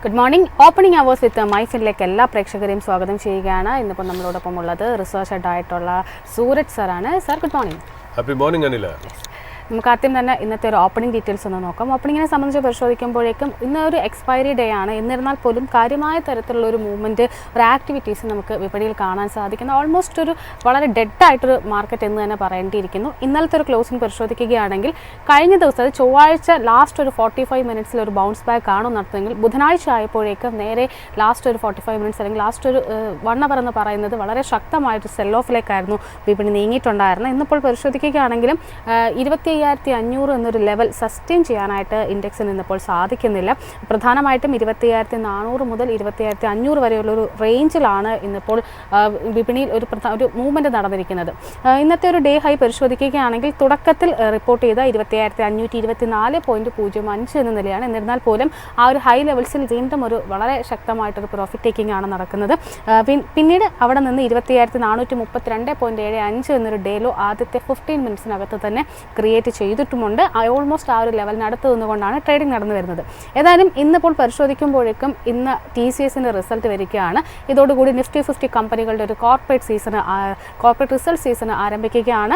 Good morning. Opening hours വിത്ത് മൈഫിനിലേക്ക് എല്ലാ പ്രേക്ഷകരെയും സ്വാഗതം ചെയ്യുകയാണ്. ഇന്നിപ്പോൾ നമ്മളോടൊപ്പം ഉള്ളത് റിസർച്ച് ഹെഡ് ആയിട്ടുള്ള സൂരജ് സാറാണ്. Sir good morning. Happy morning Anila. നമുക്ക് ആദ്യം തന്നെ ഇന്നത്തെ ഒരു ഓപ്പണിംഗ് ഡീറ്റെയിൽസ് ഒന്ന് നോക്കാം. ഓപ്പണിങ്ങിനെ സംബന്ധിച്ച് പരിശോധിക്കുമ്പോഴേക്കും ഇന്നൊരു എക്സ്പയറി ഡേ ആണ്. എന്നിരുന്നാൽ പോലും കാര്യമായ തരത്തിലുള്ള ഒരു മൂവ്മെൻറ്റ്, ഒരു ആക്ടിവിറ്റീസ് നമുക്ക് വിപണിയിൽ കാണാൻ സാധിക്കുന്നു. ഓൾമോസ്റ്റ് ഒരു വളരെ ഡെഡായിട്ടൊരു മാർക്കറ്റ് എന്ന് തന്നെ പറയേണ്ടിയിരിക്കുന്നു. ഇന്നലത്തെ ഒരു ക്ലോസിംഗ് പരിശോധിക്കുകയാണെങ്കിൽ കഴിഞ്ഞ ദിവസം അത് ചൊവ്വാഴ്ച ലാസ്റ്റ് ഒരു 45 മിനിറ്റ്സിൽ ഒരു ബൗൺസ് ബാക്ക് ആണ് നടത്തുമെങ്കിൽ ബുധനാഴ്ച ആയപ്പോഴേക്കും നേരെ ലാസ്റ്റ് ഒരു 45 മിനിറ്റ്സ് അല്ലെങ്കിൽ ലാസ്റ്റ് ഒരു 1 അവർ എന്ന് പറയുന്നത് വളരെ ശക്തമായിട്ട് സെൽ ഓഫിലേക്കായിരുന്നു വിപണി നീങ്ങിയിട്ടുണ്ടായിരുന്നത്. ഇന്നിപ്പോൾ പരിശോധിക്കുകയാണെങ്കിലും 25,500 എന്നൊരു ലെവൽ സസ്റ്റെയിൻ ചെയ്യാനായിട്ട് ഇൻഡെക്സിന് ഇന്നിപ്പോൾ സാധിക്കുന്നില്ല. പ്രധാനമായിട്ടും 25,400 മുതൽ 25,500 വരെയുള്ളൊരു റേഞ്ചിലാണ് ഇന്നിപ്പോൾ വിപണിയിൽ ഒരു മൂവ്മെൻറ്റ് നടന്നിരിക്കുന്നത്. ഇന്നത്തെ ഒരു ഡേ ഹൈ പരിശോധിക്കുകയാണെങ്കിൽ തുടക്കത്തിൽ റിപ്പോർട്ട് ചെയ്ത 25,524.05 എന്ന നിലയാണ്. എന്നിരുന്നാൽ പോലും ആ ഒരു ഹൈ ലെവൽസിൽ വീണ്ടും ഒരു വളരെ ശക്തമായിട്ടൊരു പ്രോഫിറ്റ് ടേക്കിംഗ് ആണ് നടക്കുന്നത്. പിന്നീട് അവിടെ നിന്ന് 25,432.75 എന്നൊരു ഡേലോ ആദ്യത്തെ 15 മിനിറ്റ്സിനകത്ത് തന്നെ ക്രിയേറ്റ് ചെയ്തിട്ടുമുണ്ട്. ഓൾമോസ്റ്റ് ആ ഒരു ലെവലിനടുത്ത് നിന്നുകൊണ്ടാണ് ട്രേഡിംഗ് നടന്നു വരുന്നത്. ഏതായാലും ഇന്നിപ്പോൾ പരിശോധിക്കുമ്പോഴേക്കും ഇന്ന് TCSന്റെ റിസൾട്ട് വരികയാണ്. ഇതോടുകൂടി Nifty 50 കമ്പനികളുടെ ഒരു കോർപ്പറേറ്റ് റിസൾട്ട് സീസൺ ആരംഭിക്കുകയാണ്.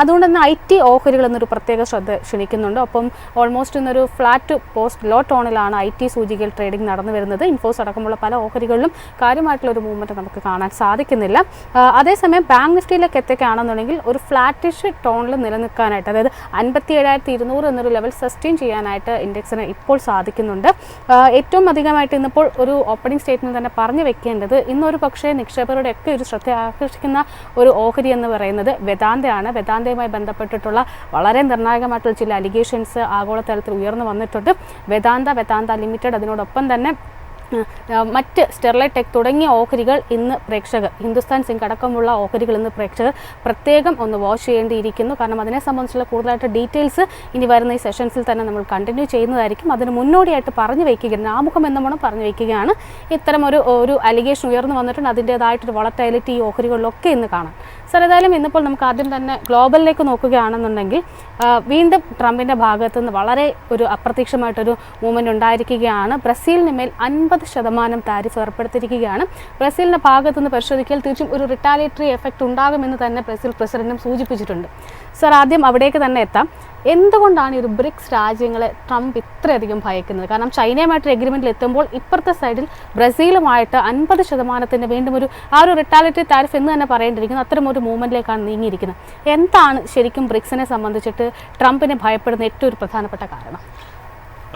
അതുകൊണ്ട് തന്നെ IT ഓഹരികൾ എന്നൊരു പ്രത്യേക ശ്രദ്ധ ക്ഷണിക്കുന്നുണ്ട്. ഒപ്പം ഓൾമോസ്റ്റ് ഇന്നൊരു ഫ്ലാറ്റ് പോസ്റ്റ് ലോ ടോണിലാണ് IT സൂചികയിൽ ട്രേഡിംഗ് നടന്നു വരുന്നത്. ഇൻഫോസ് അടക്കമുള്ള പല ഓഹരികളിലും കാര്യമായിട്ടുള്ള ഒരു മൂവ്മെൻറ്റ് നമുക്ക് കാണാൻ സാധിക്കുന്നില്ല. അതേസമയം ബാങ്ക് നിഫ്റ്റിയിലേക്ക് എത്തുകയാണെന്നുണ്ടെങ്കിൽ ഒരു ഫ്ലാറ്റിഷ് ടോണിൽ നിലനിൽക്കാനായിട്ട്, അതായത് 57,200 എന്നൊരു ലെവൽ സസ്റ്റെയിൻ ചെയ്യാനായിട്ട് ഇൻഡെക്സിന് ഇപ്പോൾ സാധിക്കുന്നുണ്ട്. ഏറ്റവും അധികമായിട്ട് ഇന്നിപ്പോൾ ഒരു ഓപ്പണിംഗ് സ്റ്റേറ്റ്മെന്റ് തന്നെ പറഞ്ഞു വെക്കേണ്ടത് ഇന്നൊരു പക്ഷേ നിക്ഷേപകരുടെ ഒക്കെ ഒരു ശ്രദ്ധ ആകർഷിക്കുന്ന ഒരു ഓഹരി എന്ന് പറയുന്നത് വേദാന്തയാണ്. വേദാന്തയുമായി ബന്ധപ്പെട്ടിട്ടുള്ള വളരെ നിർണായകമായിട്ടുള്ള ചില അലിഗേഷൻസ് ആഗോളതലത്തിൽ ഉയർന്നു വന്നിട്ടുണ്ട്. വേദാന്ത ലിമിറ്റഡ്, അതിനോടൊപ്പം തന്നെ മറ്റ് സ്റ്റെർലൈറ്റ് ടെക് തുടങ്ങിയ ഓഹരികൾ ഇന്ന് പ്രേക്ഷകർ, ഹിന്ദുസ്ഥാൻ സിങ്ക് അടക്കമുള്ള ഓഹരികൾ ഇന്ന് പ്രേക്ഷകർ പ്രത്യേകം ഒന്ന് വാച്ച് ചെയ്യേണ്ടിയിരിക്കുന്നു. കാരണം അതിനെ സംബന്ധിച്ചുള്ള കൂടുതലായിട്ട് ഡീറ്റെയിൽസ് ഇനി വരുന്ന ഈ സെഷൻസിൽ തന്നെ നമ്മൾ കണ്ടിന്യൂ ചെയ്യുന്നതായിരിക്കും. അതിന് മുന്നോടിയായിട്ട് പറഞ്ഞു വയ്ക്കുകയാണ്, ആമുഖം എന്നോണം പറഞ്ഞു വയ്ക്കുകയാണ്. ഇത്തരം ഒരു അലിഗേഷൻ ഉയർന്നു വന്നിട്ടുണ്ട്. അതിൻ്റേതായിട്ടൊരു വളറ്റൈലിറ്റി ഈ ഓഹരികളിലൊക്കെ ഇന്ന് കാണാം. സാർ, ഏതായാലും ഇന്നിപ്പോൾ നമുക്ക് ആദ്യം തന്നെ ഗ്ലോബലിലേക്ക് നോക്കുകയാണെന്നുണ്ടെങ്കിൽ വീണ്ടും ട്രംപിൻ്റെ ഭാഗത്തു നിന്ന് വളരെ ഒരു അപ്രത്യക്ഷമായിട്ടൊരു മൂവ്മെൻറ്റ് ഉണ്ടായിരിക്കുകയാണ്. ബ്രസീലിന് മേൽ 50% താരിഫ് ഏർപ്പെടുത്തിയിരിക്കുകയാണ്. ബ്രസീലിൻ്റെ ഭാഗത്തുനിന്ന് പരിശോധിക്കാൻ തീർച്ചയായും ഒരു റിട്ടാലിയേറ്ററി എഫക്റ്റ് ഉണ്ടാകുമെന്ന് തന്നെ ബ്രസീൽ പ്രസിഡന്റും സൂചിപ്പിച്ചിട്ടുണ്ട്. സാർ, ആദ്യം അവിടേക്ക് തന്നെ എത്താം. എന്തുകൊണ്ടാണ് ഈ ഒരു ബ്രിക്സ് രാജ്യങ്ങളെ ട്രംപ് ഇത്രയധികം ഭയക്കുന്നത്? കാരണം ചൈനയുമായിട്ടൊരു എഗ്രിമെൻറ്റിൽ എത്തുമ്പോൾ ഇപ്പുറത്തെ സൈഡിൽ ബ്രസീലുമായിട്ട് 50% വീണ്ടും ഒരു റിട്ടാലിയേറ്ററി താരിഫ് എന്ന് തന്നെ പറയേണ്ടിയിരിക്കുന്നു. അത്തരം ഒരു മൂവ്മെൻറ്റിലേക്കാണ് നീങ്ങിയിരിക്കുന്നത്. എന്താണ് ശരിക്കും ബ്രിക്സിനെ സംബന്ധിച്ചിട്ട് ട്രംപിനെ ഭയപ്പെടുന്ന ഏറ്റവും ഒരു പ്രധാനപ്പെട്ട കാരണം?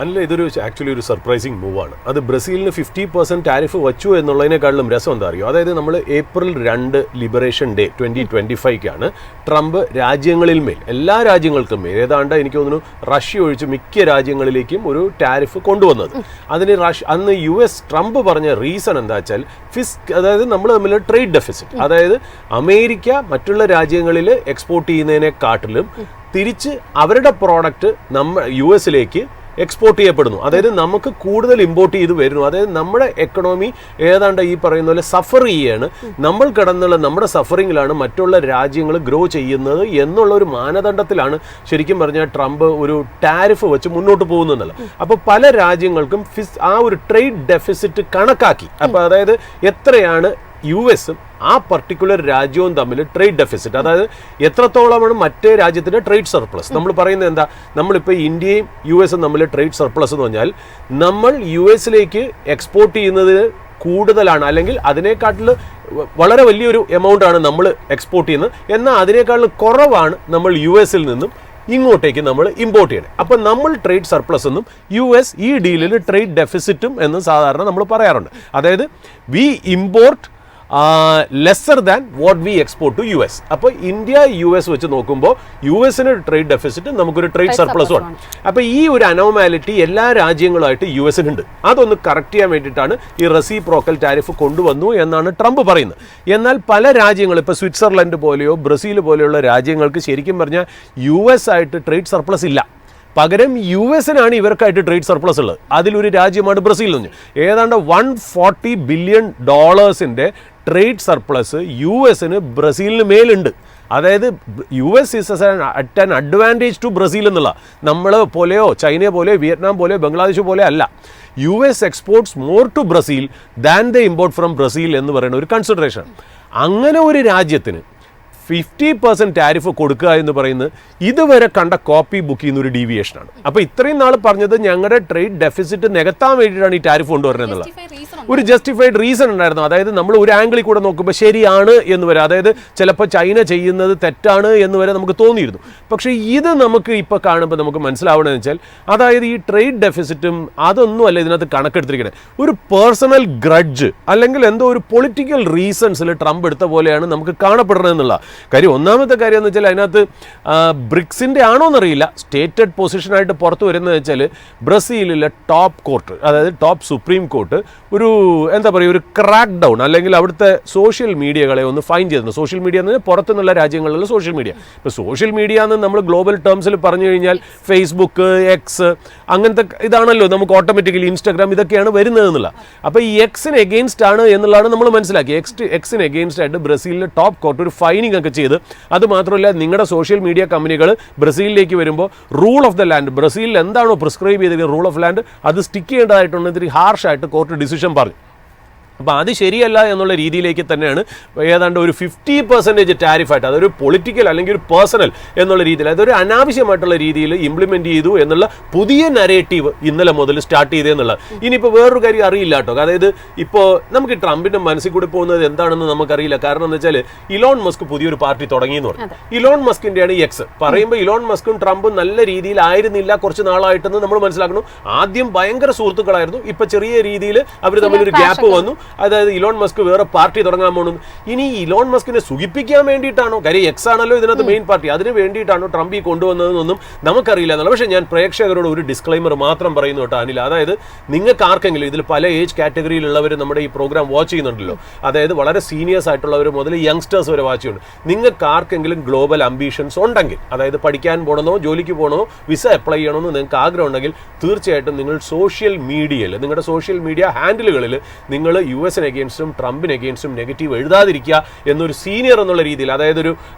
അല്ല, ഇതൊരു ആക്ച്വലി ഒരു സർപ്രൈസിങ് മൂവാണ്. അത് ബ്രസീലിന് 50% ടാരിഫ് വച്ചു എന്നുള്ളതിനേക്കാളും രസം എന്താ അറിയോ? അതായത് നമ്മൾ April 2 ലിബറേഷൻ ഡേ 2025 ട്രംപ് രാജ്യങ്ങളിൽ മേൽ, എല്ലാ രാജ്യങ്ങൾക്കും മേൽ, ഏതാണ്ട് എനിക്ക് തോന്നുന്നു റഷ്യ ഒഴിച്ച് മിക്ക രാജ്യങ്ങളിലേക്കും ഒരു ടാരിഫ് കൊണ്ടുവന്നത്. അതിന് അന്ന് US ട്രംപ് പറഞ്ഞ റീസൺ എന്താ വെച്ചാൽ അതായത് നമ്മൾ തമ്മിൽ ട്രേഡ് ഡെഫിസിറ്റ്, അതായത് അമേരിക്ക മറ്റുള്ള രാജ്യങ്ങളിൽ എക്സ്പോർട്ട് ചെയ്യുന്നതിനെക്കാട്ടിലും തിരിച്ച് അവരുടെ പ്രോഡക്റ്റ് US-ലേക്ക് എക്സ്പോർട്ട് ചെയ്യപ്പെടുന്നു. അതായത് നമുക്ക് കൂടുതൽ ഇമ്പോർട്ട് ചെയ്ത് വരുന്നു. അതായത് നമ്മുടെ എക്കണോമി ഏതാണ്ട് ഈ പറയുന്ന പോലെ സഫർ ചെയ്യാണ്. നമ്മൾ കിടന്നുള്ള നമ്മുടെ സഫറിങ്ങിലാണ് മറ്റുള്ള രാജ്യങ്ങൾ ഗ്രോ ചെയ്യുന്നത് എന്നുള്ള ഒരു മാനദണ്ഡത്തിലാണ് ശരിക്കും പറഞ്ഞാൽ ട്രംപ് ഒരു ടാരിഫ് വെച്ച് മുന്നോട്ട് പോകുന്നതല്ല. അപ്പോൾ പല രാജ്യങ്ങൾക്കും ആ ഒരു ട്രേഡ് ഡെഫിസിറ്റ് കണക്കാക്കി, അപ്പോൾ അതായത് എത്രയാണ് US-ഉം ആ പർട്ടിക്കുലർ രാജ്യവും തമ്മിൽ ട്രേഡ് ഡെഫിസിറ്റ്, അതായത് എത്രത്തോളമാണ് മറ്റേ രാജ്യത്തിൻ്റെ ട്രേഡ് സർപ്ലസ്. നമ്മൾ പറയുന്നത് എന്താ, നമ്മളിപ്പോൾ ഇന്ത്യയും US-ഉം തമ്മിൽ ട്രേഡ് സർപ്ലസ് എന്ന് പറഞ്ഞാൽ നമ്മൾ US-ലേക്ക് എക്സ്പോർട്ട് ചെയ്യുന്നതിന് കൂടുതലാണ്, അല്ലെങ്കിൽ അതിനേക്കാട്ടിൽ വളരെ വലിയൊരു എമൗണ്ട് ആണ് നമ്മൾ എക്സ്പോർട്ട് ചെയ്യുന്നത്, എന്നാൽ അതിനേക്കാളും കുറവാണ് നമ്മൾ US-ൽ നിന്നും ഇങ്ങോട്ടേക്ക് നമ്മൾ ഇമ്പോർട്ട് ചെയ്യണം. അപ്പം നമ്മൾ ട്രേഡ് സർപ്ലസ് എന്നും US ഈ ഡീലിൽ ട്രേഡ് ഡെഫിസിറ്റും എന്ന് സാധാരണ നമ്മൾ പറയാറുണ്ട്. അതായത് we import lesser than what we export to US. അപ്പോൾ ഇന്ത്യ US വെച്ച് നോക്കുമ്പോൾ US-ന് ട്രേഡ് ഡെഫിസിറ്റ്, നമുക്കൊരു ട്രേഡ് സർപ്ലസും ആണ്. അപ്പോൾ ഈ ഒരു അനോമാലിറ്റി എല്ലാ രാജ്യങ്ങളുമായിട്ട് US-നുണ്ട്. അതൊന്ന് കറക്റ്റ് ചെയ്യാൻ വേണ്ടിയിട്ടാണ് ഈ റെസിപ്രോക്കൽ ടാരിഫ് കൊണ്ടുവന്നു എന്നാണ് ട്രംപ് പറയുന്നത്. എന്നാൽ പല രാജ്യങ്ങളും, ഇപ്പോൾ സ്വിറ്റ്സർലൻഡ് പോലെയോ ബ്രസീൽ പോലെയുള്ള രാജ്യങ്ങൾക്ക് ശരിക്കും പറഞ്ഞാൽ US ആയിട്ട് ട്രേഡ് സർപ്ലസ് ഇല്ല. പകരം US-നാണ് ഇവർക്കായിട്ട് ട്രേഡ് സർപ്ലസ് ഉള്ളത്. അതിലൊരു രാജ്യമാണ് ബ്രസീൽ എന്ന് പറഞ്ഞാൽ. ഏതാണ്ട് $140 ബില്യൺ ട്രേഡ് സർപ്ലസ് US-ന് ബ്രസീലിന് മേലുണ്ട്. അതായത് US is at an advantage to Brazil എന്നുള്ള. നമ്മൾ പോലെയോ ചൈനയെ പോലെയോ വിയറ്റ്നാം പോലെയോ ബംഗ്ലാദേശ് പോലെ അല്ല. US exports more to Brazil than the import from Brazil എന്ന് പറയുന്ന ഒരു കൺസിഡറേഷൻ. അങ്ങനെ ഒരു രാജ്യത്തിന് 50% ടാരിഫ് കൊടുക്കുക എന്ന് പറയുന്നത് ഇതുവരെ കണ്ട കോപ്പി ബുക്ക് ചെയ്യുന്ന ഒരു ഡീവിയേഷനാണ്. അപ്പോൾ ഇത്രയും നാൾ പറഞ്ഞത് ഞങ്ങളുടെ ട്രേഡ് ഡെഫിസിറ്റ് നികത്താൻ വേണ്ടിയിട്ടാണ് ഈ ടാരിഫ് കൊണ്ടുവരുന്നത് എന്നുള്ള ഒരു ജസ്റ്റിഫൈഡ് റീസൺ ഉണ്ടായിരുന്നു. അതായത് നമ്മൾ ഒരു ആംഗിളിൽ കൂടെ നോക്കുമ്പോൾ ശരിയാണ് എന്ന് വരെ, അതായത് ചിലപ്പോൾ ചൈന ചെയ്യുന്നത് തെറ്റാണ് എന്ന് വരെ നമുക്ക് തോന്നിയിരുന്നു. പക്ഷേ ഇത് നമുക്ക് ഇപ്പോൾ കാണുമ്പോൾ നമുക്ക് മനസ്സിലാവണമെന്ന് വെച്ചാൽ അതായത് ഈ ട്രേഡ് ഡെഫിസിറ്റും അതൊന്നും അല്ല ഇതിനകത്ത് കണക്കെടുത്തിരിക്കുന്നത്. ഒരു പേഴ്സണൽ ഗ്രഡ്ജ് അല്ലെങ്കിൽ എന്തോ ഒരു പൊളിറ്റിക്കൽ റീസൺസിൽ ട്രംപ് എടുത്ത പോലെയാണ് നമുക്ക് കാണപ്പെടുന്നത് എന്നുള്ള കാര്യം. ഒന്നാമത്തെ കാര്യം എന്ന് വെച്ചാൽ അതിനകത്ത് ബ്രിക്സിൻ്റെ ആണോ എന്നറിയില്ല, സ്റ്റേറ്റഡ് പൊസിഷനായിട്ട് പുറത്തു വരുന്നത് വെച്ചാൽ ബ്രസീലിലെ ടോപ്പ് കോർട്ട്, അതായത് ടോപ്പ് സുപ്രീം കോർട്ട് ഒരു എന്താ പറയുക ഒരു ക്രാക്ക് ഡൗൺ അല്ലെങ്കിൽ അവിടുത്തെ സോഷ്യൽ മീഡിയകളെ ഒന്ന് ഫൈൻ ചെയ്തിട്ടുണ്ട്. സോഷ്യൽ മീഡിയ എന്ന് പറഞ്ഞാൽ പുറത്തുനിന്നുള്ള രാജ്യങ്ങളിലുള്ള സോഷ്യൽ മീഡിയ. ഇപ്പോൾ സോഷ്യൽ മീഡിയ എന്ന് നമ്മൾ ഗ്ലോബൽ ടേംസിൽ പറഞ്ഞു കഴിഞ്ഞാൽ ഫേസ്ബുക്ക്, എക്സ്, അങ്ങനത്തെ ഇതാണല്ലോ നമുക്ക് ഓട്ടോമാറ്റിക്കലി ഇൻസ്റ്റാഗ്രാം ഇതൊക്കെയാണ് വരുന്നത് എന്നുള്ള. അപ്പോൾ ഈ എക്സിന് എഗെയിൻസ്റ്റ് ആണ് എന്നുള്ളതാണ് നമ്മൾ മനസ്സിലാക്കി. എക്സിന് എഗെയിൻസ്റ്റ് ആയിട്ട് ബ്രസീലിലെ ടോപ്പ് കോർട്ട് ഒരു ഫൈനിങ് ഒക്കെ ചെയ്ത്, അത് മാത്രമല്ല നിങ്ങളുടെ സോഷ്യൽ മീഡിയ കമ്പനികൾ ബ്രസീലിലേക്ക് വരുമ്പോൾ റൂൾ ഓഫ് ദ ലാൻഡ്, ബ്രസീലിൽ എന്താണോ പ്രിസ്ക്രൈബ് ചെയ്തിരിക്കുന്ന റൂൾ ഓഫ് ലാൻഡ് അത് സ്റ്റിക്ക് ചെയ്യേണ്ടതായിട്ടുണ്ട് ഇത്തിരി ഹാർഷായിട്ട് കോർട്ട് ഡിസിഷൻ പറഞ്ഞു. അപ്പോൾ അത് ശരിയല്ല എന്നുള്ള രീതിയിലേക്ക് തന്നെയാണ് ഏതാണ്ട് ഒരു 50% ടാരിഫായിട്ട്, അതൊരു പൊളിറ്റിക്കൽ അല്ലെങ്കിൽ ഒരു പേഴ്സണൽ എന്നുള്ള രീതിയിൽ അതൊരു അനാവശ്യമായിട്ടുള്ള രീതിയിൽ ഇംപ്ലിമെൻറ്റ് ചെയ്തു എന്നുള്ള പുതിയ നരേറ്റീവ് ഇന്നലെ മുതൽ സ്റ്റാർട്ട് ചെയ്തതെന്നുള്ളത്. ഇനിയിപ്പോൾ വേറൊരു കാര്യം അറിയില്ല കേട്ടോ, അതായത് ഇപ്പോൾ നമുക്ക് ട്രംപിൻ്റെ മനസ്സിൽ കൂടി പോകുന്നത് എന്താണെന്ന് നമുക്കറിയില്ല. കാരണം എന്ന് വെച്ചാൽ ഇലോൺ മസ്ക് പുതിയൊരു പാർട്ടി തുടങ്ങിയെന്ന് പറഞ്ഞു. ഇലോൺ മസ്കിൻ്റെയാണ് എക്സ്. പറയുമ്പോൾ ഇലോൺ മസ്കും ട്രംപും നല്ല രീതിയിലായിരുന്നില്ല കുറച്ച് നാളായിട്ടെന്ന് നമ്മൾ മനസ്സിലാക്കണം. ആദ്യം ഭയങ്കര സുഹൃത്തുക്കളായിരുന്നു, ഇപ്പോൾ ചെറിയ രീതിയിൽ അവർ തമ്മിലൊരു ഗ്യാപ്പ് വന്നു. അതായത് ഇലോൺ മസ്ക് വേറെ പാർട്ടി തുടങ്ങാൻ പോകുന്നു. ഇനി ഇലോൺ മസ്കിനെ സുഖിപ്പിക്കാൻ വേണ്ടിയിട്ടാണോ, കാര്യം എക്സ് ആണല്ലോ ഇതിനകത്ത് മെയിൻ പാർട്ടി, അതിന് വേണ്ടിയിട്ടാണോ ട്രംപ് ഈ കൊണ്ടുവന്നതെന്നൊന്നും നമുക്കറിയില്ല എന്നുള്ള. പക്ഷേ ഞാൻ പ്രേക്ഷകരോട് ഒരു ഡിസ്ക്ലൈമർ മാത്രം പറയുന്നു കേട്ടോ അനിൽ, അതായത് നിങ്ങൾക്ക് ആർക്കെങ്കിലും ഇതിൽ പല ഏജ് കാറ്റഗറിയിലുള്ളവർ നമ്മുടെ ഈ പ്രോഗ്രാം വാച്ച് ചെയ്യുന്നുണ്ടല്ലോ, അതായത് വളരെ സീനിയേഴ്സ് ആയിട്ടുള്ളവർ മുതൽ യങ്സ്റ്റേഴ്സ് വരെ വാച്ച് ചെയ്യുന്നുണ്ട്. നിങ്ങൾക്ക് ആർക്കെങ്കിലും ഗ്ലോബൽ അംബീഷൻസ് ഉണ്ടെങ്കിൽ, അതായത് പഠിക്കാൻ പോകണമെന്നോ ജോലിക്ക് പോകണമെന്നോ വിസ അപ്ലൈ ചെയ്യണമെന്നോ നിങ്ങൾക്ക് ആഗ്രഹം ഉണ്ടെങ്കിൽ തീർച്ചയായിട്ടും നിങ്ങൾ സോഷ്യൽ മീഡിയയിൽ നിങ്ങളുടെ സോഷ്യൽ മീഡിയ ഹാൻഡിലുകളിൽ നിങ്ങൾ US-ന് എഗെയിൻസ്റ്റും ട്രംപിന് എഗെയിൻസ്റ്റും നെഗറ്റീവ് എഴുതാതിരിക്കുക എന്നൊരു സീനിയർ എന്നുള്ള രീതിയിൽ, അതായത് ഒരു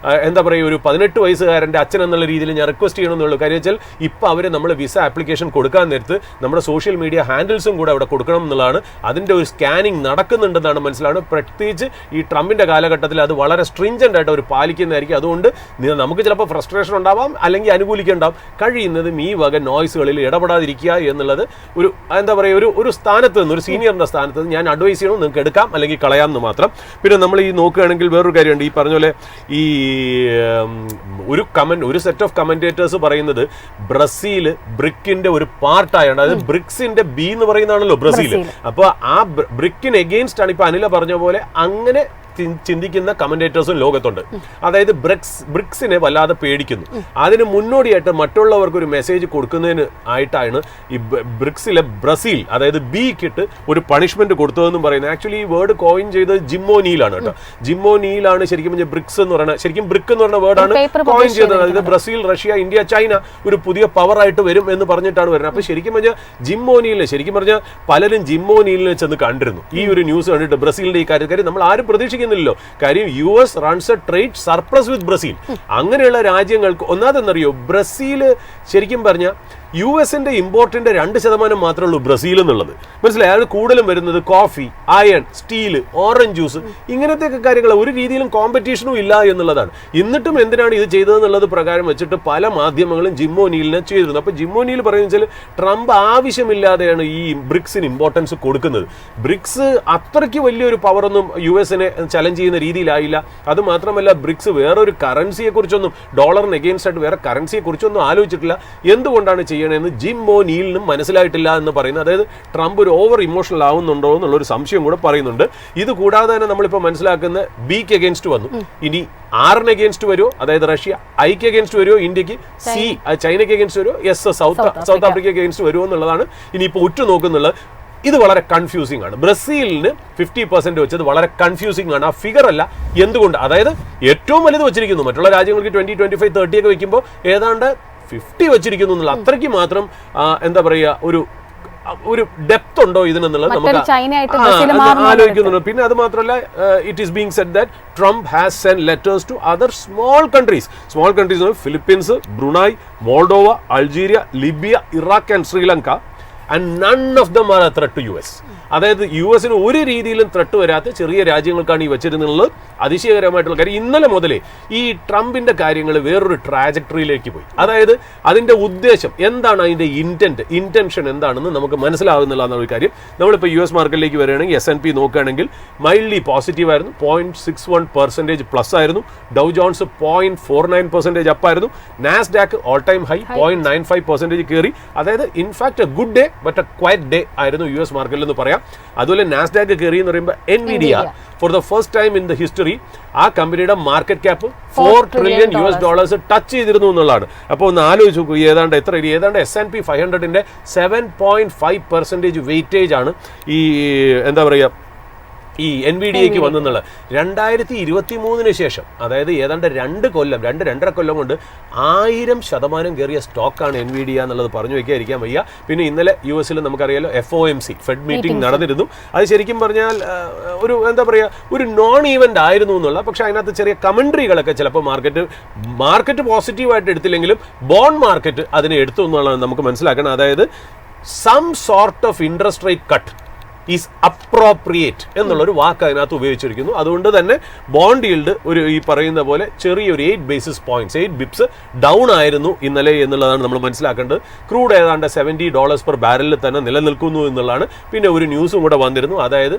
എന്താ പറയുക ഒരു 18 വയസ്സുകാരൻ്റെ അച്ഛൻ എന്നുള്ള രീതിയിൽ ഞാൻ റിക്വസ്റ്റ് ചെയ്യണമെന്നുള്ളൂ. കാര്യം വെച്ചാൽ ഇപ്പോൾ അവർ നമ്മൾ വിസ ആപ്ലിക്കേഷൻ കൊടുക്കാൻ നേരത്ത് നമ്മുടെ സോഷ്യൽ മീഡിയ ഹാൻഡിൽസും കൂടെ അവിടെ കൊടുക്കണം എന്നുള്ളതാണ്. അതിൻ്റെ ഒരു സ്കാനിങ് നടക്കുന്നുണ്ടെന്നാണ് മനസ്സിലാണ്. പ്രത്യേകിച്ച് ഈ ട്രംപിൻ്റെ കാലഘട്ടത്തിൽ അത് വളരെ സ്ട്രിഞ്ചൻ്റ് ആയിട്ട് അവർ പാലിക്കുന്നതായിരിക്കും. അതുകൊണ്ട് നമുക്ക് ചിലപ്പോൾ ഫ്രസ്ട്രേഷൻ ഉണ്ടാവാം അല്ലെങ്കിൽ അനുകൂലിക്കുണ്ടാവും. കഴിയുന്നതും ഈ വക നോയ്സുകളിൽ ഇടപെടാതിരിക്കുക എന്നുള്ളത് ഒരു എന്താ പറയുക ഒരു സ്ഥാനത്ത് നിന്ന്, ഒരു സീനിയറിൻ്റെ സ്ഥാനത്ത് നിന്ന് ഞാൻ അഡ്വൈസ് ചെയ്യണം. നിങ്ങൾക്ക് എടുക്കാം അല്ലെങ്കിൽ കളയാമെന്ന് മാത്രം. പിന്നെ നമ്മൾ ഈ നോക്കുകയാണെങ്കിൽ വേറൊരു കാര്യമുണ്ട്. ഈ പറഞ്ഞ പോലെ ഈ ഒരു സെറ്റ് ഓഫ് കമന്റേറ്റേഴ്സ് പറയുന്നത് ബ്രസീൽ ബ്രിക്കിന്റെ ഒരു പാർട്ടായാണ്, അതായത് ബ്രിക്സിന്റെ ബി എന്ന് പറയുന്നതാണല്ലോ ബ്രസീൽ. അപ്പോൾ ആ ബ്രിക്കിന് എഗെയിൻസ്റ്റ് ആണ് ഇപ്പൊ അനില പറഞ്ഞ പോലെ അങ്ങനെ ചിന്തിക്കുന്ന കമന്റേറ്റേഴ്സും ലോകത്തുണ്ട്. അതായത് ബ്രിക്സിനെ വല്ലാതെ പേടിക്കുന്നു. അതിന് മുന്നോടിയായിട്ട് മറ്റുള്ളവർക്ക് ഒരു മെസ്സേജ് കൊടുക്കുന്നതിന് ആയിട്ടാണ് ഈ ബ്രിക്സിലെ ബ്രസീൽ, അതായത് ബിക്കിട്ട് ഒരു പണിഷ്മെന്റ് കൊടുത്തതെന്നും പറയുന്നത്. ആക്ച്വലി ഈ വേർഡ് കോയിൻ ചെയ്തത് ജിമ്മോ നീലാണ് കേട്ടോ. ജിമ്മോ നീലാണ് ശരിക്കും പറഞ്ഞാൽ ബ്രിക്സ് എന്ന് പറയുന്നത്, ശരിക്കും ബ്രിക്ക് എന്ന് പറഞ്ഞ വേർഡാണ് കോയിൻ ചെയ്തത്. അതായത് ബ്രസീൽ, റഷ്യ, ഇന്ത്യ, ചൈന ഒരു പുതിയ പവർ ആയിട്ട് വരും എന്ന് പറഞ്ഞിട്ടാണ് വരുന്നത്. അപ്പൊ ശരിക്കും പറഞ്ഞാൽ ജിമ്മോ നീലിനെ ശരിക്കും പറഞ്ഞാൽ പലരും ജിമ്മോ നീലിനെ ചെന്ന് കണ്ടിരുന്നു ഈ ഒരു ന്യൂസ് കണ്ടിട്ട്. ബ്രസീലിന്റെ ഈ കാര്യക്കാർ നമ്മൾ ആരും പ്രതീക്ഷിക്കുന്നു ല്ലോ. കാര്യം US runs A trade surplus with Brazil. അങ്ങനെയുള്ള രാജ്യങ്ങൾക്ക് ഒന്നാമതെന്നറിയോ, ബ്രസീൽ ശരിക്കും പറഞ്ഞാൽ US-ന്റെ ഇമ്പോർട്ടിന്റെ 2% മാത്രമേ ഉള്ളൂ ബ്രസീൽ എന്നുള്ളത്. മനസ്സിലായി? അത് കൂടുതലും വരുന്നത് coffee, iron, steel, orange juice ഇങ്ങനത്തെ കാര്യങ്ങൾ. ഒരു രീതിയിലും കോമ്പറ്റീഷനും ഇല്ല എന്നുള്ളതാണ്. എന്നിട്ടും എന്തിനാണ് ഇത് ചെയ്തതെന്നുള്ളത് പ്രകാരം വെച്ചിട്ട് പല മാധ്യമങ്ങളും ജിമ്മോ നീലിനെ ചെയ്തിരുന്നു. അപ്പോൾ ജിമ്മോ നീൽ പറയുന്നത് വെച്ചാൽ ട്രംപ് ആവശ്യമില്ലാതെയാണ് ഈ ബ്രിക്സിന് ഇമ്പോർട്ടൻസ് കൊടുക്കുന്നത്. ബ്രിക്സ് അത്രയ്ക്ക് വലിയൊരു പവറൊന്നും US-നെ ചലഞ്ച് ചെയ്യുന്ന രീതിയിലായില്ല. അത് മാത്രമല്ല ബ്രിക്സ് വേറൊരു കറൻസിയെ കുറിച്ചൊന്നും, ഡോളറിന് എഗെയിൻസ്റ്റ് ആയിട്ട് വേറെ കറൻസിയെ കുറിച്ചൊന്നും ആലോചിച്ചിട്ടില്ല. എന്തുകൊണ്ടാണ് ചെയ്യണമെന്ന് ജിമ്മോ നീലിനും മനസ്സിലായിട്ടില്ല എന്ന് പറയുന്നത്. അതായത് ട്രംപ് ഒരു ഓവർ ഇമോഷണൽ ആവുന്നുണ്ടോ എന്നുള്ളൊരു സംശയം കൂടെ പറയുന്നുണ്ട്. ഇത് കൂടാതെ തന്നെ നമ്മളിപ്പോൾ മനസ്സിലാക്കുന്ന ബിക്ക് എഗെയിൻസ്റ്റ് വന്നു. ഇനി ആറിന് എഗെയിൻസ്റ്റ് വരുമോ, അതായത് റഷ്യ, ഐക്ക് എഗെയിൻസ്റ്റ് വരുമോ, ഇന്ത്യക്ക് സി, ചൈനയ്ക്ക് എഗെയിൻസ്റ്റ് വരുമോ, എസ്, സൗത്ത് ആഫ്രിക്കയ്ക്ക് എഗെയിൻസ്റ്റ് വരുമോ എന്നുള്ളതാണ് ഇനിയിപ്പോൾ ഉറ്റുനോക്കുന്നുള്ളത്. ഇത് വളരെ കൺഫ്യൂസിംഗ് ആണ്. ബ്രസീലിന് 50% വെച്ചത് വളരെ കൺഫ്യൂസിംഗ് ആണ്. ആ ഫിഗർ അല്ല എന്തുകൊണ്ട്, അതായത് ഏറ്റവും വലുത് വെച്ചിരിക്കുന്നു. മറ്റുള്ള രാജ്യങ്ങൾക്ക് 20, 25, 30 ഒക്കെ വെക്കുമ്പോൾ ഏതാണ്ട് 50 വെച്ചിരിക്കുന്നു എന്നുള്ള അത്രയ്ക്ക് മാത്രം എന്താ പറയുക ഒരു ഒരു ഡെപ്ത് ഉണ്ടോ ഇതിനെന്നുള്ളത് നമുക്ക് ആലോചിക്കുന്നുണ്ട്. പിന്നെ അത് മാത്രമല്ല, it is being said that Trump has send letters to other small countries Philippines, Brunei, Moldova, Algeria, Libya, Iraq and Sri Lanka, and none of them are a threat to US. അതായത് US ഒരു രീതിയിലും threat വരാത്ത ചെറിയ രാജ്യങ്ങൾക്കാണ് ഈ വെച്ചിരുന്നുള്ളത്. അതിശയകരമായിട്ടുള്ള കാര്യം, ഇന്നലെ മുതലേ ഈ ട്രംപിന്റെ കാര്യങ്ങൾ വേറൊരു ട്രാജക്ടറിയിലേക്ക് പോയി. അതായത് അതിന്റെ ഉദ്ദേശം എന്താണ്, അതിന്റെ ഇന്റൻഷൻ എന്താണെന്ന് നമുക്ക് മനസ്സിലാവുന്നില്ല എന്നൊരു കാര്യം. നമ്മളിപ്പോൾ US മാർക്കറ്റിലേക്ക് വരികയാണെങ്കിൽ S&P നോക്കുകയാണെങ്കിൽ മൈൽഡ്ലി പോസിറ്റീവ് ആയിരുന്നു, 0.61% പ്ലസ് ആയിരുന്നു. ഡൗ ജോൺസ് 0.49% അപ്പായിരുന്നു. നാസ്ഡാക്ക് ഓൾ ടൈം ഹൈ 0.95% കയറി. അതായത് in fact a good day but a quiet day ആയിരുന്നു US മാർക്കറ്റിൽ എന്ന് പറയാം. അതുപോലെ നാസ്ഡാക്ക് കയറി എന്ന് പറയുമ്പോൾ NVIDIA for the first time in the history ആ കമ്പനിയുടെ മാർക്കറ്റ് ക്യാപ്പ് $4 ട്രില്യൺ ടച്ച് ചെയ്തിരുന്നു എന്നുള്ളതാണ്. അപ്പോൾ ഒന്ന് ആലോചിച്ച് നോക്കൂ, ഏതാണ്ട് S&P 500ന്റെ 7.5% വെയിറ്റേജ് ആണ് ഈ എന്താ പറയുക ഈ NVIDIAക്ക് വന്നെന്നുള്ളത്. 2023 ശേഷം, അതായത് ഏതാണ്ട് 2-2.5 കൊല്ലം കൊണ്ട് 1000% കയറിയ സ്റ്റോക്കാണ് NVIDIA എന്നുള്ളത് പറഞ്ഞു വയ്ക്കാതിരിക്കാൻ വയ്യ. പിന്നെ ഇന്നലെ US നമുക്കറിയാലോ FOMC ഫെഡ് മീറ്റിംഗ് നടന്നിരുന്നു. അത് ശരിക്കും പറഞ്ഞാൽ ഒരു എന്താ പറയുക, ഒരു നോൺ ഈവന്റ് ആയിരുന്നു എന്നുള്ള, പക്ഷെ അതിനകത്ത് ചെറിയ കമന്ററികളൊക്കെ ചിലപ്പോൾ മാർക്കറ്റ് പോസിറ്റീവായിട്ട് എടുത്തില്ലെങ്കിലും ബോണ്ട് മാർക്കറ്റ് അതിനെ എടുത്തു എന്നുള്ളതാണ് നമുക്ക് മനസ്സിലാക്കണം. അതായത് some sort of interest rate cut is appropriate എന്നുള്ളൊരു വാക്ക് അതിനകത്ത് ഉപയോഗിച്ചിരിക്കുന്നു. അതുകൊണ്ട് തന്നെ ബോണ്ട് ഈൽഡ് ഒരു ഈ പറയുന്ന പോലെ ചെറിയൊരു 8 ബിപ്സ് ഡൗൺ ആയിരുന്നു ഇന്നലെ എന്നുള്ളതാണ് നമ്മൾ മനസ്സിലാക്കേണ്ടത്. ക്രൂഡ് ഏതാണ്ട് $70 പെർ ബാരലിൽ തന്നെ നിലനിൽക്കുന്നു എന്നുള്ളതാണ്. പിന്നെ ഒരു ന്യൂസും കൂടെ വന്നിരുന്നു, അതായത്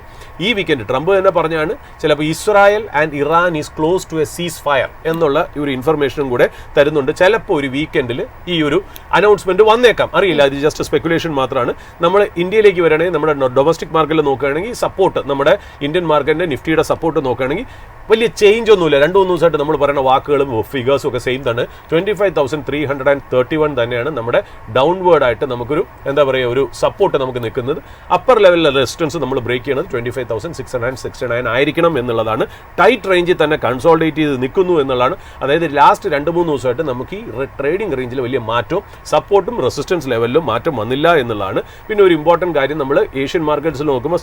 ഈ വീക്കെൻഡ് ട്രംപ് തന്നെ പറഞ്ഞാണ് ചിലപ്പോൾ Israel and Iran is close to a ceasefire എന്നുള്ള ഒരു ഇൻഫർമേഷനും കൂടെ തരുന്നുണ്ട്. ചിലപ്പോൾ ഒരു വീക്കെൻഡിൽ ഈ ഒരു അനൗൺസ്മെന്റ് വന്നേക്കാം, അറിയില്ല, അത് ജസ്റ്റ് സ്പെക്കുലേഷൻ മാത്രമാണ്. നമ്മൾ ഇന്ത്യയിലേക്ക് വരികയാണെങ്കിൽ നമ്മുടെ ഡൊമസ്റ്റിക് മാർക്കറ്റിൽ നോക്കുകയാണെങ്കിൽ സപ്പോർട്ട്, നമ്മുടെ ഇന്ത്യൻ മാർക്കറ്റിന്റെ നിഫ്റ്റിയുടെ സപ്പോർട്ട് നോക്കുകയാണെങ്കിൽ വലിയ ചേഞ്ച് ഒന്നുമില്ല. 2-3 ദിവസമായിട്ട് നമ്മൾ പറയുന്ന വാക്കുകളും ഫിഗേഴ്സും ഒക്കെ സെയിം തന്നെ. 25,331 തന്നെയാണ് നമ്മുടെ ഡൗൺവേർഡ് ആയിട്ട് നമുക്കൊരു എന്താ പറയുക ഒരു സപ്പോർട്ട് നമുക്ക് നിൽക്കുന്നത്. അപ്പർ ലെവലിലെ റെസിസ്റ്റൻസ് നമ്മൾ ബ്രേക്ക് ചെയ്യുന്നത് 25,669 ആയിരിക്കണം എന്നുള്ളതാണ്. ടൈറ്റ് റേഞ്ചിൽ തന്നെ കൺസോൾഡേറ്റ് ചെയ്ത് നിൽക്കുന്നു എന്നുള്ളതാണ്. അതായത് ലാസ്റ്റ് 2-3 ദിവസമായിട്ട് നമുക്ക് ഈ ട്രേഡിംഗ് റേഞ്ചിൽ വലിയ മാറ്റവും സപ്പോർട്ടും റെസിസ്റ്റൻസ് ലെവലിലും മാറ്റം വന്നില്ല എന്നുള്ളതാണ്. പിന്നെ ഒരു ഇമ്പോർട്ടൻറ്റ് കാര്യം, നമ്മൾ ഏഷ്യൻ മാർക്കറ്റ്സിൽ നോക്കുമ്പോൾ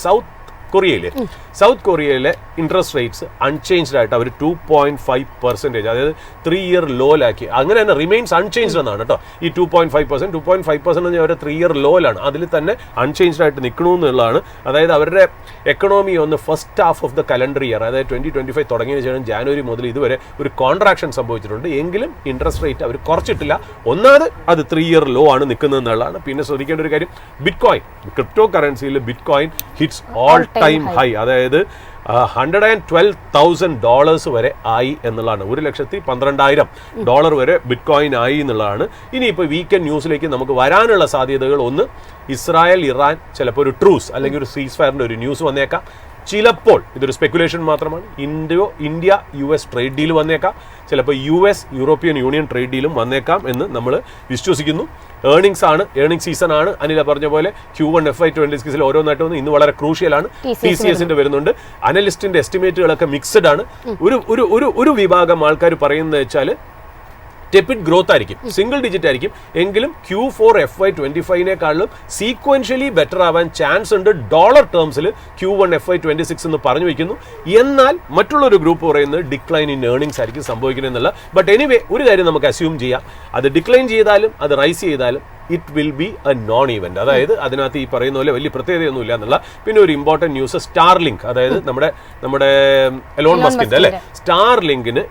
സൗത്ത് കൊറിയയിലെ ഇൻട്രസ്റ്റ് റേറ്റ്സ് അൺചേഞ്ച്ഡ് ആയിട്ട് അവർ 2.5%, അതായത് 3 ഇയർ ലോയിലാക്കി. അങ്ങനെ തന്നെ റിമെയിൻസ് അൺചേഞ്ച്ഡ് എന്നാണ് കേട്ടോ. ഈ 2.5% എന്ന് അവർ 3 ഇയർ ലോയിലാണ്, അതിൽ തന്നെ അൺചേഞ്ച്ഡ് ആയിട്ട് നിൽക്കണമെന്നുള്ളതാണ്. അതായത് അവരുടെ എക്കണോമി ഒന്ന് first half of the calendar year, അതായത് 2025 തുടങ്ങിയതിന് ശേഷം ജാനുവരി മുതൽ ഇതുവരെ ഒരു കോൺട്രാക്ഷൻ സംഭവിച്ചിട്ടുണ്ട്. എങ്കിലും ഇൻട്രസ്റ്റ് റേറ്റ് അവർ കുറച്ചിട്ടില്ല. ഒന്നാമത് അത് 3 ഇയർ ലോ ആണ് നിൽക്കുന്നത് എന്നുള്ളതാണ്. പിന്നെ ശ്രദ്ധിക്കേണ്ട ഒരു കാര്യം, ബിറ്റ്കോയിൻ, ക്രിപ്റ്റോ കറൻസിയിൽ bitcoin hits all time high, അതായത് $112,000 വരെ ആയി എന്നുള്ളതാണ്. $112,000 വരെ ബിറ്റ്കോയിൻ ആയി എന്നുള്ളതാണ്. ഇനിയിപ്പോൾ വീക്കെൻഡ് ന്യൂസിലേക്ക് നമുക്ക് വരാനുള്ള സാധ്യതകൾ, ഒന്ന് ഇസ്രായേൽ ഇറാൻ ചിലപ്പോൾ ഒരു ട്രൂസ് അല്ലെങ്കിൽ ഒരു സീസ് ഫയറിൻ്റെ ഒരു ന്യൂസ് വന്നേക്കാം. ചിലപ്പോൾ ഇതൊരു സ്പെക്കുലേഷൻ മാത്രമാണ്, ഇന്ത്യ US ട്രേഡ് ഡീൽ വന്നേക്കാം. ചിലപ്പോൾ US യൂറോപ്യൻ യൂണിയൻ ട്രേഡ് ഡീലും വന്നേക്കാം എന്ന് നമ്മൾ വിശ്വസിക്കുന്നു. ഏർണിംഗ് സീസൺ ആണ്. അനില പറഞ്ഞ പോലെ Q1 FY26 ഓരോന്നായിട്ട് വന്ന് ഇന്ന് വളരെ ക്രൂഷ്യലാണ്. TCSന്റെ വരുന്നുണ്ട്. അനലിസ്റ്റിന്റെ എസ്റ്റിമേറ്റുകളൊക്കെ മിക്സഡ് ആണ്. ഒരു വിഭാഗം ആൾക്കാർ പറയുന്നത് വെച്ചാൽ ടെപ്പിഡ് ഗ്രോത്ത് ആയിരിക്കും, സിംഗിൾ ഡിജിറ്റ് ആയിരിക്കും. എങ്കിലും Q4 FY25 സീക്വൻഷ്യലി ബെറ്റർ ആവാൻ ചാൻസ് ഉണ്ട് ഡോളർ ടേംസിൽ Q1 FY26 എന്ന് പറഞ്ഞു വയ്ക്കുന്നു. എന്നാൽ മറ്റുള്ളൊരു ഗ്രൂപ്പ് പറയുന്നത് ഡിക്ലൈൻ ഇൻ ഏർണിംഗ്സ് ആയിരിക്കും സംഭവിക്കുന്നത് എന്നുള്ള. ബട്ട് എനിവേ ഒരു കാര്യം നമുക്ക് അസ്യൂം ചെയ്യാം, അത് ഡിക്ലൈൻ ചെയ്താലും അത് റൈസ് ചെയ്താലും it will be A non event. അതായത് അതിനകത്ത് ഈ പറയുന്ന പോലെ വലിയ പ്രത്യേകതയൊന്നും ഇല്ല എന്നുള്ള. പിന്നെ ഒരു ഇമ്പോർട്ടൻറ്റ് ന്യൂസ്, സ്റ്റാർലിങ്ക്, അതായത് നമ്മുടെ എലോൺ മസ്കിന്റെ അല്ലെ സ്റ്റാർലിങ്കിന്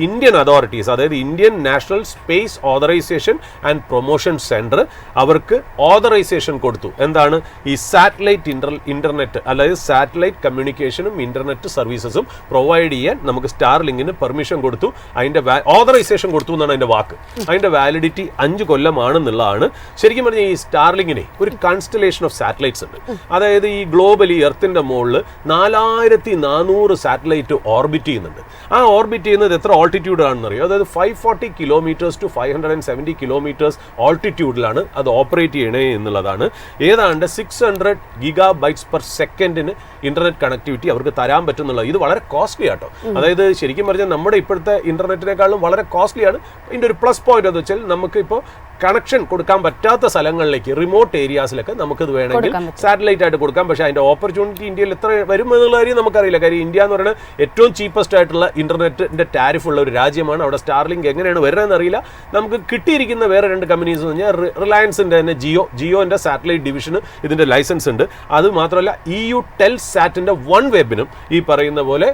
ഇന്ത്യൻ അതോറിറ്റീസ്, അതായത് Indian national space authorization and promotion centre അവർക്ക് ഓതറൈസേഷൻ കൊടുത്തു. എന്താണ് ഈ സാറ്റലൈറ്റ് ഇന്റർനെറ്റ്, അതായത് സാറ്റലൈറ്റ് കമ്മ്യൂണിക്കേഷനും ഇന്റർനെറ്റ് സർവീസസും പ്രൊവൈഡ് ചെയ്യാൻ നമുക്ക് സ്റ്റാർലിങ്കിന് പെർമിഷൻ കൊടുത്തു. അതിന്റെ ഓതറൈസേഷൻ കൊടുത്തു എന്നാണ് അതിന്റെ വാക്ക്. അതിന്റെ വാലിഡിറ്റി 5 കൊല്ലമാണ് എന്നുള്ളതാണ്. ശരിക്കും പറഞ്ഞാൽ ഈ സ്റ്റാർലിങ്കിനെ ഒരു കൺസ്റ്റലേഷൻ ഓഫ് സാറ്റലൈറ്റ്സ് ഉണ്ട്. അതായത് ഈ ഗ്ലോബലി എർത്തിന്റെ മുകളിൽ 4400 സാറ്റലൈറ്റ് ഓർബിറ്റ് ചെയ്യുന്നുണ്ട്. ആ ഓർബിറ്റ് ചെയ്യുന്നത് എത്ര ഓൾട്ടിറ്റ്യൂഡ് ആണെന്ന് അറിയോ? അതായത് 540 കിലോമീറ്റേഴ്സ് ടു 570 കിലോമീറ്റേഴ്സ് ഓൾട്ടിറ്റ്യൂഡിലാണ് അത് ഓപ്പറേറ്റ് ചെയ്യണേ എന്നുള്ളതാണ്. ഏതാണ്ട് 600 ഗിഗാബൈറ്റ്സ് പെർ സെക്കൻഡിന് ഇന്റർനെറ്റ് കണക്ടിവിറ്റി അവർക്ക് തരാൻ പറ്റുന്നുള്ളത്. ഇത് വളരെ കോസ്റ്റ്ലി ആട്ടോ. അതായത് ശരിക്കും പറഞ്ഞാൽ നമ്മുടെ ഇപ്പോഴത്തെ ഇന്റർനെറ്റിനേക്കാളും വളരെ കോസ്റ്റ്ലിയാണ്. ഇതിന്റെ ഒരു പ്ലസ് പോയിന്റ് എന്ന് വെച്ചാൽ നമുക്ക് ഇപ്പോൾ കണക്ഷൻ കൊടുക്കാൻ പറ്റാത്ത സ്ഥലങ്ങളിലേക്ക്, റിമോട്ട് ഏരിയാസിലൊക്കെ നമുക്കിത് വേണമെങ്കിൽ സാറ്റലൈറ്റ് ആയിട്ട് കൊടുക്കാം. പക്ഷേ അതിൻ്റെ ഓപ്പർച്യൂണിറ്റി ഇന്ത്യയിൽ എത്ര വരും എന്നുള്ള കാര്യം നമുക്കറിയില്ല. കാര്യം ഇന്ത്യ എന്ന് പറയുന്നത് ഏറ്റവും ചീപ്പസ്റ്റ് ആയിട്ടുള്ള ഇന്റർനെറ്റിന്റെ ടാരിഫ് ഉള്ള ഒരു രാജ്യമാണ്. അവിടെ സ്റ്റാർലിങ്ക് എങ്ങനെയാണ് വരുന്നതെന്ന് അറിയില്ല. നമുക്ക് കിട്ടിയിരിക്കുന്ന വേറെ 2 കമ്പനീസ് എന്ന് പറഞ്ഞാൽ റിലയൻസിന്റെ തന്നെ ജിയോന്റെ സാറ്റലൈറ്റ് ഡിവിഷന് ഇതിന്റെ ലൈസൻസ് ഉണ്ട്. അത് മാത്രമല്ല EU ടെൽസാറ്റിന്റെ വൺ വെബിനും ഈ പറയുന്ന പോലെ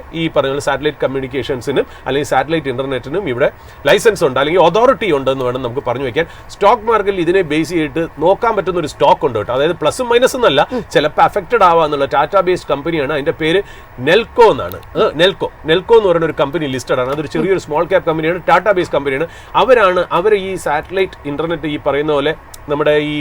സാറ്റലൈറ്റ് കമ്മ്യൂണിക്കേഷൻസിനും അല്ലെങ്കിൽ സാറ്റലൈറ്റ് ഇന്റർനെറ്റിനും ഇവിടെ ലൈസൻസ് ഉണ്ട്, അല്ലെങ്കിൽ അതോറിറ്റി ഉണ്ടെന്ന് വേണം നമുക്ക് പറഞ്ഞു വെക്കാൻ. സ്റ്റോക്ക് മാർക്കറ്റിൽ ഇതിനെ ബേസ് ചെയ്തിട്ട് നോക്കാൻ പറ്റുന്ന ഒരു സ്റ്റോക്ക് ഉണ്ട് കേട്ടോ. അതായത് പ്ലസും മൈനസും എന്നല്ല, ചിലപ്പോൾ അഫക്റ്റഡ് ആവാന്നുള്ള ടാറ്റ ബേസ്ഡ് കമ്പനിയാണ്. അതിന്റെ പേര് നെൽകോ എന്നാണ്. നെൽകോ എന്ന് പറയുന്ന ഒരു കമ്പനി ലിസ്റ്റഡ് ആണ്. അതൊരു ചെറിയൊരു സ്മോൾ ക്യാപ് കമ്പനിയാണ്, ടാറ്റ ബേസ്ഡ് കമ്പനിയാണ്. അവർ ഈ സാറ്റലൈറ്റ് ഇന്റർനെറ്റ് ഈ പറയുന്ന പോലെ നമ്മുടെ ഈ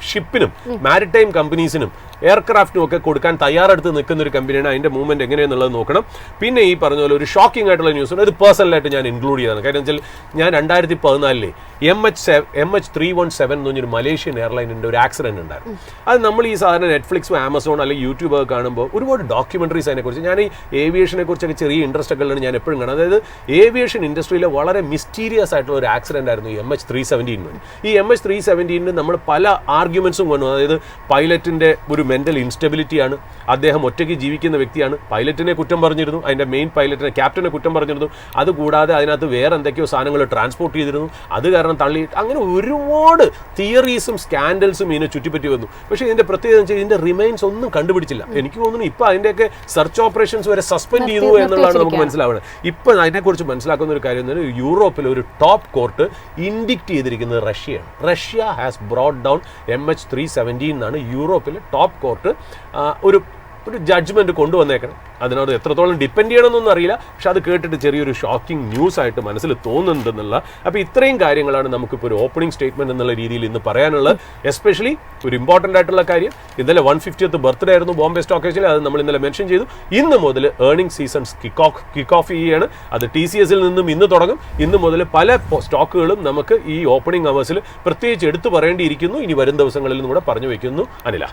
ഷിപ്പിനും മാരിടൈം കമ്പനീസിനും എയർക്രാഫ്റ്റിനും ഒക്കെ കൊടുക്കാൻ തയ്യാറെടുത്ത് നിൽക്കുന്ന ഒരു കമ്പനിയാണ്. അതിന്റെ മൂവ്മെന്റ് എങ്ങനെയാണെന്നുള്ളത് നോക്കണം. പിന്നെ ഈ പറഞ്ഞ പോലെ ഒരു ഷോക്കിംഗ് ആയിട്ടുള്ള ന്യൂസ് ഉണ്ട്. ഇത് പേഴ്സണലായിട്ട് ഞാൻ ഇൻക്ലൂഡ് ചെയ്തതാണ്. കാര്യം വെച്ചാൽ ഞാൻ 2014 MH317 എന്ന് പറഞ്ഞൊരു മലേഷ്യൻ എയർലൈനിന്റെ ഒരു ആക്സിഡന്റ് ഉണ്ടായിരുന്നു. അത് നമ്മൾ ഈ സാധാരണ നെറ്റ്ഫ്ലിക്സും ആമസോൺ അല്ലെങ്കിൽ യൂട്യൂബ് ഒക്കെ കാണുമ്പോൾ ഒരുപാട് ഡോക്യുമെന്ററീസ് അതിനെക്കുറിച്ച്, ഞാൻ ഈ ഏവിയേഷനെ കുറിച്ചൊക്കെ ചെറിയ ഇൻട്രസ്റ്റ് ഒക്കെ ഉള്ളത് ഞാൻ എപ്പോഴും കാണാം. അതായത് ഏവിയേഷൻ ഇൻഡസ്ട്രിയിലെ വളരെ മിസ്റ്റീരിയസ് ആയിട്ടുള്ള ഒരു ആക്സിഡന്റ് ആയിരുന്നു ഈ MH317. ഈ MH317 നമ്മൾ പല ആർഗ്യുമെന്റ്സും കൊണ്ടു. അതായത് പൈലറ്റിന്റെ ഒരു മെന്റൽ ഇൻസ്റ്റെബിലിറ്റിയാണ്, അദ്ദേഹം ഒറ്റയ്ക്ക് ജീവിക്കുന്ന വ്യക്തിയാണ്, പൈലറ്റിനെ കുറ്റം പറഞ്ഞിരുന്നു, അതിന്റെ മെയിൻ പൈലറ്റിനെ ക്യാപ്റ്റനെ കുറ്റം പറഞ്ഞിരുന്നു, അതുകൂടാതെ അതിനകത്ത് വേറെ എന്തൊക്കെയോ സാധനങ്ങൾ ട്രാൻസ്പോർട്ട് ചെയ്തിരുന്നു, അത് കാരണം തള്ളി, അങ്ങനെ ഒരുപാട് തിയറീസും സ്കാൻഡൽസും ഇതിനെ ചുറ്റിപ്പറ്റി വന്നു. പക്ഷേ ഇതിന്റെ പ്രത്യേകത വെച്ചാൽ ഇതിന്റെ റിമൈൻസ് ഒന്നും കണ്ടുപിടിച്ചില്ല. എനിക്ക് തോന്നുന്നു ഇപ്പൊ അതിന്റെയൊക്കെ സെർച്ച് ഓപ്പറേഷൻസ് വരെ സസ്പെൻഡ് ചെയ്തു എന്നുള്ളതാണ് നമുക്ക് മനസ്സിലാവുന്നത്. ഇപ്പൊ അതിനെക്കുറിച്ച് മനസ്സിലാക്കുന്ന ഒരു കാര്യം എന്ന് പറഞ്ഞാൽ യൂറോപ്പിലെ ഒരു ടോപ്പ് കോർട്ട് ഇൻഡിക്റ്റ് ചെയ്തിരിക്കുന്നത് റഷ്യയാണ്. Russia has brought down MH317 എന്നാണ് യൂറോപ്പിലെ ടോപ്പ് കോർട്ട് ഒരു ജഡ്ജ്മെന്റ് കൊണ്ടുവന്നേക്കണം. അതിനോട് എത്രത്തോളം ഡിപ്പെൻഡ് ചെയ്യണമെന്നൊന്നും അറിയില്ല. പക്ഷെ അത് കേട്ടിട്ട് ചെറിയൊരു ഷോക്കിംഗ് ന്യൂസ് ആയിട്ട് മനസ്സിൽ തോന്നുന്നുണ്ടെന്നുള്ള. അപ്പോൾ ഇത്രയും കാര്യങ്ങളാണ് നമുക്കിപ്പോൾ ഒരു ഓപ്പണിംഗ് സ്റ്റേറ്റ്മെന്റ് എന്നുള്ള രീതിയിൽ ഇന്ന് പറയാനുള്ളത്. എസ്പെഷ്യലി ഒരു ഇമ്പോർട്ടൻ്റ് ആയിട്ടുള്ള കാര്യം, ഇന്നലെ 150th ബർത്ത്ഡേ ആയിരുന്നു ബോംബെ സ്റ്റോക്ക് എക്സ്ചേഞ്ചിൽ. അത് നമ്മൾ ഇന്നലെ മെൻഷൻ ചെയ്തു. ഇന്ന് മുതൽ ഏർണിംഗ് സീസൺസ് കിക്ക് ഓഫ് ചെയ്യുകയാണ്. അത് TCSൽ നിന്നും ഇന്ന് തുടങ്ങും. ഇന്ന് മുതൽ പല സ്റ്റോക്കുകളും നമുക്ക് ഈ ഓപ്പണിംഗ് അവേഴ്സിൽ പ്രത്യേകിച്ച് എടുത്തു പറയേണ്ടിയിരിക്കുന്നു. ഇനി വരും ദിവസങ്ങളിൽ കൂടെ പറഞ്ഞു വയ്ക്കുന്നു. അനില.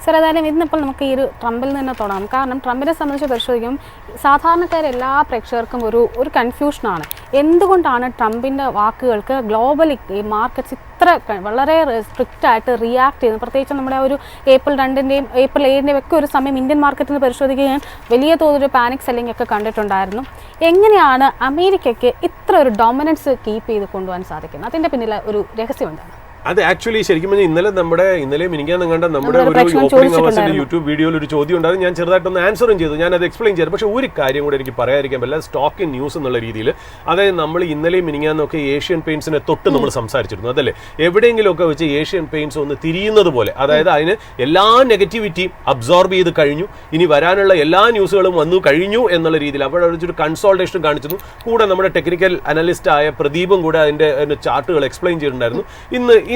സർ, ഏതായാലും ഇന്നിപ്പോൾ നമുക്ക് ഈ ഒരു ട്രംപിൽ നിന്ന് തുടങ്ങാം. കാരണം ട്രംപിനെ സംബന്ധിച്ച് പരിശോധിക്കും സാധാരണക്കാരെല്ലാ പ്രേക്ഷകർക്കും ഒരു കൺഫ്യൂഷനാണ്. എന്തുകൊണ്ടാണ് ട്രംപിൻ്റെ വാക്കുകൾക്ക് ഗ്ലോബലി ഈ മാർക്കറ്റ്സ് ഇത്ര വളരെ സ്ട്രിക്റ്റ് ആയിട്ട് റിയാക്ട് ചെയ്യുന്നത്? പ്രത്യേകിച്ച് നമ്മുടെ ഒരു April 2-ൻ്റെയും April 7-ൻ്റെയും ഒക്കെ ഒരു സമയം ഇന്ത്യൻ മാർക്കറ്റിൽ പരിശോധിക്കുകയും വലിയ തോതിൽ പാനിക് സെല്ലിംഗ് ഒക്കെ കണ്ടിട്ടുണ്ടായിരുന്നു. എങ്ങനെയാണ് അമേരിക്കയ്ക്ക് ഇത്ര ഒരു ഡോമിനൻസ് കീപ്പ് ചെയ്ത് കൊണ്ടുപോകാൻ സാധിക്കുന്നത്? അതിൻ്റെ പിന്നിലെ ഒരു രഹസ്യം എന്താണ്? അത് ആക്ച്വലി ശരിക്കും പറഞ്ഞാൽ ഇന്നലെ മിനിക്കാൻ കണ്ട നമ്മുടെ ഒരു ഓപ്പണിംഗ് അവേഴ്സിന്റെ യൂട്യൂബ് വീഡിയോയിൽ ഒരു ചോദ്യം ഉണ്ടായിരുന്നു. ഞാൻ ചെറുതായിട്ടൊന്ന് ആൻസറും ചെയ്തു, ഞാൻ അത് എക്സ്പ്ലെയിൻ ചെയ്തു. പക്ഷേ ഒരു കാര്യം കൂടെ എനിക്ക് പറയാതിരിക്കാൻ പറ്റില്ല, സ്റ്റോക്ക് ഇൻ ന്യൂസ് എന്നുള്ള രീതിയിൽ. അതായത് നമ്മൾ ഇന്നലെ മിനിങ്ങാന്നൊക്കെ ഏഷ്യൻ പെയിന്റ്സിനെ തൊട്ട് നമ്മൾ സംസാരിച്ചിരുന്നു, അതല്ലേ? എവിടെയെങ്കിലുമൊക്കെ വെച്ച് ഏഷ്യൻ പെയിന്റ്സ് ഒന്ന് തിരിയുന്നത് പോലെ, അതായത് അതിന് എല്ലാ നെഗറ്റിവിറ്റിയും അബ്സോർബ് ചെയ്ത് കഴിഞ്ഞു, ഇനി വരാനുള്ള എല്ലാ ന്യൂസുകളും വന്നു കഴിഞ്ഞു എന്നുള്ള രീതിയിൽ അവിടെ ഒരു കൺസോൾട്ടേഷൻ കാണിച്ചിരുന്നു. കൂടെ നമ്മുടെ ടെക്നിക്കൽ അനലിസ്റ്റ് ആയ പ്രദീപും കൂടെ അതിന്റെ ചാർട്ടുകൾ എക്സ്പ്ലെയിൻ ചെയ്തിട്ടുണ്ടായിരുന്നു.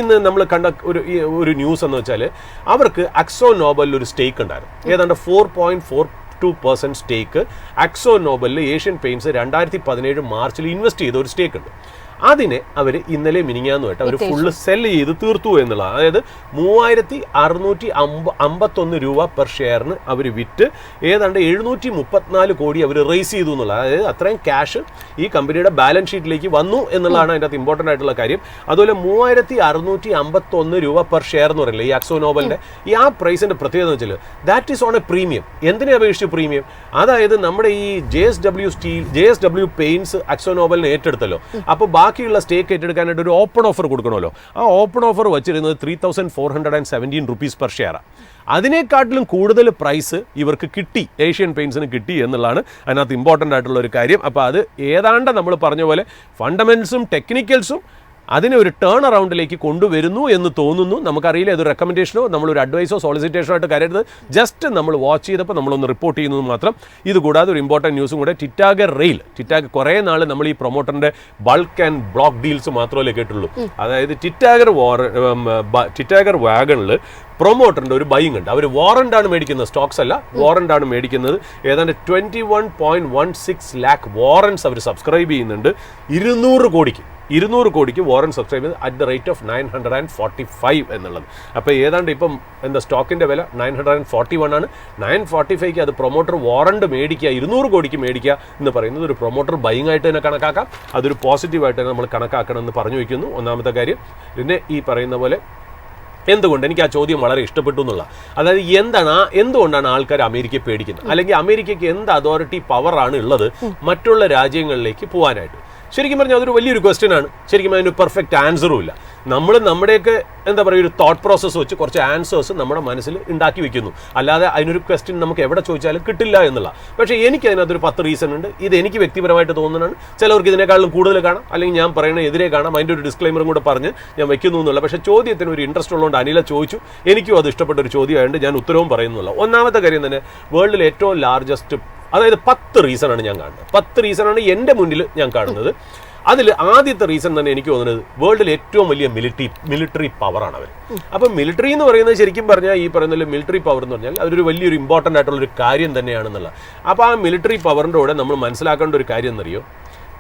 ഇന്ന് നമ്മൾ കണ്ട ഒരു ന്യൂസ് എന്ന് വെച്ചാൽ അവർക്ക് അക്സോ നോബലിൽ ഒരു സ്റ്റേക്ക് ഉണ്ടായിരുന്നു. ഏതാണ്ട് 4.42% സ്റ്റേക്ക് അക്സോ നോബലിൽ ഏഷ്യൻ പെയിന്റ്സ് 2017 മാർച്ചിൽ ഇൻവെസ്റ്റ് ചെയ്ത ഒരു സ്റ്റേക്ക് ഉണ്ട്. അതിനെ അവർ ഇന്നലെ മിനിങ്ങാന്നുമായിട്ട് അവർ ഫുള്ള് സെല് ചെയ്ത് തീർത്തു എന്നുള്ളതാണ്. അതായത് 3651 രൂപ പെർ ഷെയറിന് അവർ വിറ്റ് ഏതാണ്ട് 734 കോടി അവർ റേസ് ചെയ്തു എന്നുള്ളത്. അതായത് അത്രയും ക്യാഷ് ഈ കമ്പനിയുടെ ബാലൻസ് ഷീറ്റിലേക്ക് വന്നു എന്നുള്ളതാണ് അതിൻ്റെ അകത്ത് ഇമ്പോർട്ടൻ്റ് ആയിട്ടുള്ള കാര്യം. അതുപോലെ 3651 രൂപ പെർ ഷെയർ എന്ന് പറയില്ല ഈ അക്സോ നോബലിൻ്റെ ഈ ആ പ്രൈസിൻ്റെ പ്രത്യേകത എന്ന് വെച്ചാൽ that is on A premium. എന്തിനെ അപേക്ഷിച്ച് പ്രീമിയം? അതായത് നമ്മുടെ ഈ JSW പെയിന്റ്സ് അക്സോ നോബലിനെ ഏറ്റെടുത്തല്ലോ. അപ്പോൾ ബാക്കിയുള്ള സ്റ്റേക്ക് ഏറ്റെടുക്കാനായിട്ട് ഒരു ഓപ്പൺ ഓഫർ കൊടുക്കണമല്ലോ. ആ ഓപ്പൺ ഓഫർ വെച്ചിരുന്നത് 3417 റുപ്പീസ് പെർ ഷെയറാണ്. അതിനേക്കാട്ടിലും കൂടുതൽ പ്രൈസ് ഇവർക്ക് കിട്ടി, ഏഷ്യൻ പെയിന്റ്സിന് കിട്ടി എന്നുള്ളതാണ് അതിനകത്ത് ഇമ്പോർട്ടൻ്റ് ആയിട്ടുള്ള ഒരു കാര്യം. അപ്പോൾ അത് ഏതാണ്ട് നമ്മൾ പറഞ്ഞ പോലെ ഫണ്ടമെന്റ്സും ടെക്നിക്കൽസും അതിനെ ഒരു ടേൺ അറൗണ്ടിലേക്ക് കൊണ്ടുവരുന്നു എന്ന് തോന്നുന്നു. നമുക്കറിയില്ല ഇതൊരു റെക്കമെൻഡേഷനോ നമ്മളൊരു അഡ്വൈസോ സോളിസിറ്റേഷനോ ആയിട്ട് കരുതരുത്. ജസ്റ്റ് നമ്മൾ വാച്ച് ചെയ്തപ്പോൾ നമ്മളൊന്ന് റിപ്പോർട്ട് ചെയ്യുന്നത് മാത്രം. ഇതുകൂടാതെ ഒരു ഇമ്പോർട്ടൻറ്റ് ന്യൂസും കൂടെ, ടിറ്റാഗർ കുറേ നാൾ നമ്മൾ ഈ പ്രൊമോട്ടറിൻ്റെ ബൾക്ക് ആൻഡ് ബ്ലോക്ക് ഡീൽസ് മാത്രമല്ലേ കേട്ടുള്ളൂ. അതായത് ടിറ്റാഗർ വാഗണിൽ പ്രൊമോട്ടറിൻ്റെ ഒരു ബൈങ് ഉണ്ട്. അവർ വാറണ്ടാണ് മേടിക്കുന്നത്, സ്റ്റോക്സ് അല്ല, വാറണ്ടാണ് മേടിക്കുന്നത്. ഏതാണ്ട് 21.16 lakh വാറൻസ് അവർ സബ്സ്ക്രൈബ് ചെയ്യുന്നുണ്ട് 200 കോടിക്ക്. 200 കോടിക്ക് വാറന്റ് സബ്സ്ക്രൈബ് ചെയ്ത് അറ്റ് ദ റേറ്റ് ഓഫ് 945 എന്നുള്ളത്. അപ്പോൾ ഏതാണ്ട് ഇപ്പം എന്താ സ്റ്റോക്കിൻ്റെ വില 941 ആണ്. 945ക്ക് അത് പ്രൊമോട്ടർ വാറന്റ് മേടിക്കുക, 200 കോടിക്ക് മേടിക്കുക എന്ന് പറയുന്നത് ഒരു പ്രൊമോട്ടർ ബൈങ് ആയിട്ട് തന്നെ കണക്കാക്കാം. അതൊരു പോസിറ്റീവായിട്ട് തന്നെ നമ്മൾ കണക്കാക്കണം എന്ന് പറഞ്ഞു വയ്ക്കുന്നു. ഒന്നാമത്തെ കാര്യം. പിന്നെ ഈ പറയുന്ന പോലെ എന്തുകൊണ്ട് എനിക്ക് ആ ചോദ്യം വളരെ ഇഷ്ടപ്പെട്ടു എന്നുള്ള, അതായത് എന്തുകൊണ്ടാണ് ആൾക്കാർ അമേരിക്കയെ പേടിക്കുന്നത്, അല്ലെങ്കിൽ അമേരിക്കയ്ക്ക് എന്ത് അതോറിറ്റി പവറാണ് ഉള്ളത് മറ്റുള്ള രാജ്യങ്ങളിലേക്ക് പോകാനായിട്ട്? ശരിക്കും പറഞ്ഞാൽ അതൊരു വലിയൊരു ക്വസ്റ്റ്യൻ ആണ്. ശരിക്കും അതിന് പെർഫെക്റ്റ് ആൻസറും ഇല്ല. നമ്മൾ നമ്മുടെയൊക്കെ എന്താ പറയുക ഒരു തോട്ട് പ്രോസസ്സ് വെച്ച് കുറച്ച് ആൻസേഴ്സ് നമ്മുടെ മനസ്സിൽ ഉണ്ടാക്കി വെക്കുന്നു. അല്ലാതെ അതിനൊരു ക്വസ്റ്റ്യൻ നമുക്ക് എവിടെ ചോദിച്ചാലും കിട്ടില്ല എന്നുള്ള. പക്ഷേ എനിക്ക് അതിനകത്തൊരു 10 റീസൺ ഉണ്ട്. ഇത് എനിക്ക് വ്യക്തിപരമായിട്ട് തോന്നുന്നതാണ്. ചിലവർക്ക് ഇതിനേക്കാളും കൂടുതൽ കാണാം, അല്ലെങ്കിൽ ഞാൻ പറയുന്ന എതിരെ കാണാം. അതിൻ്റെ ഒരു ഡിസ്ക്ലൈമറും കൂടെ പറഞ്ഞ് ഞാൻ വെക്കുന്നു എന്നുള്ള. പക്ഷേ ചോദ്യത്തിന് ഒരു ഇൻട്രസ്റ്റ് ഉള്ളതുകൊണ്ട് അനില ചോദിച്ചു, എനിക്കും അത് ഇഷ്ടപ്പെട്ട ഒരു ചോദ്യമായതുകൊണ്ട് ഞാൻ ഉത്തരവും പറയുന്നില്ല. ഒന്നാമത്തെ കാര്യം തന്നെ വേൾഡിൽ ഏറ്റവും ലാർജസ്റ്റ്, അതായത് 10 റീസണാണ് ഞാൻ കാണുന്നത്. 10 റീസണാണ് എൻ്റെ മുന്നിൽ ഞാൻ കാണുന്നത്. അതിൽ ആദ്യത്തെ റീസൺ തന്നെ എനിക്ക് തോന്നുന്നത് വേൾഡിൽ ഏറ്റവും വലിയ മിലിറ്ററി പവറാണ് അവർ. അപ്പം മിലിറ്ററി എന്ന് പറയുന്നത് ശരിക്കും പറഞ്ഞാൽ ഈ പറയുന്ന മിലിറ്ററി പവർ എന്ന് പറഞ്ഞാൽ അതൊരു വലിയൊരു ഇമ്പോർട്ടൻ്റ് ആയിട്ടുള്ളൊരു കാര്യം തന്നെയാണെന്നുള്ള. അപ്പോൾ ആ മിലിറ്ററി പവറിൻ്റെ കൂടെ നമ്മൾ മനസ്സിലാക്കേണ്ട ഒരു കാര്യം എന്നറിയോ,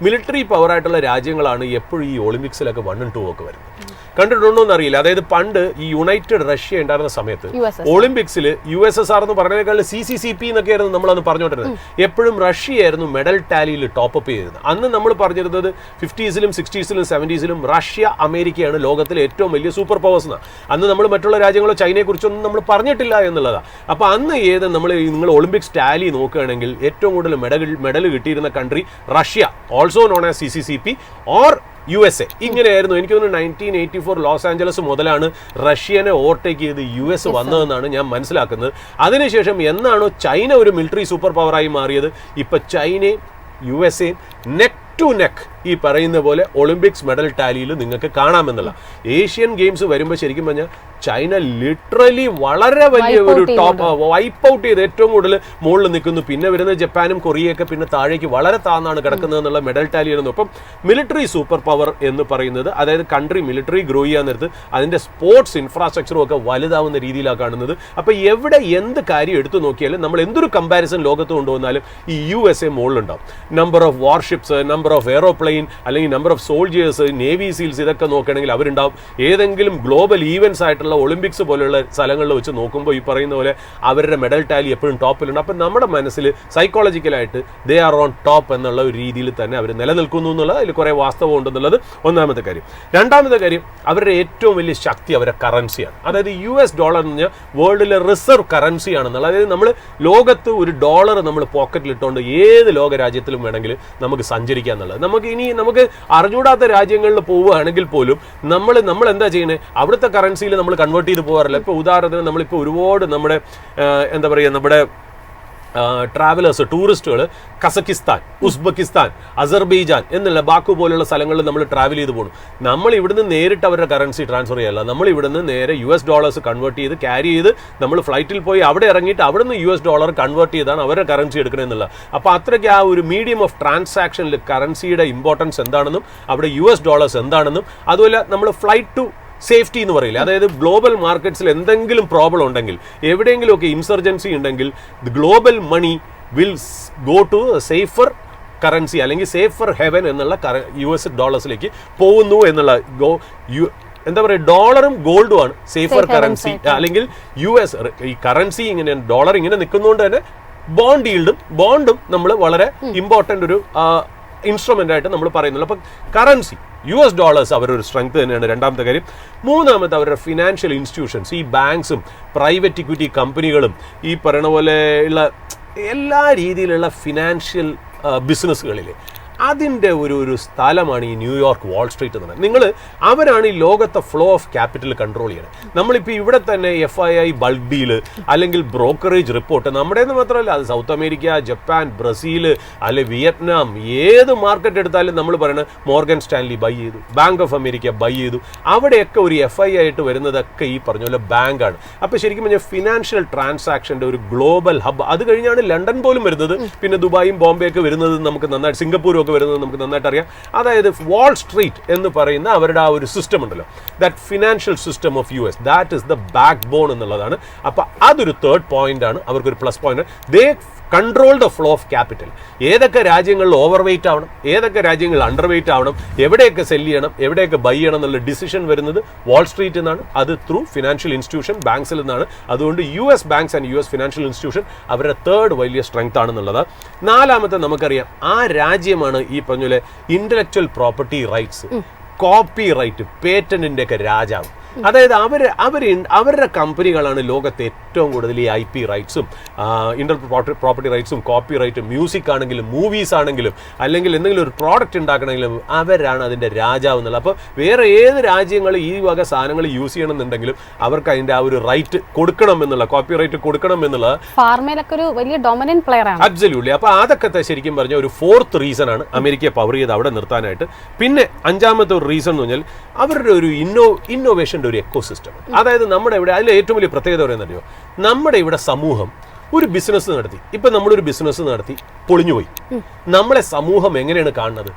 മിലിറ്ററി പവറായിട്ടുള്ള രാജ്യങ്ങളാണ് എപ്പോഴും ഈ ഒളിമ്പിക്സിലൊക്കെ 1 and 2 ഒക്കെ വരുന്നത്. കണ്ടിട്ടുണ്ടോ എന്നറിയില്ല. അതായത് പണ്ട് ഈ യുണൈറ്റഡ് റഷ്യ ഉണ്ടായിരുന്ന സമയത്ത് ഒളിമ്പിക്സിൽ USSR എന്ന് പറഞ്ഞതിനേക്കാൾ CCCP എന്നൊക്കെ ആയിരുന്നു നമ്മളന്ന് പറഞ്ഞുകൊണ്ടിരുന്നത്. എപ്പോഴും റഷ്യയായിരുന്നു മെഡൽ ടാലിയിൽ ടോപ്പ് അപ്പ് ചെയ്തിരുന്നത്. അന്ന് നമ്മൾ പറഞ്ഞിരുന്നത് 50s-ലും 60s-ലും 70s-ലും റഷ്യ അമേരിക്കയാണ് ലോകത്തിലെ ഏറ്റവും വലിയ സൂപ്പർ പവേഴ്സ് എന്നാണ്. അന്ന് നമ്മൾ മറ്റുള്ള രാജ്യങ്ങളോ ചൈനയെ കുറിച്ചൊന്നും നമ്മൾ പറഞ്ഞിട്ടില്ല എന്നുള്ളതാണ്. അപ്പോൾ അന്ന് നിങ്ങൾ ഒളിമ്പിക്സ് ടാലി നോക്കുകയാണെങ്കിൽ ഏറ്റവും കൂടുതൽ മെഡൽ കിട്ടിയിരുന്ന country Russia, also known as CCCP or USA. ഇങ്ങനെയായിരുന്നു. എനിക്ക് തോന്നുന്നു 1984 ലോസ് ആഞ്ചലസ് മുതലാണ് റഷ്യനെ ഓവർടേക്ക് ചെയ്ത് US വന്നതെന്നാണ് ഞാൻ മനസ്സിലാക്കുന്നത്. അതിനുശേഷം എന്നാണോ ചൈന ഒരു മിലിറ്ററി സൂപ്പർ പവറായി മാറിയത്, ഇപ്പം ചൈനയും USA നെക്ക് ടു നെക്ക് ഈ പറയുന്ന പോലെ ഒളിമ്പിക്സ് മെഡൽ ടാലിയിൽ നിങ്ങൾക്ക് കാണാമെന്നുള്ള. ഏഷ്യൻ ഗെയിംസ് വരുമ്പോൾ ശരിക്കും പറഞ്ഞാൽ ചൈന ലിറ്ററലി വളരെ വലിയ ഒരു ടോപ്പ് വൈപ്പ് ഔട്ട് ചെയ്ത് ഏറ്റവും കൂടുതൽ മുകളിൽ നിൽക്കുന്നു. പിന്നെ വരുന്നത് ജപ്പാനും കൊറിയയൊക്കെ പിന്നെ താഴേക്ക് വളരെ താന്നാണ് കിടക്കുന്നത് എന്നുള്ള മെഡൽ ടാലി ആയിരുന്നു. അപ്പം മിലിറ്ററി സൂപ്പർ പവർ എന്ന് പറയുന്നത്, അതായത് കൺട്രി മിലിറ്ററി ഗ്രോ ചെയ്യാൻ നേരത്ത് അതിൻ്റെ സ്പോർട്സ് ഇൻഫ്രാസ്ട്രക്ചറും ഒക്കെ വലുതാവുന്ന രീതിയിലാണ് കാണുന്നത്. അപ്പോൾ എവിടെ എന്ത് കാര്യം എടുത്തു നോക്കിയാലും നമ്മൾ എന്തൊരു കമ്പാരിസൺ ലോകത്ത് കൊണ്ടുവന്നാലും ഈ USA മുകളിലുണ്ടാവും. Number of warships, number of aeroplane, അല്ലെങ്കിൽ number of soldiers, navy seals, ഇതൊക്കെ നോക്കുകയാണെങ്കിൽ അവരുണ്ടാവും. ഏതെങ്കിലും ഗ്ലോബൽ ഈവൻസ് ആയിട്ടുള്ള ഒളിമ്പിക്സ് പോലെയുള്ള സ്ഥലങ്ങളിൽ വെച്ച് നോക്കുമ്പോൾ ഈ പറയുന്ന പോലെ അവരുടെ മെഡൽ ടാലി എപ്പോഴും ടോപ്പിലുണ്ട്. അപ്പം നമ്മുടെ മനസ്സിൽ സൈക്കോളജിക്കലായിട്ട് ദേ ആർ ഓൺ ടോപ്പ് എന്നുള്ള ഒരു രീതിയിൽ തന്നെ അവർ നിലനിൽക്കുന്നു എന്നുള്ളത് അതിൽ കുറേ വാസ്തവം ഉണ്ടെന്നുള്ളത് ഒന്നാമത്തെ കാര്യം. രണ്ടാമത്തെ കാര്യം, അവരുടെ ഏറ്റവും വലിയ ശക്തി അവരുടെ കറൻസിയാണ്. അതായത് US ഡോളർ എന്ന് പറഞ്ഞാൽ വേൾഡിലെ റിസർവ് കറൻസി ആണെന്നുള്ളത്. അതായത് നമ്മൾ ലോകത്ത് ഒരു ഡോളർ നമ്മൾ പോക്കറ്റിലിട്ടുകൊണ്ട് ഏത് ലോക രാജ്യത്തിലും വേണമെങ്കിൽ നമുക്ക് സഞ്ചരിക്കുക എന്നുള്ളത്. നമുക്ക് അറിഞ്ഞൂടാത്ത രാജ്യങ്ങളിൽ പോവുകയാണെങ്കിൽ പോലും നമ്മൾ എന്താ ചെയ്യുന്നത്, അവിടുത്തെ കറൻസിയിൽ നമ്മൾ കൺവേർട്ട് ചെയ്ത് പോകാറില്ല. ഇപ്പോൾ ഉദാഹരണത്തിന് നമ്മളിപ്പോൾ ഒരുപാട് നമ്മുടെ എന്താ പറയുക നമ്മുടെ ട്രാവലേഴ്സ്, ടൂറിസ്റ്റുകൾ കസക്കിസ്ഥാൻ, ഉസ്ബെക്കിസ്ഥാൻ, അസർബൈജാൻ എന്നുള്ള ബാക്കു പോലുള്ള സ്ഥലങ്ങളിൽ നമ്മൾ ട്രാവൽ ചെയ്ത് പോകുന്നു. നമ്മൾ ഇവിടുന്ന് നേരിട്ട് അവരുടെ കറൻസി ട്രാൻസ്ഫർ ചെയ്യല്ല, നമ്മൾ ഇവിടുന്ന് നേരെ US ഡോളേഴ്സ് കൺവേർട്ട് ചെയ്ത് ക്യാരി ചെയ്ത് നമ്മൾ ഫ്ലൈറ്റിൽ പോയി അവിടെ ഇറങ്ങിയിട്ട് അവിടുന്ന് US ഡോളർ കൺവേർട്ട് ചെയ്താണ് അവരുടെ കറൻസി എടുക്കണത് എന്നുള്ളത്. അപ്പോൾ അത്രയ്ക്ക് ആ ഒരു മീഡിയം ഓഫ് ട്രാൻസാക്ഷനിൽ കറൻസിയുടെ ഇമ്പോർട്ടൻസ് എന്താണെന്നും അവിടെ US ഡോളേഴ്സ് എന്താണെന്നും, അതുപോലെ നമ്മൾ ഫ്ലൈറ്റ് ടു സേഫ്റ്റി എന്ന് പറയില്ല. അതായത് ഗ്ലോബൽ മാർക്കറ്റ്സിൽ എന്തെങ്കിലും പ്രോബ്ലം ഉണ്ടെങ്കിൽ, എവിടെയെങ്കിലുമൊക്കെ ഇൻസർജൻസി ഉണ്ടെങ്കിൽ, the global money will go to safer currency അല്ലെങ്കിൽ സേഫർ ഹെവൻ എന്നുള്ള US ഡോളേഴ്സിലേക്ക് പോകുന്നു എന്നുള്ള എന്താ പറയുക, ഡോളറും ഗോൾഡുമാണ് സേഫർ കറൻസി. അല്ലെങ്കിൽ US ഈ കറൻസി ഇങ്ങനെ ഡോളർ ഇങ്ങനെ നിൽക്കുന്നതുകൊണ്ട് തന്നെ ബോണ്ടും നമ്മൾ വളരെ ഇമ്പോർട്ടൻ്റ് ഒരു ഇൻസ്ട്രുമെൻ്റ് ആയിട്ട് നമ്മൾ പറയുന്നുള്ളൂ. അപ്പം കറൻസി US ഡോളേഴ്സ് അവരൊരു സ്ട്രെങ്ത് തന്നെയാണ് രണ്ടാമത്തെ കാര്യം. മൂന്നാമത്തെ അവരുടെ ഫിനാൻഷ്യൽ ഇൻസ്റ്റിറ്റ്യൂഷൻസ്, ഈ ബാങ്ക്സും പ്രൈവറ്റ് ഇക്വിറ്റി കമ്പനികളും ഈ പറയുന്ന പോലെ ഉള്ള എല്ലാ രീതിയിലുള്ള ഫിനാൻഷ്യൽ ബിസിനസ്സുകളിൽ അതിൻ്റെ ഒരു സ്ഥലമാണ് ഈ ന്യൂയോർക്ക് വാൾ സ്ട്രീറ്റ് എന്ന് പറയുന്നത്. അവരാണ് ഈ ലോകത്തെ ഫ്ലോ ഓഫ് ക്യാപിറ്റൽ കൺട്രോൾ ചെയ്യുന്നത്. നമ്മളിപ്പോൾ ഇവിടെ തന്നെ FII ബൾക്ക് ഡീല് അല്ലെങ്കിൽ ബ്രോക്കറേജ് റിപ്പോർട്ട്, നമ്മുടേന്ന് മാത്രമല്ല, അത് സൗത്ത് അമേരിക്ക, ജപ്പാൻ, ബ്രസീൽ, അല്ലെ വിയറ്റ്നാം, ഏത് മാർക്കറ്റ് എടുത്താലും നമ്മൾ പറയുന്നത് മോർഗൻ സ്റ്റാൻലി ബൈ ചെയ്തു, ബാങ്ക് ഓഫ് അമേരിക്ക ബൈ ചെയ്തു. അവിടെയൊക്കെ ഒരു FII ആയിട്ട് വരുന്നതൊക്കെ ഈ പറഞ്ഞ പോലെ ബാങ്കാണ്. അപ്പോൾ ശരിക്കും പറഞ്ഞാൽ ഫിനാൻഷ്യൽ ട്രാൻസാക്ഷൻ്റെ ഒരു ഗ്ലോബൽ ഹബ്ബ്. അത് കഴിഞ്ഞാണ് ലണ്ടൻ പോലും വരുന്നത്, പിന്നെ ദുബായും ബോംബെ ഒക്കെ വരുന്നത് നമുക്ക് നന്നായിട്ട്, സിംഗപ്പൂരും ഒക്കെ ഒക്കെ വരുന്നത് നമുക്ക് നന്നായിട്ട് അറിയാം. അതായത് വാൾ സ്ട്രീറ്റ് എന്ന് പറയുന്ന അവരുടെ ആ ഒരു സിസ്റ്റം ഉണ്ടല്ലോ, that financial system of US, that is the backbone എന്നുള്ളതാണ്. അപ്പോൾ അതൊരു തേർഡ് പോയിന്റ് ആണ്, അവർക്കൊരു plus point. They control the flow of capital. ഏതൊക്കെ രാജ്യങ്ങളിൽ ഓവർ വെയിറ്റ് ആവണം, ഏതൊക്കെ രാജ്യങ്ങളിൽ അണ്ടർ വെയിറ്റ് ആവണം, എവിടെയൊക്കെ സെല് ചെയ്യണം, എവിടെയൊക്കെ ബൈ ചെയ്യണം എന്നുള്ള ഡിസിഷൻ വരുന്നത് വാൾ സ്ട്രീറ്റിൽ നിന്നാണ്. അത് ത്രൂ ഫിനാൻഷ്യൽ ഇൻസ്റ്റിറ്റ്യൂഷൻ ബാങ്ക്സിൽ നിന്നാണ്. അതുകൊണ്ട് US banks and US financial institution അവരുടെ തേർഡ് വലിയ സ്ട്രെങ്ത് ആണെന്നുള്ളത്. നാലാമത്തെ നമുക്കറിയാം, ആ രാജ്യമാണ് ഈ പറഞ്ഞ പോലെ intellectual property rights, copyright, പേറ്റന്റിന്റെ ഒക്കെ രാജാവ്. അതായത് അവരുടെ കമ്പനികളാണ് ലോകത്തെ ഏറ്റവും കൂടുതൽ ഈ IP റൈറ്റ്സും ഇന്റലക്ച്വൽ പ്രോപ്പർട്ടി റൈറ്റ്സും കോപ്പി റൈറ്റും, മ്യൂസിക് ആണെങ്കിലും മൂവീസ് ആണെങ്കിലും അല്ലെങ്കിൽ എന്തെങ്കിലും ഒരു പ്രോഡക്റ്റ് ഉണ്ടാക്കണമെങ്കിലും അവരാണ് അതിൻ്റെ രാജാവ് എന്നുള്ളത്. അപ്പോൾ വേറെ ഏത് രാജ്യങ്ങൾ ഈ വക സാധനങ്ങൾ യൂസ് ചെയ്യണമെന്നുണ്ടെങ്കിലും അവർക്ക് അതിൻ്റെ ആ ഒരു റൈറ്റ് കൊടുക്കണം എന്നുള്ള, കോപ്പി റൈറ്റ് കൊടുക്കണം എന്നുള്ളത് ഫാർമയിലൊക്കെ ഒരു വലിയ ഡൊമിനന്റ് പ്ലെയർ ആണ്. അബ്സല്യൂട്ട്ലി. അപ്പോൾ അതൊക്കെ ശരിക്കും പറഞ്ഞ ഒരു ഫോർത്ത് റീസൺ ആണ് അമേരിക്കയെ പവർ ചെയ്ത് അവിടെ നിർത്താനായിട്ട്. പിന്നെ അഞ്ചാമത്തെ ഒരു റീസൺ എന്ന് പറഞ്ഞാൽ അവരുടെ ഒരു ഇന്നോവേഷൻ ഒരു എക്കോസിസ്റ്റം. അതായത് നമ്മുടെ ഇവിടെ അതിൽ ഏറ്റവും വലിയ പ്രത്യേകത പറയുന്നറിയോ, നമ്മുടെ ഇവിടെ സമൂഹം ഒരു ബിസിനസ് നടത്തി, ഇപ്പൊ നമ്മളൊരു ബിസിനസ് നടത്തി പൊളിഞ്ഞുപോയി, നമ്മളെ സമൂഹം എങ്ങനെയാണ് കാണുന്നത്?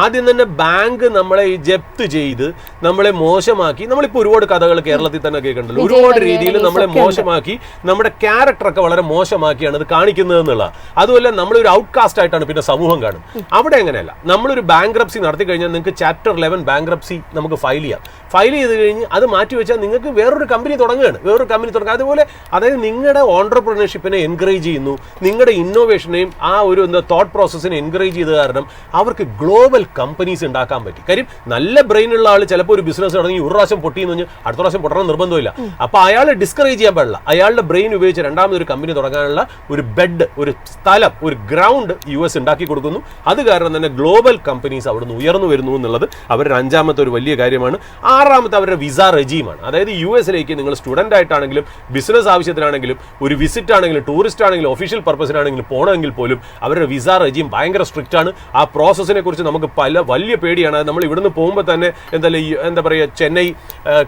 ആദ്യം തന്നെ ബാങ്ക് നമ്മളെ ഈ ജപ്ത് ചെയ്ത് നമ്മളെ മോശമാക്കി. നമ്മളിപ്പോൾ ഒരുപാട് കഥകൾ കേരളത്തിൽ തന്നെ കേൾക്കുന്നുണ്ടല്ലോ, ഒരുപാട് രീതിയിൽ നമ്മളെ മോശമാക്കി, നമ്മുടെ ക്യാരക്ടറൊക്കെ വളരെ മോശമാക്കിയാണ് ഇത് കാണിക്കുന്നത് എന്നുള്ളത്. അതുമല്ല നമ്മളൊരു ഔട്ട്കാസ്റ്റ് ആയിട്ടാണ് പിന്നെ സമൂഹം കാണും. അവിടെ എങ്ങനെയല്ല, നമ്മളൊരു ബാങ്ക്രപ്സി നടത്തി കഴിഞ്ഞാൽ നിങ്ങൾക്ക് Chapter 11 ബാങ്ക്രപ്സി നമുക്ക് ഫയൽ ചെയ്യാം. ഫയൽ ചെയ്ത് കഴിഞ്ഞ് അത് മാറ്റി വെച്ചാൽ നിങ്ങൾക്ക് വേറൊരു കമ്പനി തുടങ്ങുകയാണ്, വേറൊരു കമ്പനി തുടങ്ങുക. അതുപോലെ അതായത് നിങ്ങളുടെ ഓൺട്രപ്രണർഷിപ്പിനെ എൻകറേജ് ചെയ്യുന്നു, നിങ്ങളുടെ ഇന്നോവേഷനെയും ആ ഒരു തോട്ട് പ്രോസസ്സിനെ എൻകറേജ് ചെയ്ത കാരണം അവർക്ക് ഗ്ലോബൽ കമ്പനീസ് ഉണ്ടാക്കാൻ പറ്റി. കാര്യം നല്ല ബ്രെയിൻ ഉള്ള ആൾ ചിലപ്പോൾ ഒരു ബിസിനസ് തുടങ്ങി ഒരു പ്രാവശ്യം പൊട്ടിയെന്ന് പറഞ്ഞാൽ അടുത്ത പ്രാവശ്യം പൊട്ടണം നിർബന്ധമില്ല. അപ്പോൾ അയാളെ ഡിസ്കറേജ് ചെയ്യാൻ പാടില്ല. അയാളുടെ ബ്രെയിൻ ഉപയോഗിച്ച് രണ്ടാമതൊരു കമ്പനി തുടങ്ങാനുള്ള ഒരു ബെഡ്, ഒരു സ്ഥലം, ഒരു ഗ്രൗണ്ട് US ഉണ്ടാക്കി കൊടുക്കുന്നു. അത് കാരണം തന്നെ ഗ്ലോബൽ കമ്പനീസ് അവിടുന്ന് ഉയർന്നു വരുന്നു എന്നുള്ളത് അവരുടെ അഞ്ചാമത്തെ ഒരു വലിയ കാര്യമാണ്. ആറാമത്തെ അവരുടെ വിസ റെജീമാണ്. അതായത് US-ലേക്ക് നിങ്ങൾ സ്റ്റുഡൻ്റ് ആയിട്ടാണെങ്കിലും ബിസിനസ് ആവശ്യത്തിനാണെങ്കിലും ഒരു വിസിറ്റ് ആണെങ്കിലും ടൂറിസ്റ്റ് ആണെങ്കിലും ഒഫീഷ്യൽ പർപ്പസിനാണെങ്കിലും പോകണമെങ്കിൽ പോലും അവരുടെ വിസ റെജീം ഭയങ്കര സ്ട്രിക്റ്റ് ആണ്. ആ പ്രോസസ്സിനെ കുറിച്ച് നമുക്ക് വലിയ പേടിയാണ്. നമ്മൾ ഇവിടുന്ന് പോകുമ്പോൾ തന്നെ എന്താ പറയുക, ചെന്നൈ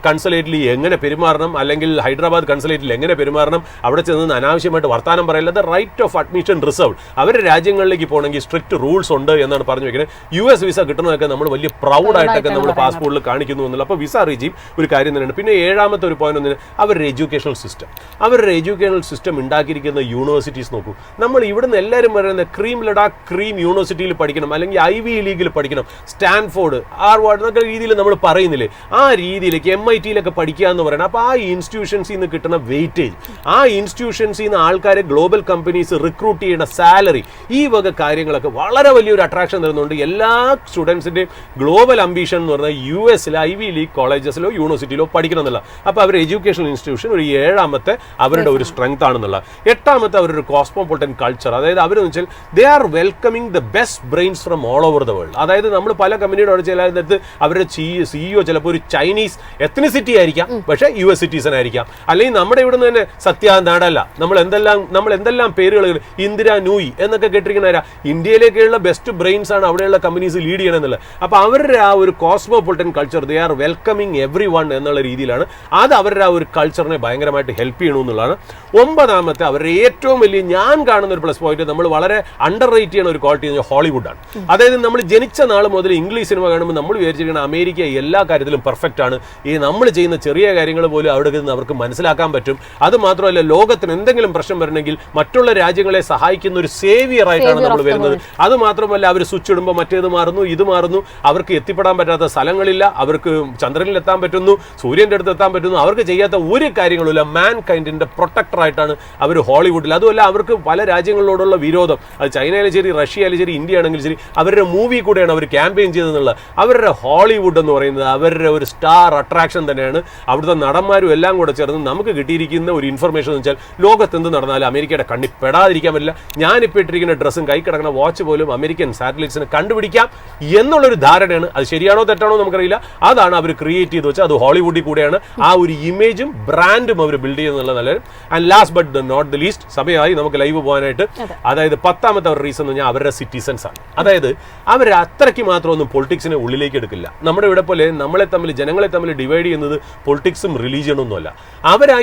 കൺസുലേറ്റിൽ എങ്ങനെ പെരുമാറണം, അല്ലെങ്കിൽ ഹൈദരാബാദ് കൺസുലേറ്റിൽ എങ്ങനെ പെരുമാറണം, അവിടെ ചെന്ന് അനാവശ്യമായിട്ട് വർത്താനം പറയില്ല. Right of admission reserve. അവരുടെ രാജ്യങ്ങളിലേക്ക് പോകണമെങ്കിൽ സ്ട്രിക്റ്റ് റൂൾസ് ഉണ്ട് എന്നാണ് പറഞ്ഞു വെക്കുന്നത്. US വിസ കിട്ടണമൊക്കെ നമ്മൾ വലിയ പ്രൗഡായിട്ടൊക്കെ നമ്മൾ പാസ്പോർട്ടിൽ കാണിക്കുന്നു എന്നുള്ള. അപ്പോൾ വിസ റെജീം ഒരു കാര്യം തന്നെയാണ്. പിന്നെ ഏഴാമത്തെ ഒരു പോയിന്റ് ഒന്നിന് അവരുടെ എഡ്യൂക്കേഷണൽ സിസ്റ്റം. അവരുടെ എഡ്യൂക്കേഷണൽ സിസ്റ്റം ഉണ്ടാക്കിയിരിക്കുന്ന യൂണിവേഴ്സിറ്റീസ് നോക്കൂ. നമ്മൾ ഇവിടുന്ന് എല്ലാവരും പറയുന്നത് ക്രീം ലഡാക്ക് ക്രീം യൂണിവേഴ്സിറ്റിയിൽ പഠിക്കണം, അല്ലെങ്കിൽ Ivy ലീഗിൽ പഠിക്കണം, സ്റ്റാൻഫോർഡ്, ഹാർവാർഡ് എന്നൊക്കെ രീതിയിൽ നമ്മൾ പറയുന്നില്ലേ, ആ രീതിയിലേക്ക് MIT-യിലൊക്കെ പഠിക്കുക എന്ന് പറയുന്നത്. അപ്പോൾ ആ ഇൻസ്റ്റിറ്റ്യൂഷൻസിൽ നിന്ന് കിട്ടുന്ന വെയിറ്റേജ്, ആ ഇൻസ്റ്റിറ്റ്യൂഷൻസിൽ നിന്ന് ആൾക്കാരെ ഗ്ലോബൽ കമ്പനീസ് റിക്രൂട്ട് ചെയ്യുന്ന സാലറി, ഈ വക കാര്യങ്ങളൊക്കെ വളരെ വലിയൊരു അട്രാക്ഷൻ തരുന്നുണ്ട്. എല്ലാ സ്റ്റുഡൻസിൻ്റെയും ഗ്ലോബൽ അംബീഷൻ എന്ന് പറഞ്ഞാൽ US-ലെ Ivy ലീഗ് കോളേജസിലോ യൂണിവേഴ്സിറ്റിയിലോ പഠിക്കണം എന്നുള്ള. അപ്പോൾ അവർ എഡ്യൂക്കേഷണൽ ഇൻസ്റ്റിറ്റ്യൂഷൻ ഒരു ഏഴാമത്തെ അവരുടെ ഒരു സ്ട്രെങ്ത് ആണെന്നുള്ള. എട്ടാമത്തെ അവരൊരു കോസ്മോപൊളിറ്റൻ കൾച്ചർ. അതായത് അവരെന്ന് വെച്ചാൽ they are welcoming the best brains from all over the world. അതായത് നമ്മൾ പല കമ്പനിയോട് ചിലത്ത് അവരുടെ CEO ചിലപ്പോൾ ഒരു ചൈനീസ് എത്നിസിറ്റി ആയിരിക്കാം, പക്ഷേ US സിറ്റിസൺ ആയിരിക്കാം. അല്ലെങ്കിൽ നമ്മുടെ ഇവിടെ നിന്ന് തന്നെ സത്യാനാടല്ല, നമ്മൾ എന്തെല്ലാം പേരുകൾ, ഇന്ദിര നൂയി എന്നൊക്കെ കേട്ടിരിക്കുന്നവരാ. ഇന്ത്യയിലേക്കുള്ള ബെസ്റ്റ് ബ്രെയിൻസ് ആണ് അവിടെയുള്ള കമ്പനീസ് ലീഡ് ചെയ്യണമെന്നുള്ളത്. അപ്പോൾ അവരുടെ ആ ഒരു cosmopolitan culture, they are welcoming every one എന്നുള്ള രീതിയിലാണ്. അത് അവരുടെ ആ ഒരു കൾച്ചറിനെ ഭയങ്കരമായിട്ട് ഹെൽപ്പ് ചെയ്യണമെന്നുള്ളതാണ്. ഒമ്പതാമത്തെ അവരുടെ ഏറ്റവും വലിയ ഞാൻ കാണുന്ന ഒരു പ്ലസ് പോയിന്റ്, നമ്മൾ വളരെ അണ്ടർ റേറ്റ് ചെയ്യുന്ന ഒരു ക്വാളിറ്റി ഹോളിവുഡാണ്. അതായത് നമ്മൾ ജനിച്ച നാൾ മുതൽ ഇംഗ്ലീഷ് സിനിമ കാണുമ്പോൾ നമ്മൾ വിചാരിച്ചിരിക്കണം അമേരിക്ക എല്ലാ കാര്യത്തിലും പെർഫെക്റ്റ് ആണ്, ഈ നമ്മൾ ചെയ്യുന്ന ചെറിയ കാര്യങ്ങൾ പോലും അവിടെ നിന്ന് അവർക്ക് മനസ്സിലാക്കാൻ പറ്റും. അത് മാത്രമല്ല, ലോകത്തിന് എന്തെങ്കിലും പ്രശ്നം വരണമെങ്കിൽ മറ്റുള്ള രാജ്യങ്ങളെ സഹായിക്കുന്ന ഒരു സേവിയർ ആയിട്ടാണ് നമ്മൾ വരുന്നത്. അത് മാത്രമല്ല, അവർ സ്വിച്ച് ഇടുമ്പോൾ മറ്റേത് മാറുന്നു, ഇത് മാറുന്നു, അവർക്ക് എത്തിപ്പെടാൻ പറ്റാത്ത സ്ഥലങ്ങളില്ല, അവർക്ക് ചന്ദ്രനിൽ എത്താൻ പറ്റുന്നു, സൂര്യൻ്റെ അടുത്ത് എത്താൻ പറ്റുന്നു, അവർക്ക് ചെയ്യാത്ത ഒരു കാര്യങ്ങളുമില്ല. മാൻ കൈൻഡിന്റെ പ്രൊട്ടക്ടർ ആയിട്ടാണ് അവർ ഹോളിവുഡിൽ. അതുമല്ല, അവർക്ക് പല രാജ്യങ്ങളോടുള്ള വിരോധം, അത് ചൈനയിലും ശരി റഷ്യയിലും ശരി ഇന്ത്യ ആണെങ്കിലും ശരി, അവരുടെ മൂവി കൂടെയാണ് അവർ ക്യാമ്പയിൻ ചെയ്തതെന്നുള്ള. അവരുടെ ഹോളിവുഡ് എന്ന് പറയുന്നത് അവരുടെ ഒരു സ്റ്റാർ അട്രാക്ഷൻ തന്നെയാണ്. അവിടുത്തെ നടന്മാരും എല്ലാം കൂടെ ചേർന്ന് നമുക്ക് കിട്ടിയിരിക്കുന്ന ഒരു ഇൻഫർമേഷൻ എന്ന് വെച്ചാൽ ലോകത്ത് എന്ത് നടന്നാലും അമേരിക്കയുടെ കണ്ണി പെടാതിരിക്കാൻ പറ്റില്ല. ഞാനിപ്പോൾ ഇട്ടിരിക്കുന്ന ഡ്രസ്സും കൈ കിടക്കുന്ന വാച്ച് പോലും അമേരിക്കൻ സാറ്റലൈറ്റ്സിന് കണ്ടുപിടിക്കാം എന്നുള്ളൊരു ധാരണയാണ്. അത് ശരിയാണോ തെറ്റാണോ നമുക്കറിയില്ല. അതാണ് അവർ ക്രിയേറ്റ് ചെയ്ത് വെച്ചാൽ അത് ഹോളിവുഡിൽ കൂടെയാണ്. ആ ഒരു ഇമേജും ബ്രാൻഡും അവർ ബിൽഡ് ചെയ്യുന്നുള്ള നല്ലത്. And last but not the least, സമയമായി നമുക്ക് ലൈവ് പോകാനായിട്ട്. അതായത് 10ാമത്തെ ഒരു റീസൺ എന്ന് പറഞ്ഞാൽ അവരുടെ സിറ്റിസൺസ് ആണ്. അതായത് അവർ അത്രയ്ക്ക് മാത്രം ഒന്നും പൊളിറ്റിക്സിനെ ഉള്ളിലേക്ക് എടുക്കില്ല. നമ്മുടെ ഇവിടെ പോലെ ജനങ്ങളെ തമ്മിൽ ഡിവൈഡ് ചെയ്യുന്നത് പൊളിറ്റിക്സും റിലീജിയനും ഒന്നുമല്ല.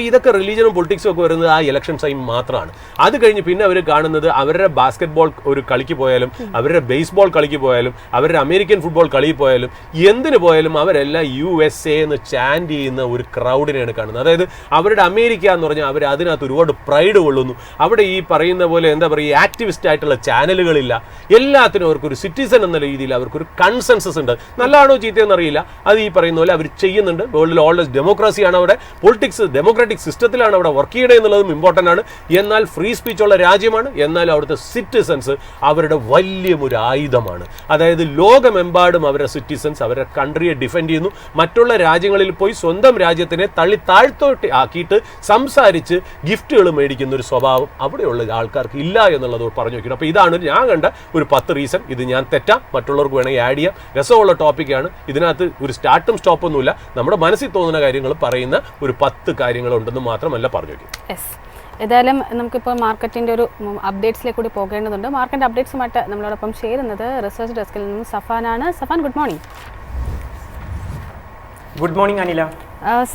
ഇതൊക്കെ റിലീജിയനും പൊളിറ്റിക്സും ഒക്കെ വരുന്നത് ആ ഇലക്ഷൻ ടൈം മാത്രമാണ്. അത് കഴിഞ്ഞ് പിന്നെ അവർ കാണുന്നത് അവരുടെ ബാസ്കറ്റ്ബോൾ ഒരു കളിക്ക് പോയാലും, അവരുടെ ബേസ്ബോൾ കളിക്ക് പോയാലും, അവരുടെ അമേരിക്കൻ ഫുട്ബോൾ കളിയിൽ പോയാലും, എന്തിനു പോയാലും അവരെല്ലാം USA എന്ന് ചാൻഡ് ചെയ്യുന്ന ഒരു ക്രൗഡിനെയാണ് കാണുന്നത്. അതായത് അവരുടെ അമേരിക്ക എന്ന് പറഞ്ഞാൽ അവർ അതിനകത്ത് ഒരുപാട് പ്രൈഡ് കൊള്ളുന്നു. അവിടെ ഈ പറയുന്ന പോലെ എന്താ പറയുക, ആക്ടിവിസ്റ്റ് ആയിട്ടുള്ള ചാനലുകളില്ല. എല്ലാത്തിനും അവർക്കൊരു സിറ്റിസൺ എന്ന രീതിയിൽ അവർക്കൊരു കൺസെൻസസ് ഉണ്ട്. നല്ലതാണോ ചീത്തയെന്ന് അറിയില്ല, അത് ഈ പറയുന്ന പോലെ അവർ ചെയ്യുന്നുണ്ട്. വേൾഡിൽ ഓൾവേസ് ഡെമോക്രസിയാണ് അവിടെ, പൊളിറ്റിക്സ് ഡെമോക്രാറ്റിക് സിസ്റ്റത്തിലാണ് അവിടെ വർക്ക് ചെയ്യണേ എന്നുള്ളതും ഇമ്പോർട്ടൻ്റ് ആണ്. എന്നാൽ ഫ്രീ സ്പീച്ച് ഉള്ള രാജ്യമാണ്. എന്നാൽ അവിടുത്തെ സിറ്റിസൺസ് അവരുടെ വലിയ ഒരു ആയുധമാണ്. അതായത് ലോകമെമ്പാടും അവരുടെ സിറ്റിസൺസ് അവരുടെ കൺട്രിയെ ഡിഫെൻഡ് ചെയ്യുന്നു. മറ്റുള്ള രാജ്യങ്ങളിൽ പോയി സ്വന്തം രാജ്യത്തിനെ താഴ്ത്തോട്ട് ആക്കിയിട്ട് സംസാരിച്ച് ഗിഫ്റ്റുകൾ മേടിക്കുന്ന ഒരു സ്വഭാവം അവിടെയുള്ള ആൾക്കാർക്ക് ഇല്ല എന്നുള്ളത് പറഞ്ഞു നോക്കണം. അപ്പോൾ ഇതാണ് ഞാൻ കണ്ട ഒരു 10 റീസൺ. ഇത് ഞാൻ തെറ്റാം, മറ്റുള്ളവർക്ക് വേണമെങ്കിൽ ആഡ് ചെയ്യാം. രസമുള്ള ടോപ്പിക്കാണ്. ഇതിനകത്ത് ഒരു സ്റ്റാർട്ടും സ്റ്റോപ്പൊന്നുമില്ല. നമ്മുടെ മനസ്സിൽ തോന്നുന്ന കാര്യങ്ങൾ പറയുന്ന ഒരു 10 കാര്യങ്ങളുണ്ടെന്ന് മാത്രമല്ല പറഞ്ഞു നോക്കി. ഏതായാലും നമുക്കിപ്പോൾ മാർക്കറ്റിൻ്റെ ഒരു അപ്ഡേറ്റ്സിലേക്ക് കൂടി പോകേണ്ടതുണ്ട്. മാർക്കറ്റ് അപ്ഡേറ്റ്സുമായിട്ട് നമ്മളോടൊപ്പം ചേരുന്നത് റിസർച്ച് ഡെസ്കിൽ നിന്നും സഫാനാണ്. Safan, good morning. Good morning Anila.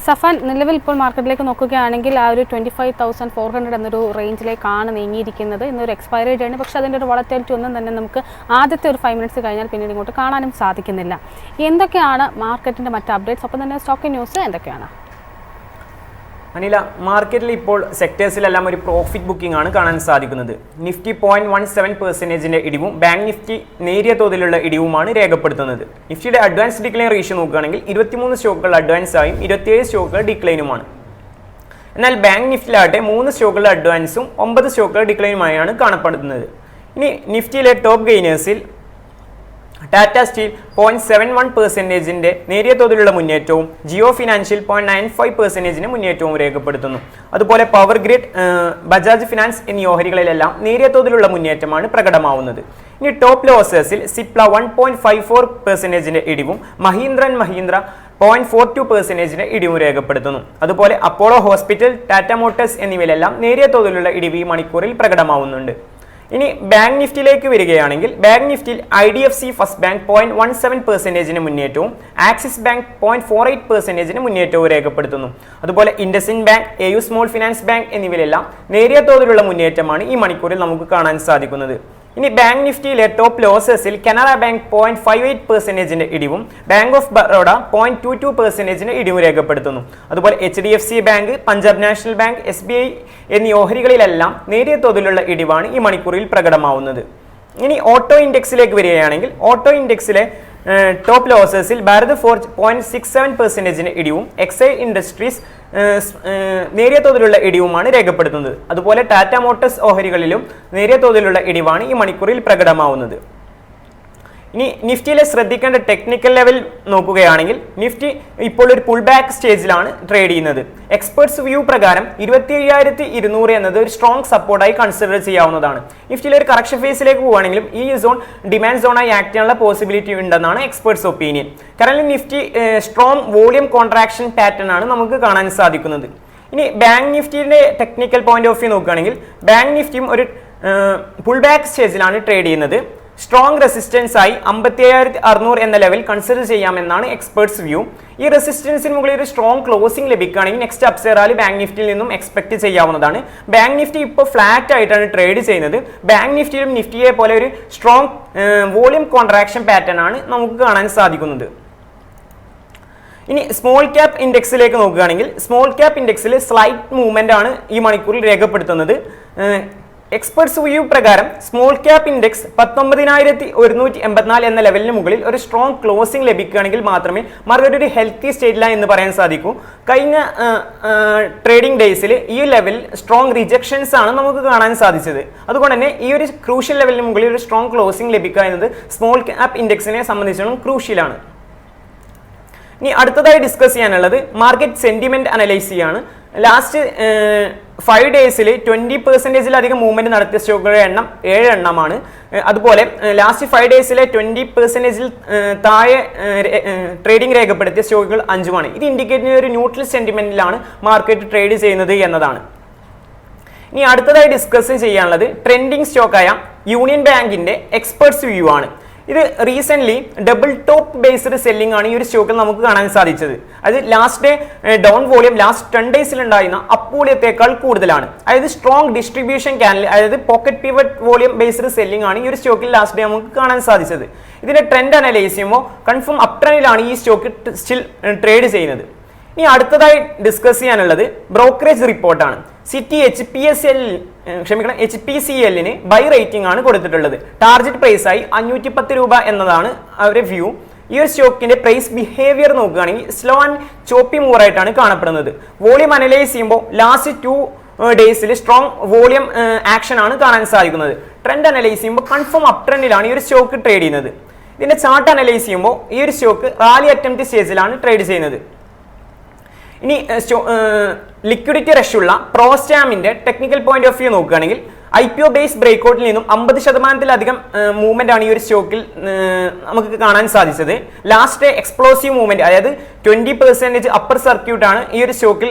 Safan, നിലവിൽ ഇപ്പോൾ മാർക്കറ്റിലേക്ക് നോക്കുകയാണെങ്കിൽ ആ ഒരു 25,400 എന്നൊരു റേഞ്ചിലേക്കാണ് നീങ്ങിയിരിക്കുന്നത്. ഇന്നൊരു എക്സ്പയറി ഡേ ആണ്. പക്ഷേ അതിൻ്റെ ഒരു വോളറ്റിലിറ്റി ഒന്നും തന്നെ നമുക്ക് ആദ്യത്തെ ഒരു 5 മിനിറ്റ്സ് കഴിഞ്ഞാൽ പിന്നീട് ഇങ്ങോട്ട് കാണാനും സാധിക്കുന്നില്ല. എന്തൊക്കെയാണ് മാർക്കറ്റിൻ്റെ മറ്റ് അപ്ഡേറ്റ്സ്, ഒപ്പം തന്നെ സ്റ്റോക്ക് ന്യൂസ് എന്തൊക്കെയാണ്? അനില, മാർക്കറ്റിൽ ഇപ്പോൾ സെക്ടേഴ്സിലെല്ലാം ഒരു പ്രോഫിറ്റ് ബുക്കിംഗ് ആണ് കാണാൻ സാധിക്കുന്നത്. നിഫ്റ്റി 0.17% ഇടിവും ബാങ്ക് നിഫ്റ്റി നേരിയ തോതിലുള്ള ഇടിവുമാണ് രേഖപ്പെടുത്തുന്നത്. നിഫ്റ്റിയുടെ അഡ്വാൻസ് ഡിക്ലൈൻ റേഷ്യോ നോക്കുകയാണെങ്കിൽ 23 സ്റ്റോക്കുകൾ അഡ്വാൻസ് ആയും 27 സ്റ്റോക്കുകൾ ഡിക്ലൈനുമാണ്. എന്നാൽ ബാങ്ക് നിഫ്റ്റിയിലാകട്ടെ 3 സ്റ്റോക്കുകൾ അഡ്വാൻസും 9 സ്റ്റോക്കുകൾ ഡിക്ലൈനുമായാണ് കാണപ്പെടുന്നത്. ഇനി നിഫ്റ്റിയിലെ ടോപ്പ് ഗെയിനേഴ്സിൽ ടാറ്റ സ്റ്റീൽ 0.71% നേരിയ തോതിലുള്ള മുന്നേറ്റവും ജിയോ ഫിനാൻഷ്യൽ 0.95% മുന്നേറ്റവും രേഖപ്പെടുത്തുന്നു. അതുപോലെ പവർ ഗ്രിഡ്, ബജാജ് ഫിനാൻസ് എന്നീ ഓഹരികളിലെല്ലാം നേരിയ തോതിലുള്ള മുന്നേറ്റമാണ് പ്രകടമാവുന്നത്. ഇനി ടോപ്പ് ലോസേഴ്സിൽ സിപ്ല 1.54% ഇടിവും മഹീന്ദ്ര 0.42% ഇടിവും രേഖപ്പെടുത്തുന്നു. അതുപോലെ അപ്പോളോ ഹോസ്പിറ്റൽ, ടാറ്റ മോട്ടോഴ്സ് എന്നിവയിലെല്ലാം നേരിയ തോതിലുള്ള ഇടിവ് ഈ മണിക്കൂറിൽ പ്രകടമാവുന്നുണ്ട്. ഇനി ബാങ്ക് നിഫ്റ്റിയിലേക്ക് വരികയാണെങ്കിൽ ബാങ്ക് നിഫ്റ്റിയിൽ IDFC ഫസ്റ്റ് ബാങ്ക് 0.17% മുന്നേറ്റവും ആക്സിസ് ബാങ്ക് 0.48% മുന്നേറ്റവും രേഖപ്പെടുത്തുന്നു. അതുപോലെ IndusInd bank, AU small finance bank എന്നിവയിലെല്ലാം നേരിയ തോതിലുള്ള മുന്നേറ്റമാണ് ഈ മണിക്കൂറിൽ നമുക്ക് കാണാൻ സാധിക്കുന്നത്. ഇനി ബാങ്ക് നിഫ്റ്റിയിലെ ടോപ്പ് ലോസേഴ്സിൽ കനറ ബാങ്ക് 0.58% ഇടിവും ബാങ്ക് ഓഫ് ബറോഡ 0.22% ഇടിവും രേഖപ്പെടുത്തുന്നു. അതുപോലെ HDFC bank, Punjab national bank, SBI എന്നീ ഓഹരികളിലെല്ലാം നേരിയ തോതിലുള്ള ഇടിവാണ് ഈ മണിക്കൂറിൽ പ്രകടമാവുന്നത്. ഇനി ഓട്ടോ ഇൻഡെക്സിലേക്ക് വരികയാണെങ്കിൽ ഓട്ടോ ഇൻഡെക്സിലെ ടോപ്പ് ലോസേഴ്സിൽ ഭാരത് ഫോർജ് 0.67% ഇടിവും എക്സൈഡ് ഇൻഡസ്ട്രീസ് നേരിയ തോതിലുള്ള ഇടിവുമാണ് രേഖപ്പെടുത്തുന്നത്. അതുപോലെ ടാറ്റ മോട്ടോഴ്സ് ഓഹരികളിലും നേരിയ തോതിലുള്ള ഇടിവാണ് ഈ മണിക്കൂറിൽ പ്രകടമാവുന്നത്. ഇനി നിഫ്റ്റിയിലെ ശ്രദ്ധിക്കേണ്ട ടെക്നിക്കൽ ലെവൽ നോക്കുകയാണെങ്കിൽ നിഫ്റ്റി ഇപ്പോൾ ഒരു പുൾ ബാക്ക് സ്റ്റേജിലാണ് ട്രേഡ് ചെയ്യുന്നത്. എക്സ്പെർട്സ് വ്യൂ പ്രകാരം 27,200 എന്നത് ഒരു സ്ട്രോങ് സപ്പോർട്ടായി കൺസിഡർ ചെയ്യാവുന്നതാണ്. നിഫ്റ്റിയിലെ ഒരു കറക്ഷൻ ഫേസിലേക്ക് പോവുകയാണെങ്കിലും ഈ സോൺ ഡിമാൻഡ് സോണായി ആക്ട് ചെയ്യാനുള്ള പോസിബിലിറ്റി ഉണ്ടെന്നാണ് എക്സ്പെർട്സ് ഒപ്പീനിയൻ. കാരണം Nifty strong volume contraction pattern ആണ് നമുക്ക് കാണാൻ സാധിക്കുന്നത്. ഇനി ബാങ്ക് നിഫ്റ്റിയുടെ ടെക്നിക്കൽ പോയിന്റ് ഓഫ് വ്യൂ നോക്കുകയാണെങ്കിൽ ബാങ്ക് നിഫ്റ്റിയും ഒരു പുൾ ബാക്ക് സ്റ്റേജിലാണ് ട്രേഡ് ചെയ്യുന്നത്. സ്ട്രോങ് റെസിസ്റ്റൻസ് ആയി 57,600 എന്ന ലെവൽ കൺസിഡർ ചെയ്യാമെന്നാണ് എക്സ്പെർട്സ് വ്യൂ. ഈ റെസിസ്റ്റൻസിന് മുകളിൽ ഒരു സ്ട്രോങ് ക്ലോസിംഗ് ലഭിക്കുകയാണെങ്കിൽ നെക്സ്റ്റ് അപ്സൈഡ് റാലി ബാങ്ക് നിഫ്റ്റിയിൽ നിന്നും എക്സ്പെക്ട് ചെയ്യാവുന്നതാണ്. ബാങ്ക് നിഫ്റ്റി ഇപ്പോൾ ഫ്ലാറ്റ് ആയിട്ടാണ് ട്രേഡ് ചെയ്യുന്നത്. ബാങ്ക് നിഫ്റ്റിയിലും നിഫ്റ്റിയെ പോലെ ഒരു സ്ട്രോങ് വോളിയം കോൺട്രാക്ഷൻ പാറ്റേൺ ആണ് നമുക്ക് കാണാൻ സാധിക്കുന്നത്. ഇനി സ്മോൾ ക്യാപ് ഇൻഡെക്സിലേക്ക് നോക്കുകയാണെങ്കിൽ സ്മോൾ ക്യാപ് ഇൻഡെക്സിൽ സ്ലൈറ്റ് മൂവ്മെന്റ് ആണ് ഈ മണിക്കൂറിൽ രേഖപ്പെടുത്തുന്നത്. എക്സ്പെർട്സ് വ്യൂ പ്രകാരം സ്മോൾ ക്യാപ് ഇൻഡെക്സ് 19,184 എന്ന ലെവലിന് മുകളിൽ ഒരു സ്ട്രോങ് ക്ലോസിംഗ് ലഭിക്കുകയാണെങ്കിൽ മാത്രമേ മാർക്കറ്റ് ഒരു ഹെൽത്തി സ്റ്റേറ്റിലാണ് എന്ന് പറയാൻ സാധിക്കൂ. കഴിഞ്ഞ ട്രേഡിംഗ് ഡേയ്സിൽ ഈ ലെവലിൽ സ്ട്രോങ് റിജക്ഷൻസ് ആണ് നമുക്ക് കാണാൻ സാധിച്ചത്. അതുകൊണ്ട് തന്നെ ഈ ഒരു ക്രൂഷ്യൽ ലെവലിന് മുകളിൽ ഒരു സ്ട്രോങ് ക്ലോസിംഗ് ലഭിക്കുക എന്നത് സ്മോൾ ക്യാപ് ഇൻഡെക്സിനെ സംബന്ധിച്ചിടത്തോളം ക്രൂഷ്യലാണ്. ഇനി അടുത്തതായി ഡിസ്കസ് ചെയ്യാനുള്ളത് മാർക്കറ്റ് സെന്റിമെന്റ് അനലൈസ് ചെയ്യാണ്. ലാസ്റ്റ് 5 ഡേയ്സിൽ 20%-ലധികം മൂവ്മെന്റ് നടത്തിയ സ്റ്റോക്കുകളുടെ എണ്ണം 7 എണ്ണമാണ്. അതുപോലെ ലാസ്റ്റ് 5 ഡേയ്സിലെ 20%-ൽ താഴെ ട്രേഡിംഗ് രേഖപ്പെടുത്തിയ സ്റ്റോക്കുകൾ 5-മാണ്. ഇത് ഇൻഡിക്കേറ്റ് ചെയ്യുന്ന ഒരു ന്യൂട്രൽ സെന്റിമെന്റിലാണ് മാർക്കറ്റ് ട്രേഡ് ചെയ്യുന്നത് എന്നതാണ്. ഇനി അടുത്തതായി ഡിസ്കസ് ചെയ്യാനുള്ളത് ട്രെൻഡിങ് സ്റ്റോക്കായ യൂണിയൻ ബാങ്കിന്റെ എക്സ്പെർട്സ് വ്യൂ ആണ്. ഇത് recent double top based selling ആണ് ഈ ഒരു സ്റ്റോക്കിൽ നമുക്ക് കാണാൻ സാധിച്ചത്. അത് last day down volume last 10 ഡേയ്സിൽ ഉണ്ടായിരുന്ന അപ്പ് വോളിയത്തേക്കാൾ കൂടുതലാണ്. അതായത് സ്ട്രോങ് ഡിസ്ട്രിബ്യൂഷൻ ക്യാനൽ, അതായത് pocket pivot volume based selling ആണ് ഈ ഒരു സ്റ്റോക്കിൽ ലാസ്റ്റ് ഡേ നമുക്ക് കാണാൻ സാധിച്ചത്. ഇതിന്റെ ട്രെൻഡ് അനലൈസ് ചെയ്യുമ്പോൾ കൺഫേം അപ് ട്രെൻഡിലാണ് ഈ സ്റ്റോക്ക് സ്റ്റിൽ ട്രേഡ് ചെയ്യുന്നത്. ഇനി അടുത്തതായി ഡിസ്കസ് ചെയ്യാനുള്ളത് ബ്രോക്കറേജ് റിപ്പോർട്ടാണ്. സിറ്റി HPCLന് ബൈ റേറ്റിംഗ് ആണ് കൊടുത്തിട്ടുള്ളത്. ടാർഗറ്റ് പ്രൈസ് ആയി 510 രൂപ എന്നതാണ് അവരുടെ വ്യൂ. ഈ ഒരു സ്റ്റോക്കിന്റെ പ്രൈസ് ബിഹേവിയർ നോക്കുകയാണെങ്കിൽ സ്ലോ ആൻഡ് ചോപ്പി മൂവർ ആയിട്ടാണ് കാണപ്പെടുന്നത്. വോളിയം അനലൈസ് ചെയ്യുമ്പോൾ ലാസ്റ്റ് 2 ഡേയ്സിൽ സ്ട്രോങ് വോളിയം ആക്ഷൻ ആണ് കാണാൻ സാധിക്കുന്നത്. ട്രെൻഡ് അനലൈസ് ചെയ്യുമ്പോൾ കൺഫേം അപ് ട്രെൻഡിലാണ് ഈ ഒരു സ്റ്റോക്ക് ട്രേഡ് ചെയ്യുന്നത്. ഇതിന്റെ ചാർട്ട് അനലൈസ് ചെയ്യുമ്പോൾ ഈ ഒരു സ്റ്റോക്ക് റാലി അറ്റംപ്റ്റ് സ്റ്റേജിലാണ് ട്രേഡ് ചെയ്യുന്നത്. ഇനി ലിക്വിഡിറ്റി റഷ് ഉള്ള പ്രോസ്റ്റാമിന്റെ ടെക്നിക്കൽ പോയിന്റ് ഓഫ് വ്യൂ നോക്കുകയാണെങ്കിൽ IPO ബേസ് ബ്രേക്ക്ഔട്ടിൽ നിന്നും 50%-ലധികം മൂവ്മെന്റ് ആണ് ഈ ഒരു സ്റ്റോക്കിൽ നമുക്ക് കാണാൻ സാധിച്ചത്. ലാസ്റ്റ് എക്സ്പ്ലോസീവ് മൂവ്മെന്റ്, അതായത് 20% അപ്പർ സർക്യൂട്ട് ആണ് ഈ ഒരു സ്റ്റോക്കിൽ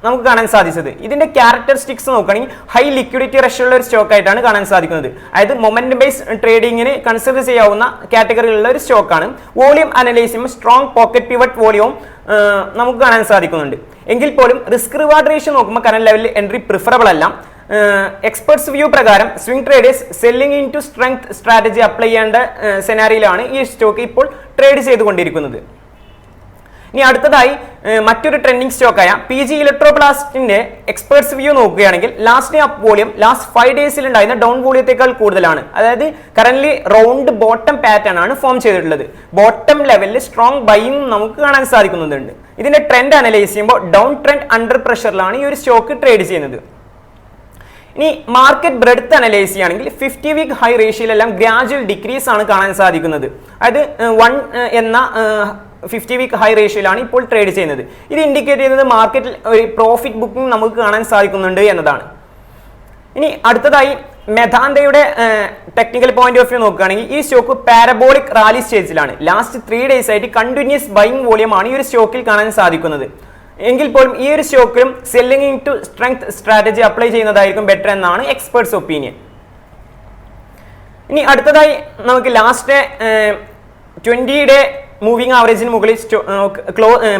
നമുക്ക് കാണാൻ സാധിച്ചത്. ഇതിന്റെ ക്യാരക്ടറിസ്റ്റിക്സ് നോക്കുകയാണെങ്കിൽ ഹൈ ലിക്വിഡിറ്റി റഷ് ഉള്ള ഒരു സ്റ്റോക്ക് ആയിട്ടാണ് കാണാൻ സാധിക്കുന്നത്. അതായത് മൊമെന്റ് ബേസ് ട്രേഡിങ്ങിന് കൺസിഡർ ചെയ്യാവുന്ന കാറ്റഗറിയിലുള്ള ഒരു സ്റ്റോക്കാണ്. വോളിയം അനലൈസ് ചെയ്യുമ്പോൾ സ്ട്രോങ് പോക്കറ്റ് പിവറ്റ് വോളിയവും നമുക്ക് കാണാൻ സാധിക്കുന്നുണ്ട്. എങ്കിൽ പോലും റിസ്ക് റിവാർഡ് റേഷ്യോ നോക്കുമ്പോൾ കറന്റ് ലെവലിൽ എൻട്രി പ്രിഫറബിൾ അല്ല. എക്സ്പെർട്സ് വ്യൂ പ്രകാരം swing traders selling in to strength strategy apply ചെയ്യേണ്ട സെനാരിയിലാണ് ഈ സ്റ്റോക്ക് ഇപ്പോൾ ട്രേഡ് ചെയ്തുകൊണ്ടിരിക്കുന്നത്. ഇനി അടുത്തതായി മറ്റൊരു ട്രെൻഡിങ് സ്റ്റോക്കായ PG ഇലക്ട്രോപ്ലാസ്റ്റിന്റെ എക്സ്പെർട്സ് വ്യൂ നോക്കുകയാണെങ്കിൽ last day up volume last 5 ഡേയ്സിൽ ഉണ്ടായിരുന്ന ഡൗൺ വോളിയത്തേക്കാൾ കൂടുതലാണ്. അതായത് കറന്റ് റൗണ്ട് ബോട്ടം പാറ്റേൺ ആണ് ഫോം ചെയ്തിട്ടുള്ളത്. ബോട്ടം ലെവലിൽ സ്ട്രോങ് ബൈയിങ് നമുക്ക് കാണാൻ സാധിക്കുന്നുണ്ട്. ഇതിന്റെ ട്രെൻഡ് അനലൈസ് ചെയ്യുമ്പോൾ ഡൗൺ ട്രെൻഡ് അണ്ടർ പ്രഷറിലാണ് ഈ ഒരു സ്റ്റോക്ക് ട്രേഡ് ചെയ്യുന്നത്. ഇനി മാർക്കറ്റ് ബ്രെഡ്ത്ത് അനലൈസ് ചെയ്യുകയാണെങ്കിൽ 50 വീക്ക് ഹൈ റേഷ്യോയിലെല്ലാം ഗ്രാജുവൽ ഡിക്രീസ് ആണ് കാണാൻ സാധിക്കുന്നത്. അതായത് 1 എന്ന 50 വീക്ക് ഹൈ റേഷ്യോയിലാണ് ഇപ്പോൾ ട്രേഡ് ചെയ്യുന്നത്. ഇത് ഇൻഡിക്കേറ്റ് ചെയ്യുന്നത് മാർക്കറ്റിൽ ഒരു പ്രോഫിറ്റ് ബുക്കിംഗ് നമുക്ക് കാണാൻ സാധിക്കുന്നുണ്ട് എന്നതാണ്. ഇനി അടുത്തതായി മെധാന്തയുടെ ടെക്നിക്കൽ പോയിന്റ് ഓഫ് വ്യൂ നോക്കുകയാണെങ്കിൽ ഈ സ്റ്റോക്ക് പാരബോളിക് റാലി സ്റ്റേജിലാണ്. ലാസ്റ്റ് 3 ഡേയ്സ് ആയിട്ട് കണ്ടിന്യൂസ് ബൈയിങ് വോളിയം ആണ് ഈ ഒരു സ്റ്റോക്കിൽ കാണാൻ സാധിക്കുന്നത്. എങ്കിൽ പോലും ഈ ഒരു സ്റ്റോക്കിലും selling in to strength strategy apply ചെയ്യുന്നതായിരിക്കും ബെറ്റർ എന്നാണ് എക്സ്പെർട്സ് ഒപ്പീനിയൻ. ഇനി അടുത്തതായി നമുക്ക് ലാസ്റ്റ് 20 ഡേ മൂവിംഗ് ആവറേജിന് മുകളിൽ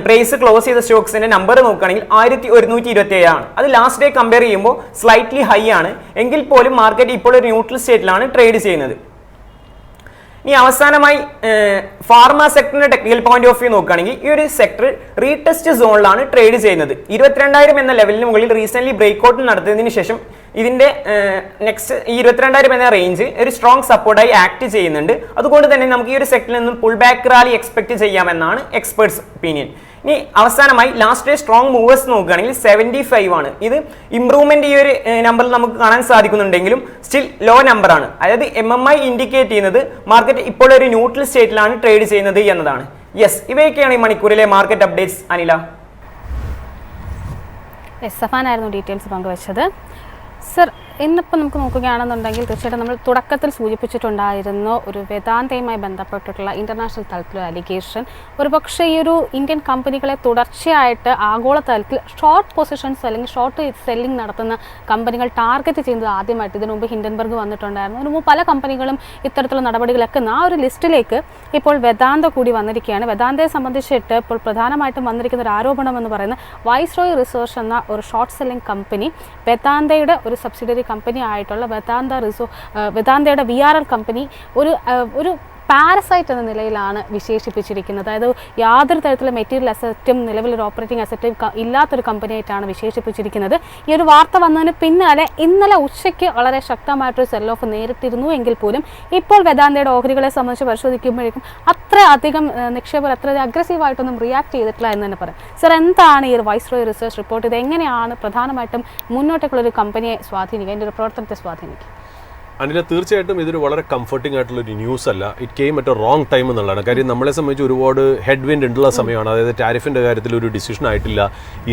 പ്രൈസ് ക്ലോസ് ചെയ്ത സ്റ്റോക്സിന്റെ നമ്പർ നോക്കുകയാണെങ്കിൽ 1127 ആണ്. അത് ലാസ്റ്റ് ഡേ കമ്പയർ ചെയ്യുമ്പോൾ സ്ലൈറ്റ്ലി ഹൈ ആണ്. എങ്കിൽ പോലും മാർക്കറ്റ് ഇപ്പോൾ ഒരു ന്യൂട്രൽ സ്റ്റേറ്റിലാണ് ട്രേഡ് ചെയ്യുന്നത്. ഇനി അവസാനമായി ഫാർമ സെക്ടറിന്റെ ടെക്നിക്കൽ പോയിന്റ് ഓഫ് വ്യൂ നോക്കുകയാണെങ്കിൽ ഈ ഒരു സെക്ടർ റീടെസ്റ്റ് സോണിലാണ് ട്രേഡ് ചെയ്യുന്നത്. 22,000 എന്ന ലെവലിന് മുകളിൽ റീസെന്റ് ബ്രേക്ക്ഔട്ട് നടത്തിയതിനു ശേഷം ഇതിന്റെ നെക്സ്റ്റ് 22,000 എന്ന റേഞ്ച് ഒരു സ്ട്രോങ് സപ്പോർട്ടായി ആക്ട് ചെയ്യുന്നുണ്ട്. അതുകൊണ്ട് തന്നെ നമുക്ക് ഈ ഒരു സെക്ടറിൽ നിന്നും പുൾ ബാക്ക് റാലി എക്സ്പെക്ട് ചെയ്യാമെന്നാണ് എക്സ്പെർട്സ് ഒപ്പീനിയൻ. ഇനി അവസാനമായി ലാസ്റ്റ് ഡേ സ്ട്രോങ് മൂവേഴ്സ് നോക്കുകയാണെങ്കിൽ 75 ആണ്. ഇത് ഇംപ്രൂവ്മെന്റ് ഈ ഒരു നമ്പറിൽ നമുക്ക് കാണാൻ സാധിക്കുന്നുണ്ടെങ്കിലും സ്റ്റിൽ ലോ നമ്പർ ആണ്. അതായത് MMI ഇൻഡിക്കേറ്റ് ചെയ്യുന്നത് മാർക്കറ്റ് ഇപ്പോൾ ഒരു ന്യൂട്രൽ സ്റ്റേറ്റിലാണ് ട്രേഡ് ചെയ്യുന്നത് എന്നതാണ്. യെസ്, ഇവയൊക്കെയാണ് ഈ മണിക്കൂറിലെ മാർക്കറ്റ് അപ്ഡേറ്റ്സ്. അനില. സഫാനായിരുന്നു ഡീറ്റെയിൽസ് പങ്കുവച്ചത്. സർ, ഇന്നിപ്പോൾ നമുക്ക് നോക്കുകയാണെന്നുണ്ടെങ്കിൽ തീർച്ചയായിട്ടും നമ്മൾ തുടക്കത്തിൽ സൂചിപ്പിച്ചിട്ടുണ്ടായിരുന്നു ഒരു വേദാന്തയുമായി ബന്ധപ്പെട്ടിട്ടുള്ള ഇൻ്റർനാഷണൽ തലത്തിലൊരു അലിഗേഷൻ. ഒരുപക്ഷെ ഈ ഒരു ഇന്ത്യൻ കമ്പനികളെ തുടർച്ചയായിട്ട് ആഗോള തലത്തിൽ ഷോർട്ട് പൊസിഷൻസ് അല്ലെങ്കിൽ ഷോർട്ട് സെല്ലിംഗ് നടത്തുന്ന കമ്പനികൾ ടാർഗറ്റ് ചെയ്യുന്നത് ആദ്യമായിട്ട് ഇതിനു മുമ്പ് ഹിൻഡൻബർഗ് വന്നിട്ടുണ്ടായിരുന്നു. അതിനു മുമ്പ് പല കമ്പനികളും ഇത്തരത്തിലുള്ള നടപടികളൊക്കെ ആ ഒരു ലിസ്റ്റിലേക്ക് ഇപ്പോൾ വേദാന്ത കൂടി വന്നിരിക്കുകയാണ്. വേദാന്തയെ സംബന്ധിച്ചിട്ട് ഇപ്പോൾ പ്രധാനമായിട്ടും വന്നിരിക്കുന്ന ഒരു ആരോപണം എന്ന് പറയുന്നത് വൈസ്രോയ് റിസർച്ച് എന്ന ഒരു ഷോർട്ട് സെല്ലിംഗ് കമ്പനി വേദാന്തയുടെ ഒരു സബ്സിഡറി കമ്പനി ആയിട്ടുള്ള വേദാന്തയുടെ VRL കമ്പനി ഒരു പാരസൈറ്റ് എന്ന നിലയിലാണ് വിശേഷിപ്പിച്ചിരിക്കുന്നത്. അതായത് യാതൊരു തരത്തിലുള്ള മെറ്റീരിയൽ അസറ്റും നിലവിലൊരു ഓപ്പറേറ്റിംഗ് അസറ്റും ഇല്ലാത്തൊരു കമ്പനിയായിട്ടാണ് വിശേഷിപ്പിച്ചിരിക്കുന്നത്. ഈ ഒരു വാർത്ത വന്നതിന് പിന്നാലെ ഇന്നലെ ഉച്ചയ്ക്ക് വളരെ ശക്തമായിട്ടൊരു സെൽ ഓഫ് നേരിട്ടിരുന്നു. എങ്കിൽ പോലും ഇപ്പോൾ വേദാന്തയുടെ ഓഹരികളെ സംബന്ധിച്ച് പരിശോധിക്കുമ്പോഴേക്കും അത്ര അധികം നിക്ഷേപകർ അത്ര അഗ്രസീവായിട്ടൊന്നും റിയാക്ട് ചെയ്തിട്ടില്ല എന്ന് തന്നെ പറയാം. സർ, എന്താണ് ഈ ഒരു വൈസ്രോയ് റിസർച്ച് റിപ്പോർട്ട്? ഇത് എങ്ങനെയാണ് പ്രധാനമായിട്ടും മുന്നോട്ടേക്കുള്ളൊരു കമ്പനിയെ സ്വാധീനിക്കുക, അതിൻ്റെ ഒരു പ്രവർത്തനത്തെ സ്വാധീനിക്കുക? അനില, തീർച്ചയായിട്ടും ഇതൊരു വളരെ കംഫർട്ടിംഗ് ആയിട്ടുള്ളൊരു ന്യൂസ് അല്ല. It came at A wrong time എന്നുള്ളതാണ്. കാര്യം നമ്മളെ സംബന്ധിച്ച് ഒരുപാട് ഹെഡ് വിൻഡ് ഉള്ള സമയമാണ്. അതായത് ടാരിഫിൻ്റെ കാര്യത്തിൽ ഒരു ഡിസിഷൻ ആയിട്ടില്ല.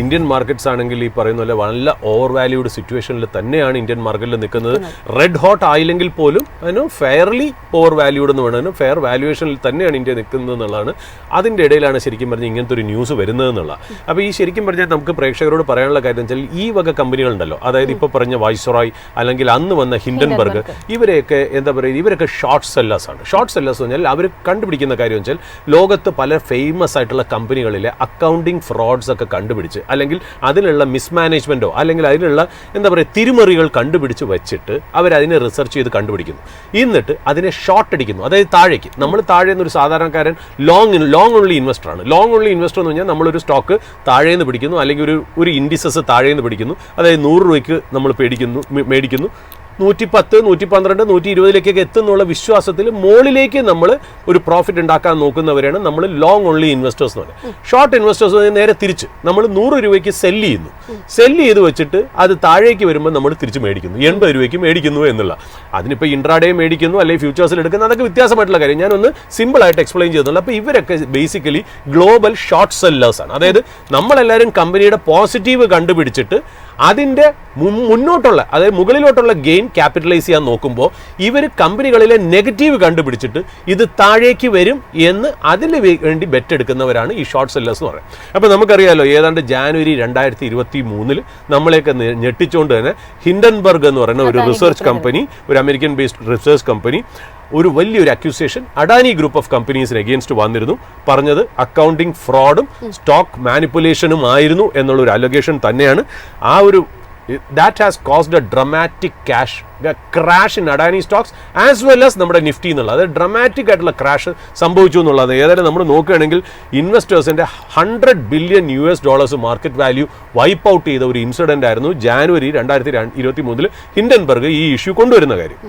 ഇന്ത്യൻ മാർക്കറ്റ്സ് ആണെങ്കിൽ ഈ പറയുന്ന പോലെ നല്ല ഓവർ വാല്യൂഡ് സിറ്റുവേഷനിൽ തന്നെയാണ് ഇന്ത്യൻ മാർക്കറ്റിൽ നിൽക്കുന്നത്. റെഡ് ഹോട്ട് ആയില്ലെങ്കിൽ പോലും അതിന് ഫെയർലി ഓവർ വാല്യൂഡ് എന്ന് പറയുന്നത് ഫെയർ വാല്യുവേഷനിൽ തന്നെയാണ് ഇന്ത്യ നിൽക്കുന്നത് എന്നുള്ളതാണ്. അതിൻ്റെ ഇടയിലാണ് ശരിക്കും പറഞ്ഞാൽ ഇങ്ങനത്തെ ഒരു ന്യൂസ് വരുന്നതെന്നുള്ള. അപ്പോൾ ഈ ശരിക്കും പറഞ്ഞാൽ നമുക്ക് പ്രേക്ഷകരോട് പറയാനുള്ള കാര്യം വെച്ചാൽ ഈ വക കമ്പനികളുണ്ടല്ലോ, അതായത് ഇപ്പോൾ പറഞ്ഞ വൈസ്രോയ് അല്ലെങ്കിൽ അന്ന് വന്ന ഹിൻഡൻബർഗ്, ഇവരെയൊക്കെ എന്താ പറയുക, ഇവരൊക്കെ ഷോർട്ട് സെല്ലേഴ്സ് ആണ്. ഷോർട്ട് സെല്ലേഴ്സ് എന്ന് പറഞ്ഞാൽ അവർ കണ്ടുപിടിക്കുന്ന കാര്യം വെച്ചാൽ ലോകത്ത് പല ഫേമസ് ആയിട്ടുള്ള കമ്പനികളിലെ അക്കൗണ്ടിങ് ഫ്രോഡ്സ് ഒക്കെ കണ്ടുപിടിച്ച് അല്ലെങ്കിൽ അതിലുള്ള മിസ്മാനേജ്മെൻറ്റോ അല്ലെങ്കിൽ അതിലുള്ള എന്താ പറയുക തിരിമറികൾ കണ്ടുപിടിച്ച് വെച്ചിട്ട് അവരതിനെ റിസർച്ച് ചെയ്ത് കണ്ടുപിടിക്കുന്നു. എന്നിട്ട് അതിനെ ഷോർട്ട് അടിക്കുന്നു, അതായത് താഴേക്ക്. നമ്മൾ താഴെ നിന്നൊരു സാധാരണക്കാരൻ ലോങ് ഓൺലി ഇൻവെസ്റ്റർ ആണ്. ലോങ് ഓൺലി ഇൻവെസ്റ്റർ എന്ന് പറഞ്ഞാൽ നമ്മളൊരു സ്റ്റോക്ക് താഴേന്ന് പിടിക്കുന്നു അല്ലെങ്കിൽ ഒരു ഇൻഡിസസ് താഴേന്ന് പിടിക്കുന്നു, അതായത് 100 രൂപയ്ക്ക് നമ്മൾ മേടിക്കുന്നു, 110, 112, 120 എത്തുന്നുള്ള വിശ്വാസത്തിൽ മുകളിലേക്ക് നമ്മൾ ഒരു പ്രോഫിറ്റ് ഉണ്ടാക്കാൻ നോക്കുന്നവരാണ് നമ്മൾ ലോങ് ഓൺലി ഇൻവെസ്റ്റേഴ്സ് എന്ന് പറയുന്നത്. ഷോർട്ട് ഇൻവെസ്റ്റേഴ്സ് നേരെ തിരിച്ച് നമ്മൾ 100 രൂപയ്ക്ക് സെല്ല് ചെയ്ത് വെച്ചിട്ട് അത് താഴേക്ക് വരുമ്പോൾ നമ്മൾ തിരിച്ച് മേടിക്കുന്നു, 80 രൂപയ്ക്ക് മേടിക്കുന്നു എന്നുള്ള. അതിനിപ്പോൾ ഇൻട്രാഡേ മേടിക്കുന്നു അല്ലെങ്കിൽ ഫ്യൂച്ചേഴ്സിൽ എടുക്കുന്നു, അതൊക്കെ വ്യത്യാസമായിട്ടുള്ള കാര്യം. ഞാനൊന്ന് സിമ്പിളായിട്ട് എക്സ്പ്ലെയിൻ ചെയ്തുള്ളൂ. അപ്പോൾ ഇവരൊക്കെ ബേസിക്കലി ഗ്ലോബൽ ഷോർട്ട് സെല്ലേഴ്സ് ആണ്. അതായത് നമ്മളെല്ലാവരും കമ്പനിയുടെ പോസിറ്റീവ് കണ്ടുപിടിച്ചിട്ട് അതിൻ്റെ മുന്നോട്ടുള്ള അതായത് മുകളിലോട്ടുള്ള ഗെയിൻ ക്യാപിറ്റലൈസ് ചെയ്യാൻ നോക്കുമ്പോൾ ഇവർ കമ്പനികളിലെ നെഗറ്റീവ് കണ്ടുപിടിച്ചിട്ട് ഇത് താഴേക്ക് വരും എന്ന് അതിന് വേണ്ടി ബെറ്റ് എടുക്കുന്നവരാണ് ഈ ഷോർട്ട് സെല്ലേഴ്സ് എന്ന് പറയുന്നത്. അപ്പോൾ നമുക്കറിയാമല്ലോ, ഏതാണ്ട് ജാനുവരി 2023 നമ്മളെയൊക്കെ ഞെട്ടിച്ചുകൊണ്ട് തന്നെ ഹിൻഡൻബർഗ് എന്ന് പറയുന്ന ഒരു റിസർച്ച് കമ്പനി, ഒരു അമേരിക്കൻ ബേസ്ഡ് റിസർച്ച് കമ്പനി, ഒരു വലിയൊരു അക്യൂസേഷൻ അഡാനി ഗ്രൂപ്പ് ഓഫ് കമ്പനീസിന് എഗെയിൻസ്റ്റ് വന്നിരുന്നു. പറഞ്ഞത് അക്കൗണ്ടിങ് ഫ്രോഡും സ്റ്റോക്ക് മാനിപ്പുലേഷനും ആയിരുന്നു എന്നുള്ളൊരു അലഗേഷൻ തന്നെയാണ്. ആ ഒരു that has caused a dramatic crash in Adani stocks as well as നമ്മുടെ നിഫ്റ്റി എന്നുള്ളത്. അത് ഡ്രമാറ്റിക് ആയിട്ടുള്ള ക്രാഷ് സംഭവിച്ചു എന്നുള്ളത്. ഏതായാലും നമ്മൾ നോക്കുകയാണെങ്കിൽ ഇൻവെസ്റ്റേഴ്സിൻ്റെ $100 billion market value wipe out ചെയ്ത ഒരു ഇൻസിഡൻ്റ് ആയിരുന്നു ജാനുവരി 2023 ഹിൻഡൻബർഗ് ഈ ഇഷ്യൂ കൊണ്ടുവരുന്ന കാര്യം.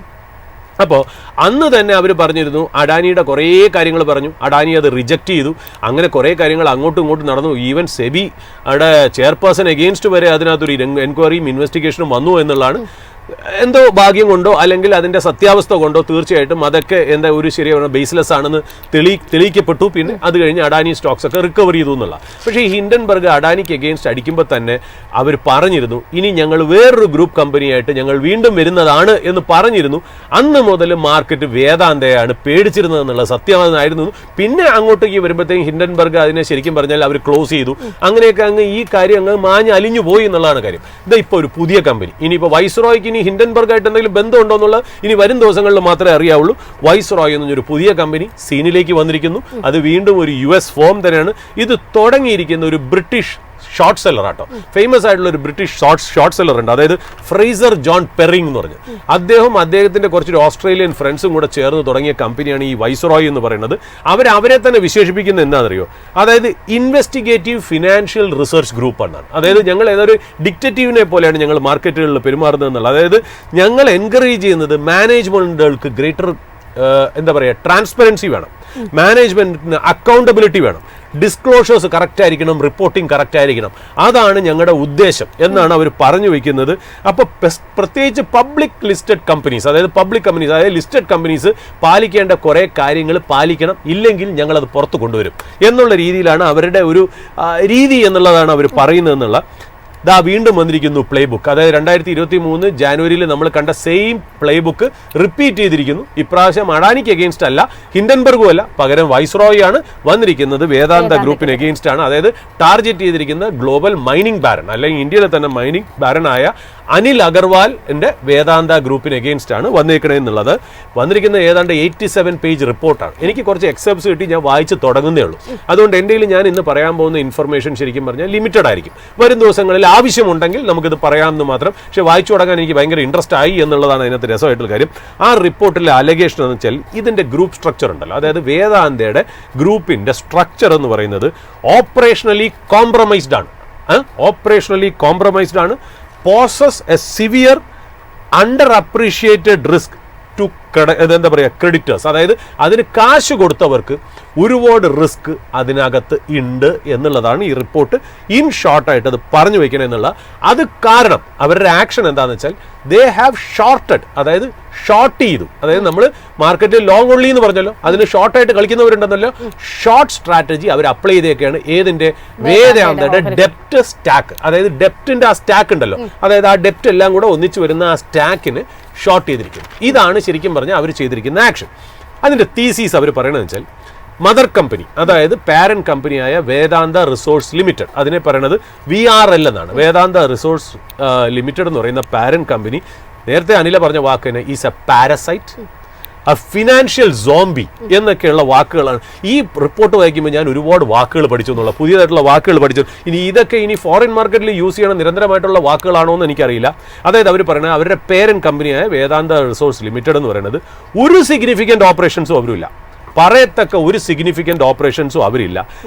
അപ്പോൾ അന്ന് തന്നെ അവർ പറഞ്ഞിരുന്നു, അഡാനിയുടെ കുറേ കാര്യങ്ങൾ പറഞ്ഞു, അഡാനി അത് റിജക്റ്റ് ചെയ്തു. അങ്ങനെ കുറേ കാര്യങ്ങൾ അങ്ങോട്ടും ഇങ്ങോട്ടും നടന്നു. ഈവൻ സെബി അവിടെ ചെയർപേഴ്സൺ എഗെയിൻസ്റ്റ് വരെ അതിനകത്തൊരു എൻക്വയറിയും ഇൻവെസ്റ്റിഗേഷനും വന്നു എന്നുള്ളതാണ്. എന്തോ ഭാഗ്യം കൊണ്ടോ അല്ലെങ്കിൽ അതിൻ്റെ സത്യാവസ്ഥ കൊണ്ടോ തീർച്ചയായിട്ടും അതൊക്കെ എന്താ ഒരു ശരിയാണ് ബേസ്ലെസ് ആണെന്ന് തെളിയിക്കപ്പെട്ടു. പിന്നെ അത് കഴിഞ്ഞ് അഡാനി സ്റ്റോക്സ് ഒക്കെ റിക്കവർ ചെയ്തു എന്നുള്ള. പക്ഷേ ഈ ഹിൻഡൻബർഗ് അഡാനിക്ക് എഗെയിൻസ്റ്റ് അടിക്കുമ്പോൾ തന്നെ അവർ പറഞ്ഞിരുന്നു, ഇനി ഞങ്ങൾ വേറൊരു ഗ്രൂപ്പ് കമ്പനിയായിട്ട് ഞങ്ങൾ വീണ്ടും വരുന്നതാണ് എന്ന് പറഞ്ഞിരുന്നു. അന്ന് മുതൽ മാർക്കറ്റ് വേദാന്തയാണ് പേടിച്ചിരുന്നത് എന്നുള്ള സത്യമായിരുന്നു. പിന്നെ അങ്ങോട്ടേക്ക് വരുമ്പോഴത്തേക്കും ഹിൻഡൻബർഗ് അതിനെ ശരിക്കും പറഞ്ഞാൽ അവർ ക്ലോസ് ചെയ്തു. അങ്ങനെയൊക്കെ അങ്ങ് ഈ കാര്യം അങ്ങ് മാഞ്ഞ് അലിഞ്ഞു പോയി എന്നുള്ളതാണ് കാര്യം. ഇത് ഇപ്പോൾ ഒരു പുതിയ കമ്പനി, ഇനിയിപ്പോൾ വൈസ്രോയ്ക്ക് ഇനി ഹിൻഡൻബർഗ് ആയിട്ട് എന്തെങ്കിലും ബന്ധമുണ്ടോ എന്നുള്ളത് ഇനി വരും ദിവസങ്ങളിൽ മാത്രമേ അറിയാവുള്ളൂ. വൈസ്രോയ് എന്നൊരു പുതിയ കമ്പനി സീനിലേക്ക് വന്നിരിക്കുന്നു. അത് വീണ്ടും ഒരു US ഫോം തന്നെയാണ്. ഇത് തുടങ്ങിയിരിക്കുന്ന ഒരു ബ്രിട്ടീഷ് ഷോർട്ട് സെല്ലർ ആട്ടോ. ഫേമസ് ആയിട്ടുള്ള ഒരു ബ്രിട്ടീഷ് ഷോർട്ട് സെല്ലർ ഉണ്ട്, അതായത് ഫ്രേസർ ജോൺ പെറിങ് എന്ന് പറഞ്ഞ്. അദ്ദേഹത്തിന്റെ കുറച്ചൊരു ഓസ്ട്രേലിയൻ ഫ്രണ്ട്സും കൂടെ ചേർന്ന് തുടങ്ങിയ കമ്പനിയാണ് ഈ വൈസ്രോയ് എന്ന് പറയുന്നത്. അവരെ തന്നെ വിശേഷിപ്പിക്കുന്നത് എന്താണെന്നറിയോ, അതായത് ഇൻവെസ്റ്റിഗേറ്റീവ് ഫിനാൻഷ്യൽ റിസർച്ച് ഗ്രൂപ്പ് എന്നാണ്. അതായത് ഞങ്ങൾ ഏതൊരു ഡിക്റ്റേറ്റീവിനെ പോലെയാണ് ഞങ്ങൾ മാർക്കറ്റുകളിൽ പെരുമാറുന്നത് എന്നുള്ളത്. അതായത് ഞങ്ങൾ എൻകറേജ് ചെയ്യുന്നത് മാനേജ്മെന്റുകൾക്ക് ഗ്രേറ്റർ എന്താ പറയുക ട്രാൻസ്പെറൻസി വേണം, മാനേജ്മെന്റിന് അക്കൗണ്ടബിലിറ്റി വേണം, ഡിസ്ക്ലോഷേഴ്സ് കറക്റ്റ് ആയിരിക്കണം, റിപ്പോർട്ടിംഗ് കറക്റ്റ് ആയിരിക്കണം. അതാണ് ഞങ്ങളുടെ ഉദ്ദേശം എന്നാണ് അവർ പറഞ്ഞു വയ്ക്കുന്നത്. അപ്പോൾ പ്രത്യേകിച്ച് പബ്ലിക് ലിസ്റ്റഡ് കമ്പനീസ്, അതായത് ലിസ്റ്റഡ് കമ്പനീസ് പാലിക്കേണ്ട കുറേ കാര്യങ്ങൾ പാലിക്കണം, ഇല്ലെങ്കിൽ ഞങ്ങളത് പുറത്ത് കൊണ്ടുവരും എന്നുള്ള രീതിയിലാണ് അവരുടെ ഒരു രീതി എന്നുള്ളതാണ് അവർ പറയുന്നതെന്നുള്ള. ദാ വീണ്ടും വന്നിരിക്കുന്നു പ്ലേ ബുക്ക്. അതായത് 2023 ജാനുവരിയിൽ നമ്മൾ കണ്ട സെയിം പ്ലേ ബുക്ക് റിപ്പീറ്റ് ചെയ്തിരിക്കുന്നു. ഇപ്രാവശ്യം അഡാനിക്ക് എഗെയിൻസ്റ്റ് അല്ല, ഹിൻഡൻബർഗും അല്ല, പകരം വൈസ്രോയ് ആണ് വന്നിരിക്കുന്നത്. വേദാന്ത ഗ്രൂപ്പിന് എഗെയിൻസ്റ്റ് ആണ്. അതായത് ടാർഗറ്റ് ചെയ്തിരിക്കുന്ന ഗ്ലോബൽ മൈനിങ് ബാരൻ അല്ലെങ്കിൽ ഇന്ത്യയിലെ തന്നെ മൈനിങ് ബാരനായ അനിൽ അഗർവാലിന്റെ വേദാന്ത ഗ്രൂപ്പിന് എഗെയിൻസ്റ്റ് ആണ് വന്നിരിക്കണേ എന്നുള്ളത്. വന്നിരിക്കുന്ന ഏതാണ്ട് 87 പേജ് റിപ്പോർട്ടാണ്. എനിക്ക് കുറച്ച് എക്സെപ്റ്റ്സ് കിട്ടി, ഞാൻ വായിച്ച് തുടങ്ങുന്നേ ഉള്ളൂ. അതുകൊണ്ട് എൻ്റെ ഞാൻ ഇന്ന് പറയാൻ പോകുന്ന ഇൻഫർമേഷൻ ശരിക്കും പറഞ്ഞാൽ ലിമിറ്റഡ് ആയിരിക്കും. വരും ദിവസങ്ങളിൽ ആവശ്യമുണ്ടെങ്കിൽ നമുക്കിത് പറയാമെന്ന് മാത്രം. പക്ഷേ വായിച്ചു തുടങ്ങാൻ എനിക്ക് ഭയങ്കര ഇൻട്രസ്റ്റ് ആയി എന്നുള്ളതാണ് അതിനകത്ത് രസമായിട്ടുള്ള കാര്യം. ആ റിപ്പോർട്ടിലെ അലഗേഷൻ എന്ന് വെച്ചാൽ ഇതിൻ്റെ ഗ്രൂപ്പ് സ്ട്രക്ചർ ഉണ്ടല്ലോ, അതായത് വേദാന്തയുടെ ഗ്രൂപ്പിൻ്റെ സ്ട്രക്ചർ എന്ന് പറയുന്നത് ഓപ്പറേഷണലി കോംപ്രമൈസ്ഡ് ആണ്. Poses a severe under appreciated risk to എന്താ പറയുക ക്രെഡിറ്റേഴ്സ്. അതായത് അതിന് കാശ് കൊടുത്തവർക്ക് ഒരുപാട് റിസ്ക് അതിനകത്ത് ഉണ്ട് എന്നുള്ളതാണ് ഈ റിപ്പോർട്ട് ഇൻ ഷോർട്ടായിട്ട് അത് പറഞ്ഞു വയ്ക്കണം എന്നുള്ള. അത് കാരണം അവരുടെ ആക്ഷൻ എന്താണെന്ന് വെച്ചാൽ ദേ ഹാവ് ഷോർട്ടഡ്, അതായത് ഷോർട്ട് ചെയ്തു. അതായത് നമ്മൾ മാർക്കറ്റിൽ ലോങ് ഓൺലി എന്ന് പറഞ്ഞല്ലോ, അതിന് ഷോർട്ടായിട്ട് കളിക്കുന്നവരുണ്ടെന്നല്ലോ. ഷോർട്ട് സ്ട്രാറ്റജി അവർ അപ്ലൈ ചെയ്തേക്കാണ്. ഏതിൻ്റെ? വേദാന്തയുടെ ഡെപ്റ്റ് സ്റ്റാക്ക്. അതായത് ഡെപ്റ്റിൻ്റെ ആ സ്റ്റാക്ക് ഉണ്ടല്ലോ, അതായത് ആ ഡെപ്റ്റ് എല്ലാം കൂടെ ഒന്നിച്ചു വരുന്ന ആ സ്റ്റാക്കിന് ഷോർട്ട് ചെയ്തിരിക്കുന്നു. ഇതാണ് ശരിക്കും പറഞ്ഞാൽ അവർ ചെയ്തിരിക്കുന്ന ആക്ഷൻ. അതിൻ്റെ തീസീസ് അവർ പറയണതെന്ന് വെച്ചാൽ മദർ കമ്പനി, അതായത് പാരന്റ് കമ്പനിയായ വേദാന്ത റിസോഴ്സ് ലിമിറ്റഡ്, അതിനെ പറയുന്നത് VRL എന്നാണ്. വേദാന്ത റിസോഴ്സ് ലിമിറ്റഡ് എന്ന് പറയുന്ന പാരന്റ് കമ്പനി നേരത്തെ അനില പറഞ്ഞ വാക്ക് തന്നെ is A parasite, A financial zombie എന്നൊക്കെയുള്ള വാക്കുകളാണ്. ഈ റിപ്പോർട്ട് വായിക്കുമ്പോൾ ഞാൻ ഒരുപാട് വാക്കുകൾ പഠിച്ചു എന്നുള്ള പുതിയതായിട്ടുള്ള വാക്കുകൾ പഠിച്ചു. ഇതൊക്കെ ഇനി ഫോറിൻ മാർക്കറ്റിൽ യൂസ് ചെയ്യണ നിരന്തരമായിട്ടുള്ള വാക്കുകളാണോ എന്ന് എനിക്കറിയില്ല. അതായത് അവർ പറയുന്നത് അവരുടെ പേരന്റ് കമ്പനിയായ വേദാന്ത റിസോഴ്സ് ലിമിറ്റഡ് എന്ന് പറയുന്നത് ഒരു സിഗ്നിഫിക്കൻറ്റ് ഓപ്പറേഷൻസും അവരുമില്ല, പറയത്തക്ക ഒരു സിഗ്നിഫിക്കൻ്റ് ഓപ്പറേഷൻസും അവരില്ല.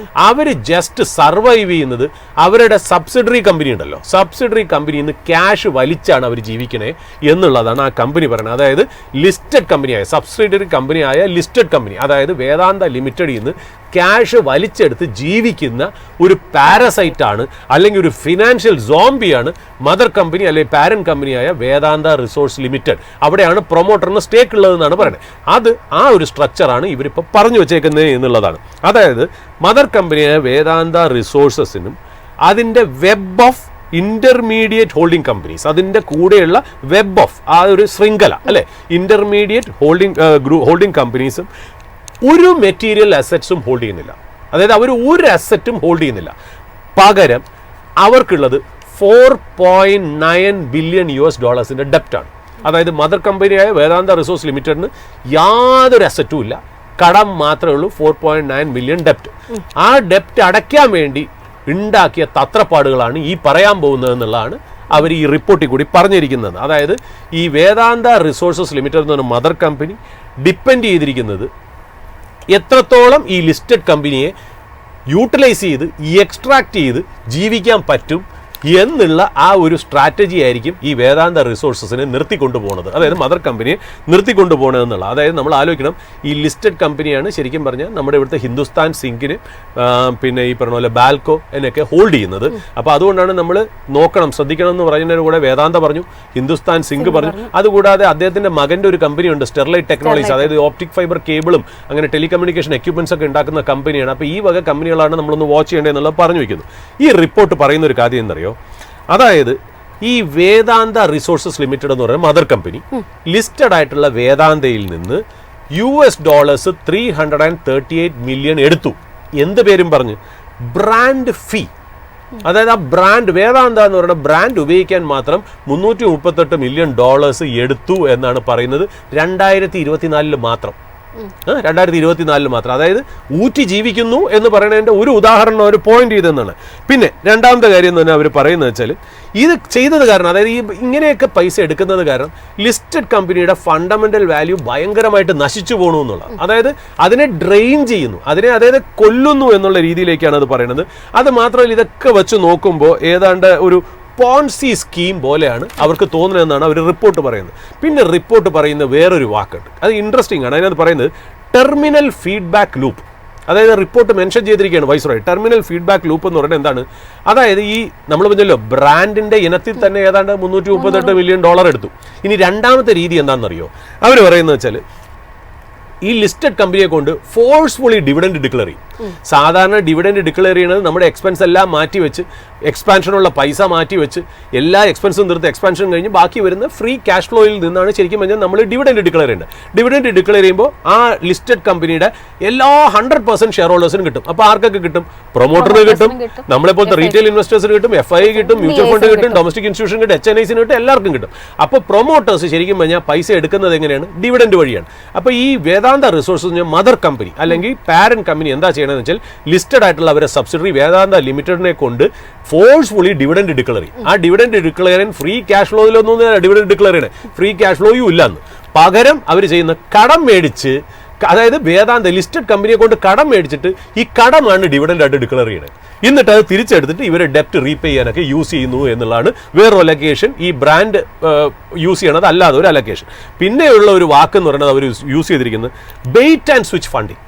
അവർ ജസ്റ്റ് സർവൈവ് ചെയ്യുന്നത് അവരുടെ സബ്സിഡറി കമ്പനി ഉണ്ടല്ലോ, സബ്സിഡറി കമ്പനിയിൽ നിന്ന് ക്യാഷ് വലിച്ചാണ് അവർ ജീവിക്കണേ എന്നുള്ളതാണ് ആ കമ്പനി പറയുന്നത്. അതായത് ലിസ്റ്റഡ് കമ്പനിയായ സബ്സിഡറി കമ്പനിയായ ലിസ്റ്റഡ് കമ്പനി, അതായത് വേദാന്ത ലിമിറ്റഡിൽ നിന്ന് ക്യാഷ് വലിച്ചെടുത്ത് ജീവിക്കുന്ന ഒരു പാരസൈറ്റാണ് അല്ലെങ്കിൽ ഒരു ഫിനാൻഷ്യൽ സോംബിയാണ് മദർ കമ്പനി അല്ലെങ്കിൽ പാരന്റ് കമ്പനിയായ വേദാന്ത റിസോഴ്സ് ലിമിറ്റഡ്. അവിടെയാണ് പ്രൊമോട്ടറിന് സ്റ്റേക്ക് ഉള്ളതെന്നാണ് പറയുന്നത്. അത് ആ ഒരു സ്ട്രക്ചറാണ് ഇവരിപ്പോൾ പറഞ്ഞു വെച്ചേക്കുന്നത് എന്നുള്ളതാണ്. അതായത് മദർ കമ്പനിയായ വേദാന്ത റിസോഴ്സസിനും അതിൻ്റെ web of intermediate holding companies, അതിൻ്റെ കൂടെയുള്ള വെബ് ഓഫ് ആ ഒരു ശൃംഖല അല്ലെ ഇന്റർമീഡിയറ്റ് ഹോൾഡിംഗ് കമ്പനീസും ഒരു മെറ്റീരിയൽ അസറ്റ്സും ഹോൾഡ് ചെയ്യുന്നില്ല. അതായത് അവർ ഒരു അസറ്റും ഹോൾഡ് ചെയ്യുന്നില്ല. പകരം അവർക്കുള്ളത് $4.9 ബില്യൺ ഡെപ്റ്റാണ്. അതായത് മദർ കമ്പനിയായ വേദാന്ത റിസോഴ്സ് ലിമിറ്റഡിന് യാതൊരു അസറ്റും ഇല്ല, കടം മാത്രമേ ഉള്ളൂ, 4.9 ബില്യൺ ഡെപ്റ്റ്. ആ ഡെപ്റ്റ് അടയ്ക്കാൻ വേണ്ടി ഉണ്ടാക്കിയ തത്രപ്പാടുകളാണ് ഈ പറയാൻ പോകുന്നത് എന്നുള്ളതാണ് അവർ ഈ റിപ്പോർട്ടിൽ കൂടി പറഞ്ഞിരിക്കുന്നത്. അതായത് ഈ വേദാന്ത റിസോഴ്സസ് ലിമിറ്റഡ് എന്ന് പറഞ്ഞ മദർ കമ്പനി ഡിപ്പെൻഡ് ചെയ്തിരിക്കുന്നത് എത്രത്തോളം ഈ ലിസ്റ്റഡ് കമ്പനിയെ യൂട്ടിലൈസ് ചെയ്ത് എക്സ്ട്രാക്ട് ചെയ്ത് ജീവിക്കാൻ പറ്റും എന്നുള്ള ആ ഒരു സ്ട്രാറ്റജി ആയിരിക്കും ഈ വേദാന്ത റിസോഴ്സസിനെ നിർത്തിക്കൊണ്ടുപോകുന്നത്, അതായത് മദർ കമ്പനിയെ നിർത്തിക്കൊണ്ടുപോകണത് എന്നുള്ള. അതായത് നമ്മൾ ആലോചിക്കണം, ഈ ലിസ്റ്റഡ് കമ്പനിയാണ് ശരിക്കും പറഞ്ഞാൽ നമ്മുടെ ഇവിടുത്തെ ഹിന്ദുസ്ഥാൻ സിങ്കിന് പിന്നെ ഈ പറഞ്ഞ പോലെ ബാൽക്കോ എന്നൊക്കെ ഹോൾഡ് ചെയ്യുന്നത്. അപ്പോൾ അതുകൊണ്ടാണ് നമ്മൾ നോക്കണം, ശ്രദ്ധിക്കണം എന്ന് പറയുന്നതിന് കൂടെ വേദാന്ത പറഞ്ഞു, ഹിന്ദുസ്ഥാൻ സിങ്ക് പറഞ്ഞു. അതുകൂടാതെ അദ്ദേഹത്തിൻ്റെ മകൻ്റെ ഒരു കമ്പനിയുണ്ട് സ്റ്റെർലൈറ്റ് ടെക്നോളജീസ്, അതായത് ഓപ്റ്റിക് ഫൈബർ കേബിളും അങ്ങനെ ടെലികമ്മ്യൂണിക്കേഷൻ എക്യുപ്മെന്റ്സ് ഒക്കെ ഉണ്ടാക്കുന്ന കമ്പനിയാണ്. അപ്പോൾ ഈ വക കമ്പനികളാണ് നമ്മളൊന്ന് വാച്ച് ചെയ്യേണ്ടതെന്നുള്ളത് പറഞ്ഞു വയ്ക്കുന്നു. ഈ റിപ്പോർട്ട് പറയുന്ന ഒരു കാര്യം എന്തറിയോ, അതായത് ഈ വേദാന്ത റിസോഴ്സസ് ലിമിറ്റഡ് എന്ന് പറയുന്ന മദർ കമ്പനി ലിസ്റ്റഡ് ആയിട്ടുള്ള വേദാന്തയിൽ നിന്ന് $338 മില്യൺ എടുത്തു. എന്ത് പേരും പറഞ്ഞ്? ബ്രാൻഡ് ഫീ. അതായത് ആ ബ്രാൻഡ് വേദാന്ത എന്ന് പറയുന്ന ബ്രാൻഡ് ഉപയോഗിക്കാൻ മാത്രം $338 മില്യൺ എടുത്തു എന്നാണ് പറയുന്നത്. 2024 മാത്രം, 2024 മാത്രം. അതായത് ഊറ്റി ജീവിക്കുന്നു എന്ന് പറയുന്നതിൻ്റെ ഒരു ഉദാഹരണം അവർ പോയിന്റ് ചെയ്തെന്നാണ്. പിന്നെ രണ്ടാമത്തെ കാര്യം എന്ന് പറഞ്ഞാൽ അവർ പറയുന്നത് വെച്ചാൽ ഇത് ചെയ്തത് കാരണം, അതായത് ഈ ഇങ്ങനെയൊക്കെ പൈസ എടുക്കുന്നത് കാരണം ലിസ്റ്റഡ് കമ്പനിയുടെ ഫണ്ടമെന്റൽ വാല്യൂ ഭയങ്കരമായിട്ട് നശിച്ചു പോകണു എന്നുള്ളത്. അതായത് അതിനെ ഡ്രെയിൻ ചെയ്യുന്നു, അതിനെ അതായത് കൊല്ലുന്നു എന്നുള്ള രീതിയിലേക്കാണ് അത് പറയുന്നത്. അത് മാത്രമല്ല, ഇതൊക്കെ വെച്ച് നോക്കുമ്പോൾ ഏതാണ്ട് ഒരു പോൺസി സ്കീം പോലെയാണ് അവർക്ക് തോന്നുന്നതെന്നാണ് അവർ റിപ്പോർട്ട് പറയുന്നത്. പിന്നെ റിപ്പോർട്ട് പറയുന്ന വേറൊരു വാക്കുണ്ട്, അത് ഇൻട്രസ്റ്റിംഗ് ആണ്. അതിനകത്ത് പറയുന്നത് ടെർമിനൽ ഫീഡ്ബാക്ക് ലൂപ്പ്. അതായത് റിപ്പോർട്ട് മെൻഷൻ ചെയ്തിരിക്കുകയാണ് വൈസ്രോയ്. ടെർമിനൽ ഫീഡ്ബാക്ക് ലൂപ്പ് എന്ന് പറയുന്നത് എന്താണ്? അതായത് ഈ നമ്മൾ പറഞ്ഞല്ലോ ബ്രാൻഡിന്റെ ഇനത്തിൽ തന്നെ ഏതാണ്ട് $338 മില്യൺ എടുത്തു. ഇനി രണ്ടാമത്തെ രീതി എന്താണെന്നറിയോ? അവർ പറയുന്നത് വെച്ചാൽ ഈ ലിസ്റ്റഡ് കമ്പനിയെ കൊണ്ട് ഫോഴ്സ്ഫുള്ളി ഡിവിഡൻഡ് ഡിക്ലെയർ ചെയ്യും. സാധാരണ ഡിവിഡൻഡ് ഡിക്ലെയർ ചെയ്യുന്നത് നമ്മുടെ എക്സ്പെൻസ് എല്ലാം മാറ്റി വെച്ച്, എക്സ്പാൻഷനുള്ള പൈസ മാറ്റി വെച്ച്, എല്ലാ എക്സ്പെൻസും തീർത്ത് എക്സ്പാൻഷൻ കഴിഞ്ഞ് ബാക്കി വരുന്ന ഫ്രീ ക്യാഷ് ഫ്ലോയിൽ നിന്നാണ് ശരിക്കും പറഞ്ഞാൽ നമ്മൾ ഡിവിഡൻഡ് ഡിക്ലെയർ ചെയ്യേണ്ടത്. ഡിവിഡൻഡ് ഡിക്ലെയർ ചെയ്യുമ്പോൾ ആ ലിസ്റ്റഡ് കമ്പനിയുടെ എല്ലാ 100% ഷെയർ ഹോൾഡേഴ്സിനും കിട്ടും. അപ്പോൾ ആർക്കൊക്കെ കിട്ടും? പ്രൊമോട്ടറിന് കിട്ടും, നമ്മളെപ്പോലത്തെ റീറ്റെയിൽ ഇൻവെസ്റ്റേഴ്സിന് കിട്ടും, FI കിട്ടും, മ്യൂച്വൽ ഫണ്ട് കിട്ടും, ഡൊമസ്റ്റിക് ഇൻസ്റ്റിറ്റ്യൂഷൻ കിട്ടും, HNIസിന് കിട്ടും, എല്ലാവർക്കും കിട്ടും. അപ്പോൾ പ്രൊമോട്ടേഴ്സ് ശരിക്കും പറഞ്ഞാൽ പൈസ എടുക്കുന്നത് എങ്ങനെയാണ്? ഡിവിഡൻഡ് വഴിയാണ്. അപ്പോൾ ഈ വേദാന്ത റിസോഴ്സസ് മദർ കമ്പനി അല്ലെങ്കിൽ പാരന്റ് കമ്പനി എന്താ ചെയ്യണമെന്ന് വെച്ചാൽ ലിസ്റ്റഡ് ആയിട്ടുള്ള അവരുടെ സബ്സിഡറി വേദാന്ത ലിമിറ്റഡിനെ കൊണ്ട് ഫോഴ്സ്ഫുള്ളി ഡിവിഡൻഡ് ഡിക്ലെയർ ചെയ്യും. ആ ഡിവിഡൻഡ് ഡിക്ലെയർ ചെയ്യാൻ ഫ്രീ ക്യാഷ് ഫ്ലോയിലൊന്നും ഡിവിഡൻഡ് ഡിക്ലെയർ ചെയ്യണേ, ഫ്രീ ക്യാഷ് ഫ്ലോയും ഇല്ലെന്ന്. പകരം അവർ ചെയ്യുന്ന കടം മേടിച്ച്, അതായത് വേദാന്ത ലിസ്റ്റഡ് കമ്പനിയെ കൊണ്ട് കടം മേടിച്ചിട്ട് ഈ കടമാണ് ഡിവിഡൻഡ് ആയിട്ട് ഡിക്ലെയർ ചെയ്യണത്. എന്നിട്ട് അത് തിരിച്ചെടുത്തിട്ട് ഇവരെ ഡെപ്റ്റ് റീപേ ചെയ്യാനൊക്കെ യൂസ് ചെയ്യുന്നു എന്നുള്ളതാണ് വേറൊരു അലക്കേഷൻ. ഈ ബ്രാൻഡ് യൂസ് ചെയ്യണത് അല്ലാതെ ഒരു അലക്കേഷൻ. പിന്നെയുള്ള ഒരു വാക്ക് എന്ന് പറയുന്നത് അവർ യൂസ് ചെയ്തിരിക്കുന്നത് bait and switch funding.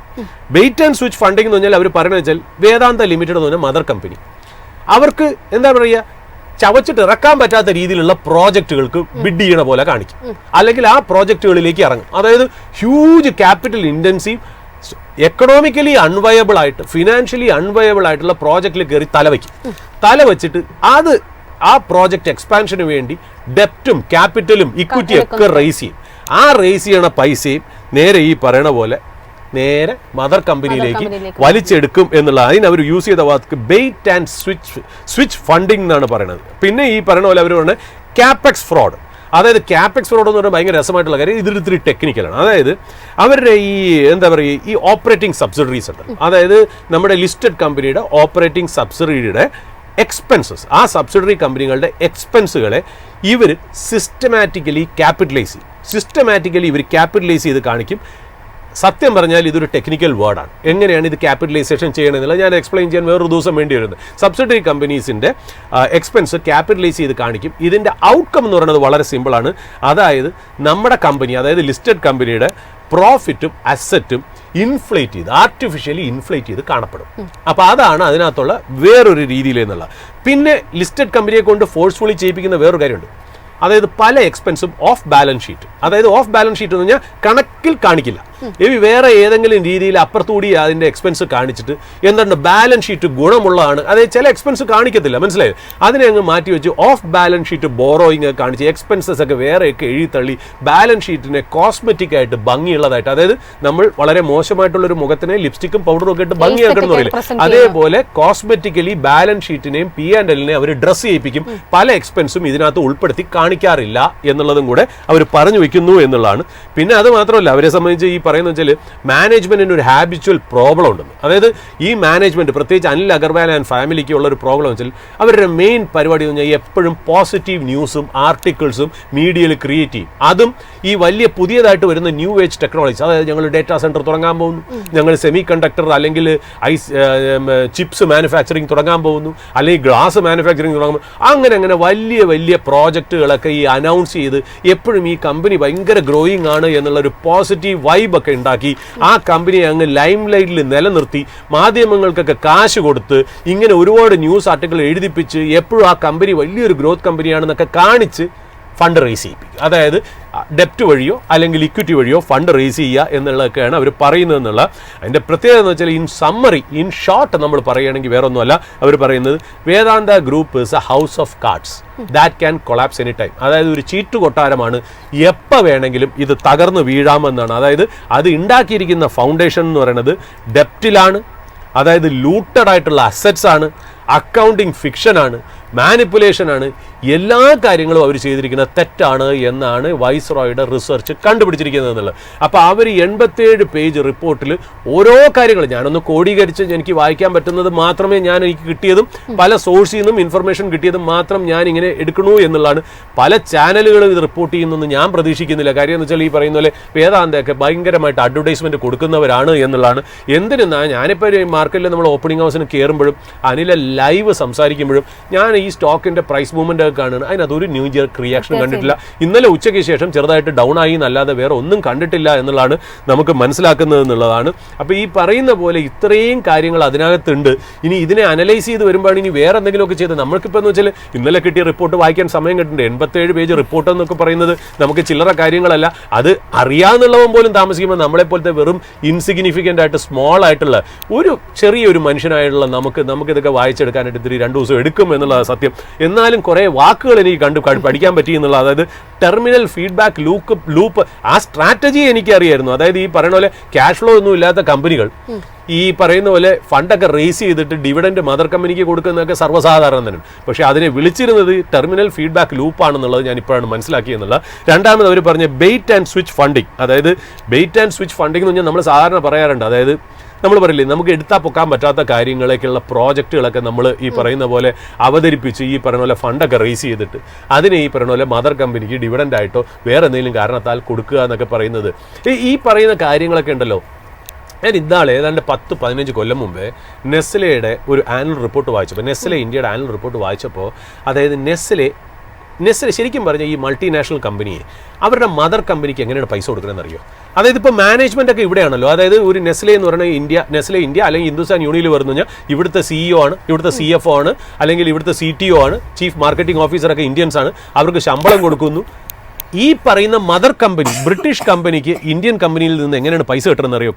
Bait and switch funding എന്ന് പറഞ്ഞാൽ അവർ പറയുന്നത് വെച്ചാൽ വേദാന്ത ലിമിറ്റഡ് എന്ന് പറഞ്ഞാൽ മദർ കമ്പനി അവർക്ക് എന്താ പറയുക, ചവച്ചിട്ട് ഇറക്കാൻ പറ്റാത്ത രീതിയിലുള്ള പ്രോജക്റ്റുകൾക്ക് ബിഡ് ചെയ്യണ പോലെ കാണിക്കും, അല്ലെങ്കിൽ ആ പ്രോജക്റ്റുകളിലേക്ക് ഇറങ്ങും. അതായത് ഹ്യൂജ് ക്യാപിറ്റൽ ഇൻറ്റൻസീവ്, എക്കണോമിക്കലി അൺവയബിൾ ആയിട്ട്, ഫിനാൻഷ്യലി അൺവയബിൾ ആയിട്ടുള്ള പ്രോജക്റ്റിൽ കയറി തലവെച്ചിട്ട് അത് ആ പ്രോജക്റ്റ് എക്സ്പാൻഷന് വേണ്ടി ഡെപ്റ്റും ക്യാപിറ്റലും ഇക്വിറ്റിയും ഒക്കെ റേസ് ചെയ്യും. ആ റേസ് ചെയ്യണ പൈസയും നേരെ ഈ പറയണ പോലെ നേരെ മദർ കമ്പനിയിലേക്ക് വലിച്ചെടുക്കും എന്നുള്ള അതിന് അവർ യൂസ് ചെയ്ത വാക്ക് ബെയ്റ്റ് ആൻഡ് സ്വിച്ച് ഫണ്ടിങ് എന്നാണ് പറയുന്നത്. പിന്നെ ഈ പറയുന്ന പോലെ അവർ പറയുന്നത് ക്യാപെക്സ് ഫ്രോഡ്. അതായത് ക്യാപെക്സ് ഫ്രോഡ് എന്ന് പറയുന്നത് ഭയങ്കര രസമായിട്ടുള്ള കാര്യം, ഇതിൽ ടെക്നിക്കലാണ്. അതായത് അവരുടെ ഈ എന്താ പറയുക, ഈ ഓപ്പറേറ്റിംഗ് സബ്സിഡറീസ് ഉണ്ട്, അതായത് നമ്മുടെ ലിസ്റ്റഡ് കമ്പനിയുടെ ഓപ്പറേറ്റിംഗ് സബ്സിഡറിയുടെ എക്സ്പെൻസസ്, ആ സബ്സിഡറി കമ്പനികളുടെ എക്സ്പെൻസുകളെ ഇവർ സിസ്റ്റമാറ്റിക്കലി ഇവർ ക്യാപിറ്റലൈസ് ചെയ്ത് കാണിക്കും. സത്യം പറഞ്ഞാൽ ഇതൊരു ടെക്നിക്കൽ വേർഡാണ്. എങ്ങനെയാണ് ഇത് ക്യാപിറ്റലൈസേഷൻ ചെയ്യണമെന്നുള്ള ഞാൻ എക്സ്പ്ലെയിൻ ചെയ്യാൻ വേറൊരു ദിവസം വേണ്ടി വരുന്നത്. സബ്സിഡറി കമ്പനീസിൻ്റെ എക്സ്പെൻസ് ക്യാപിറ്റലൈസ് ചെയ്ത് കാണിക്കും. ഇതിൻ്റെ ഔട്ട്കം എന്ന് പറയുന്നത് വളരെ സിമ്പിളാണ്. അതായത് നമ്മുടെ കമ്പനി, അതായത് ലിസ്റ്റഡ് കമ്പനിയുടെ പ്രോഫിറ്റും അസറ്റും ആർട്ടിഫിഷ്യലി ഇൻഫ്ലേറ്റ് ചെയ്ത് കാണപ്പെടും. അപ്പോൾ അതാണ് അതിനകത്തുള്ള വേറൊരു രീതിയിൽ എന്നുള്ള. പിന്നെ ലിസ്റ്റഡ് കമ്പനിയെ കൊണ്ട് ഫോഴ്സ്ഫുള്ളി ചെയ്യിപ്പിക്കുന്ന വേറൊരു കാര്യമുണ്ട്. അതായത് പല എക്സ്പെൻസും ഓഫ് ബാലൻസ് ഷീറ്റ്, അതായത് ഓഫ് ബാലൻസ് ഷീറ്റ് എന്ന് പറഞ്ഞാൽ കണക്കിൽ കാണിക്കില്ല, ഇവ വേറെ ഏതെങ്കിലും രീതിയിൽ അപ്പുറത്തുകൂടി അതിൻ്റെ എക്സ്പെൻസ് കാണിച്ചിട്ട് എന്താണ് ബാലൻസ് ഷീറ്റ് ഗുണമുള്ളതാണ്, അതായത് ചില എക്സ്പെൻസ് കാണിക്കത്തില്ല, മനസ്സിലായത്, അതിനെ അങ്ങ് മാറ്റി which of balance sheet borrowing ഒക്കെ കാണിച്ച് എക്സ്പെൻസസ് ഒക്കെ വേറെയൊക്കെ എഴുതിത്തള്ളി ബാലൻസ് ഷീറ്റിനെ കോസ്മെറ്റിക് ആയിട്ട് ഭംഗിയുള്ളതായിട്ട്, അതായത് നമ്മൾ വളരെ മോശമായിട്ടുള്ളൊരു മുഖത്തിനെ ലിപ്സ്റ്റിക്കും പൗഡറും ഒക്കെ ഇട്ട് ഭംഗിയാക്കണം എന്ന് പറയില്ല, അതേപോലെ കോസ്മെറ്റിക്കലി ബാലൻസ് ഷീറ്റിനെയും P&L-നെയും അവർ ഡ്രസ് ചെയ്യിപ്പിക്കും. പല എക്സ്പെൻസും ഇതിനകത്ത് ഉൾപ്പെടുത്തി കാണിക്കാറില്ല എന്നുള്ളതും കൂടെ അവർ പറഞ്ഞു വെക്കുന്നു എന്നുള്ളതാണ്. പിന്നെ അത് മാത്രമല്ല, അവരെ സംബന്ധിച്ച് ഈ പറയുന്ന വെച്ചാൽ മാനേജ്മെന്റിന് ഒരു ഹാബിച്വൽ പ്രോബ്ലം ഉണ്ടെന്ന്. അതായത് ഈ മാനേജ്മെന്റ്, പ്രത്യേകിച്ച് അനിൽ അഗർവാൽ ആൻഡ് ഫാമിലിക്ക് ഉള്ള ഒരു പ്രോബ്ലം വെച്ചാൽ അവരുടെ മെയിൻ പരിപാടി എന്ന് പറഞ്ഞാൽ എപ്പോഴും പോസിറ്റീവ് ന്യൂസും ആർട്ടിക്കിൾസും മീഡിയയിൽ ക്രിയേറ്റ് ചെയ്യും. അതും ഈ വലിയ പുതിയതായിട്ട് വരുന്ന ന്യൂ ഏജ് ടെക്നോളജീസ്, അതായത് ഞങ്ങൾ ഡേറ്റാ സെന്റർ തുടങ്ങാൻ പോകുന്നു, ഞങ്ങൾ സെമി കണ്ടക്ടർ അല്ലെങ്കിൽ ചിപ്സ് മാനുഫാക്ചറിങ് തുടങ്ങാൻ പോകുന്നു, അല്ലെങ്കിൽ ഗ്ലാസ് മാനുഫാക്ചറിങ് തുടങ്ങാൻ പോകുന്നു, അങ്ങനെ വലിയ വലിയ പ്രോജക്റ്റുകളൊക്കെ ഈ അനൗൺസ് ചെയ്ത് എപ്പോഴും ഈ കമ്പനി ഭയങ്കര ഗ്രോയിങ് ആണ് എന്നുള്ള ഒരു പോസിറ്റീവ് വൈബ് ഒക്കെ ഉണ്ടാക്കി ആ കമ്പനിയെ അങ്ങ് ലൈം ലൈറ്റിൽ നിലനിർത്തി മാധ്യമങ്ങൾക്കൊക്കെ കാശ് കൊടുത്ത് ഇങ്ങനെ ഒരുപാട് ന്യൂസ് ആർട്ടിക്കിൾ എഴുതിപ്പിച്ച് എപ്പോഴും ആ കമ്പനി വലിയൊരു ഗ്രോത്ത് കമ്പനിയാണെന്നൊക്കെ കാണിച്ച് ഫണ്ട് റേസ് ചെയ്യിപ്പിക്കുക. അതായത് ഡെപ്റ്റ് വഴിയോ അല്ലെങ്കിൽ ഇക്വിറ്റി വഴിയോ ഫണ്ട് റേസ് ചെയ്യുക എന്നുള്ളതൊക്കെയാണ് അവർ പറയുന്നത് എന്നുള്ള. അതിൻ്റെ പ്രത്യേകത എന്ന് വെച്ചാൽ ഇൻ ഷോർട്ട് നമ്മൾ പറയുകയാണെങ്കിൽ വേറെ ഒന്നുമല്ല, അവർ പറയുന്നത് Vedanta group is a house of cards that can collapse any time. അതായത് ഒരു ചീട്ട് കൊട്ടാരമാണ്, എപ്പോൾ വേണമെങ്കിലും ഇത് തകർന്നു വീഴാമെന്നാണ്. അതായത് അത് ഉണ്ടാക്കിയിരിക്കുന്ന ഫൗണ്ടേഷൻ എന്ന് പറയുന്നത് ഡെപ്റ്റിലാണ്, അതായത് ലൂട്ടഡ് ആയിട്ടുള്ള അസറ്റ്സ് ആണ്, അക്കൗണ്ടിങ് ഫിക്ഷനാണ്, മാനിപ്പുലേഷനാണ്, എല്ലാ കാര്യങ്ങളും അവർ ചെയ്തിരിക്കുന്നത് തെറ്റാണ് എന്നാണ് വൈസ്രോയുടെ റിസർച്ച് കണ്ടുപിടിച്ചിരിക്കുന്നത് എന്നുള്ളത്. അപ്പോൾ അവർ 87 പേജ് റിപ്പോർട്ടിൽ ഓരോ കാര്യങ്ങൾ ഞാനൊന്ന് കോഡീകരിച്ച് എനിക്ക് വായിക്കാൻ പറ്റുന്നത് മാത്രമേ എനിക്ക് കിട്ടിയതും പല സോഴ്സിൽ നിന്നും ഇൻഫർമേഷൻ കിട്ടിയതും മാത്രം ഞാൻ ഇങ്ങനെ എടുക്കണു എന്നുള്ളതാണ്. പല ചാനലുകളും ഇത് റിപ്പോർട്ട് ചെയ്യുന്നൊന്നും ഞാൻ പ്രതീക്ഷിക്കുന്നില്ല. കാര്യം എന്ന് വെച്ചാൽ ഈ പറയുന്ന പോലെ വേദാന്തയൊക്കെ ഭയങ്കരമായിട്ട് അഡ്വർടൈസ്മെന്റ് കൊടുക്കുന്നവരാണ് എന്നുള്ളതാണ്. എന്തിനാ ഞാനിപ്പോൾ മാർക്കറ്റിൽ നമ്മൾ ഓപ്പണിംഗ് ഹൗസിന് കയറുമ്പോഴും അനിലെ ലൈവ് സംസാരിക്കുമ്പോഴും ഞാൻ ഈ സ്റ്റോക്കിന്റെ പ്രൈസ് മൂവ്മെന്റ് ഒക്കെ കാണുന്നത്, അതിനകത്ത് ഒരു ന്യൂ ഇയർ റിയാക്ഷൻ കണ്ടിട്ടില്ല. ഇന്നലെ ഉച്ചയ്ക്ക് ശേഷം ചെറുതായിട്ട് ഡൗൺ ആയി എന്നല്ലാതെ വേറെ ഒന്നും കണ്ടിട്ടില്ല എന്നുള്ളതാണ് നമുക്ക് മനസ്സിലാക്കുന്നത് എന്നുള്ളതാണ്. അപ്പോൾ ഈ പറയുന്ന പോലെ ഇത്രയും കാര്യങ്ങൾ അതിനകത്തുണ്ട്. ഇനി ഇതിനെ അനലൈസ് ചെയ്ത് വരുമ്പോഴാണ് ഇനി വേറെ എന്തെങ്കിലുമൊക്കെ ചെയ്ത് നമ്മൾക്കിപ്പോൾ എന്ന് വെച്ചാൽ ഇന്നലെ കിട്ടിയ റിപ്പോർട്ട് വായിക്കാൻ സമയം കിട്ടുന്നുണ്ട്. 87 പേജ് റിപ്പോർട്ട് എന്നൊക്കെ പറയുന്നത് നമുക്ക് ചില്ലറ കാര്യങ്ങളല്ല. അത് അറിയാവുന്നവൻ പോലും താമസിക്കുമ്പോൾ നമ്മളെപ്പോലത്തെ വെറും ഇൻസിഗ്നിഫിക്കൻ്റ് ആയിട്ട് സ്മോൾ ആയിട്ടുള്ള ഒരു ചെറിയൊരു മനുഷ്യനായിട്ടുള്ള നമുക്കിതൊക്കെ വായിച്ചെടുക്കാനായിട്ട് ഇത്തിരി 2 ദിവസം എടുക്കും എന്നുള്ളത് സത്യം. എന്നാലും കുറേ വാക്കുകൾ എനിക്ക് പഠിക്കാൻ പറ്റി എന്നുള്ള, അതായത് ടെർമിനൽ ഫീഡ്ബാക്ക് ലൂപ്പ് ആ സ്ട്രാറ്റജി എനിക്ക് അറിയായിരുന്നു. അതായത് ഈ പറയുന്ന പോലെ ക്യാഷ് ഫ്ലോ ഒന്നും ഇല്ലാത്ത കമ്പനികൾ ഈ പറയുന്ന പോലെ ഫണ്ടൊക്കെ റേസ് ചെയ്തിട്ട് ഡിവിഡൻഡ് മദർ കമ്പനിക്ക് കൊടുക്കുന്നതൊക്കെ സർവ്വസാധാരണം തന്നെ. പക്ഷേ അതിനെ വിളിച്ചിരുന്നത് ടെർമിനൽ ഫീഡ്ബാക്ക് ലൂപ്പാണെന്നുള്ളത് ഞാൻ ഇപ്പോഴാണ് മനസ്സിലാക്കിയെന്നുള്ള. രണ്ടാമത് അവർ പറഞ്ഞ ബെയ്റ്റ് ആൻഡ് സ്വിച്ച് ഫണ്ടിങ്. അതായത് ബെയ്റ്റ് ആൻഡ് സ്വിച്ച് ഫണ്ടിങ് എന്ന് പറഞ്ഞാൽ നമ്മൾ സാധാരണ പറയാറുണ്ട്. അതായത് നമ്മൾ പറയില്ലേ, നമുക്ക് എടുത്താൽ പൊക്കാൻ പറ്റാത്ത കാര്യങ്ങളൊക്കെയുള്ള പ്രോജക്റ്റുകളൊക്കെ നമ്മൾ ഈ പറയുന്ന പോലെ അവതരിപ്പിച്ച് ഈ പറയുന്ന പോലെ ഫണ്ടൊക്കെ റേസ് ചെയ്തിട്ട് അതിനെ ഈ പറയുന്ന പോലെ മദർ കമ്പനിക്ക് ഡിവിഡൻഡ് ആയിട്ടോ വേറെ എന്തെങ്കിലും കാരണത്താൽ കൊടുക്കുക എന്നൊക്കെ പറയുന്നത് ഈ പറയുന്ന കാര്യങ്ങളൊക്കെ ഉണ്ടല്ലോ. ഞാൻ ഇന്നാളെ ഏതാണ്ട് 10-15 കൊല്ലം മുമ്പേ നെസ്ലയുടെ ഒരു ആനുവൽ റിപ്പോർട്ട് വായിച്ചപ്പോൾ, നെസ്ലെ ഇന്ത്യയുടെ ആനുവൽ റിപ്പോർട്ട് വായിച്ചപ്പോൾ, അതായത് നെസ്ലെ ശരിക്കും പറഞ്ഞാൽ ഈ മൾട്ടിനാഷണൽ കമ്പനിയെ അവരുടെ മദർ കമ്പനിക്ക് എങ്ങനെയാണ് പൈസ കൊടുക്കണമെന്ന് അറിയോ? അതായത് ഇപ്പോൾ മാനേജ്മെൻ്റ് ഒക്കെ ഇവിടെയാണല്ലോ. അതായത് ഒരു നെസ്ലെ എന്ന് പറയുന്നത് നെസ്ലെ ഇന്ത്യ അല്ലെങ്കിൽ ഹിന്ദുസ്ഥാൻ യൂണിയിൽ വരുന്നു കഴിഞ്ഞാൽ ഇവിടുത്തെ CEO ആണ്, ഇവിടുത്തെ CFO ആണ്, അല്ലെങ്കിൽ ഇവിടുത്തെ CTO ആണ്, ചീഫ് മാർക്കറ്റിംഗ് ഓഫീസറൊക്കെ ഇന്ത്യൻസ് ആണ്. അവർക്ക് ശമ്പളം കൊടുക്കുന്നു. ഈ പറയുന്ന മദർ കമ്പനി ബ്രിട്ടീഷ് കമ്പനിക്ക് ഇന്ത്യൻ കമ്പനിയിൽ നിന്ന് എങ്ങനെയാണ് പൈസ കിട്ടണമെന്ന് അറിയോ?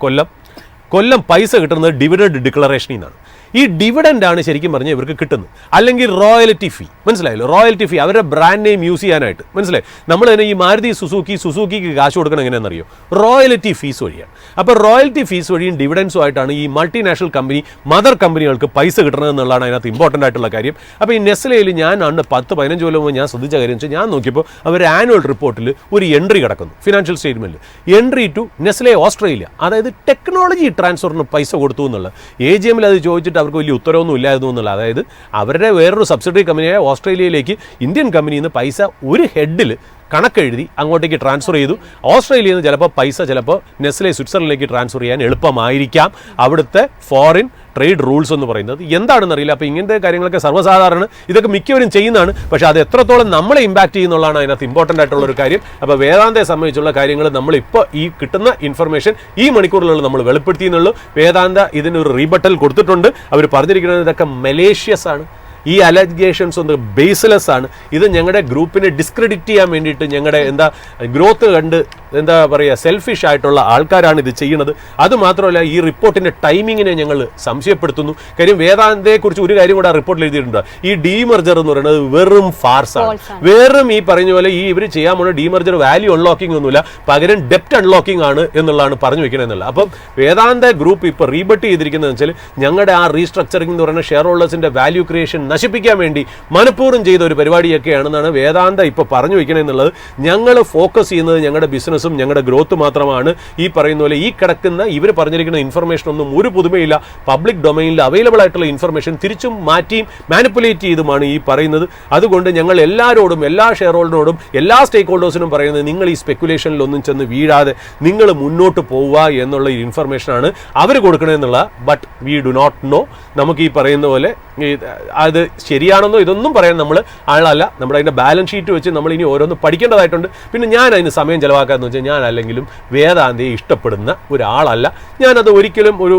കൊല്ലം പൈസ കിട്ടുന്നത് ഡിവിഡൻഡ് ഡിക്ലറേഷനിൽ നിന്നാണ്. ഈ ഡിവിഡൻഡ് ആണ് ശരിക്കും പറഞ്ഞാൽ ഇവർക്ക് കിട്ടുന്നത്. അല്ലെങ്കിൽ റോയൽറ്റി ഫീ, മനസ്സിലായല്ലോ, റോയൽറ്റി ഫീ അവരുടെ ബ്രാൻഡ് നെയിം യൂസ് ചെയ്യാനായിട്ട്. മനസ്സിലായി, നമ്മൾ തന്നെ ഈ മാരുതി സുസുക്കിക്ക് കാശ് കൊടുക്കണം എങ്ങനെയാണെന്നറിയോ? റോയൽറ്റി ഫീസ് വഴിയാണ്. അപ്പോൾ റോയൽറ്റി ഫീസ് വഴിയും ഡിവിഡൻസും ആയിട്ടാണ് ഈ മൾട്ടിനാഷണൽ കമ്പനി മദർ കമ്പനികൾക്ക് പൈസ കിട്ടണം എന്നുള്ളതാണ് അതിനകത്ത് ഇമ്പോർട്ടൻ്റ് ആയിട്ടുള്ള കാര്യം. അപ്പോൾ ഈ നെസ്ലയിൽ ഞാൻ 10-15 കൊല്ലം മുമ്പ് ഞാൻ ശ്രദ്ധിച്ച കാര്യം വെച്ചാൽ ഞാൻ നോക്കിയപ്പോൾ അവർ ആനുവൽ റിപ്പോർട്ടിൽ ഒരു എൻട്രി കിടക്കുന്നു ഫിനാൻഷ്യൽ സ്റ്റേറ്റ്മെൻറ്റിൽ, എൻട്രി ടു നെസ്ലെ ഓസ്ട്രേലിയ, അതായത് ടെക്നോളജി ട്രാൻസ്ഫറിന് പൈസ കൊടുത്തു എന്നുള്ള. AGM അത് ചോദിച്ചിട്ട് അവർക്ക് വലിയ ഉത്തരവൊന്നും ഇല്ലായിരുന്നു എന്നുള്ള. അതായത് അവരുടെ വേറൊരു സബ്സിഡറി കമ്പനിയായ ഓസ്ട്രേലിയയിലേക്ക് ഇന്ത്യൻ കമ്പനിയിൽ നിന്ന് പൈസ ഒരു ഹെഡിൽ കണക്കെഴുതി അങ്ങോട്ടേക്ക് ട്രാൻസ്ഫർ ചെയ്തു. ഓസ്ട്രേലിയയിൽ നിന്ന് ചിലപ്പോൾ പൈസ ചിലപ്പോൾ നെസ്ലെ സ്വിറ്റ്സർലൻഡിലേക്ക് ട്രാൻസ്ഫർ ചെയ്യാൻ എളുപ്പമായിരിക്കാം അവിടുത്തെ ഫോറിൻ ട്രേഡ് റൂൾസ് എന്ന് പറയുന്നത് എന്താണെന്നറിയില്ല. അപ്പോൾ ഇങ്ങനത്തെ കാര്യങ്ങളൊക്കെ സർവ്വസാധാരണ, ഇതൊക്കെ മിക്കവരും ചെയ്യുന്നതാണ്. പക്ഷേ അത് എത്രത്തോളം നമ്മളെ ഇമ്പാക്ട് ചെയ്യുന്നുള്ളതാണ് അതിനകത്ത് ഇമ്പോർട്ടൻ്റ് ആയിട്ടുള്ള ഒരു കാര്യം. അപ്പോൾ വേദാന്തയെ സംബന്ധിച്ചുള്ള കാര്യങ്ങൾ നമ്മളിപ്പോൾ ഈ കിട്ടുന്ന ഇൻഫർമേഷൻ ഈ മണിക്കൂറിലുള്ള നമ്മൾ വെളിപ്പെടുത്തിയെന്നുള്ളൂ. വേദാന്ത ഇതിനൊരു റീബട്ടൽ കൊടുത്തിട്ടുണ്ട്. അവർ പറഞ്ഞിരിക്കുന്നത് ഇതൊക്കെ മലേഷ്യസ് ആണ്, ഈ അലഗേഷൻസ് ഒന്ന് ബേസ്ലെസ് ആണ്. ഇത് ഞങ്ങളുടെ ഗ്രൂപ്പിനെ ഡിസ്ക്രെഡിറ്റ് ചെയ്യാൻ വേണ്ടിയിട്ട് ഞങ്ങളുടെ ഗ്രോത്ത് കണ്ട് സെൽഫിഷ് ആയിട്ടുള്ള ആൾക്കാരാണ് ഇത് ചെയ്യുന്നത്. അതുമാത്രമല്ല ഈ റിപ്പോർട്ടിൻ്റെ ടൈമിങ്ങിനെ ഞങ്ങൾ സംശയപ്പെടുത്തുന്നു. കാര്യം വേദാന്തയെക്കുറിച്ച് ഒരു കാര്യം കൂടെ ആ റിപ്പോർട്ടിൽ എഴുതിയിട്ടുണ്ട്. ഈ ഡീമർജർ എന്ന് പറയുന്നത് വെറും ഫാർസാണ്. വെറും ഈ പറഞ്ഞ പോലെ ഈ ഇവർ ചെയ്യാൻ പോകുന്ന ഡീമർജർ വാല്യൂ അൺലോക്കിംഗ് ഒന്നുമില്ല, പകരം ഡെപ്റ്റ് അൺലോക്കിംഗ് ആണ് എന്നുള്ളതാണ് പറഞ്ഞു വെക്കുന്നത് എന്നുള്ളത്. അപ്പം വേദാന്ത ഗ്രൂപ്പ് ഇപ്പോൾ റീബട്ട് ചെയ്തിരിക്കുന്നത് വെച്ചാൽ ഞങ്ങളുടെ ആ റീസ്ട്രക്ചറിംഗ് എന്ന് പറയുന്ന ഷെയർ ഹോൾഡേഴ്സിൻ്റെ വാല്യൂ ക്രിയേഷൻ നശിപ്പിക്കാൻ വേണ്ടി മനഃപൂർവ്വം ചെയ്ത ഒരു പരിപാടിയൊക്കെയാണെന്നാണ് വേദാന്ത ഇപ്പോൾ പറഞ്ഞു വയ്ക്കണമെന്നുള്ളത്. ഞങ്ങൾ ഫോക്കസ് ചെയ്യുന്നത് ഞങ്ങളുടെ ബിസിനസ്സും ഞങ്ങളുടെ ഗ്രോത്ത് മാത്രമാണ്. ഈ പറയുന്ന പോലെ ഈ കിടക്കുന്ന ഇവർ പറഞ്ഞിരിക്കുന്ന ഇൻഫർമേഷൻ ഒന്നും ഒരു പുതുമയില്ല. പബ്ലിക് ഡൊമൈനിൽ അവൈലബിൾ ആയിട്ടുള്ള ഇൻഫർമേഷൻ തിരിച്ചും മാറ്റിയും മാനിപ്പുലേറ്റ് ചെയ്തുമാണ് ഈ പറയുന്നത്. അതുകൊണ്ട് ഞങ്ങൾ എല്ലാവരോടും, എല്ലാ ഷെയർ ഹോൾഡറിനോടും, എല്ലാ സ്റ്റേക്ക് ഹോൾഡേഴ്സിനും പറയുന്നത് നിങ്ങൾ ഈ സ്പെക്കുലേഷനിലൊന്നും ചെന്ന് വീഴാതെ നിങ്ങൾ മുന്നോട്ട് പോവുക എന്നുള്ള ഈ ഇൻഫർമേഷനാണ് അവർ കൊടുക്കണമെന്നുള്ള. But we do not know. നമുക്ക് ഈ പറയുന്ന പോലെ അത് ശരിയാണെന്നോ ഇതൊന്നും പറയാൻ നമ്മൾ ആളല്ല. നമ്മുടെ അതിൻ്റെ ബാലൻസ് ഷീറ്റ് വെച്ച് നമ്മൾ ഇനി ഓരോന്ന് പഠിക്കേണ്ടതായിട്ടുണ്ട്. പിന്നെ ഞാൻ അതിന് സമയം ചിലവാക്കാമെന്ന് വെച്ചാൽ ഞാൻ അല്ലെങ്കിലും വേദാന്തയെ ഇഷ്ടപ്പെടുന്ന ഒരാളല്ല. ഞാനത് ഒരിക്കലും ഒരു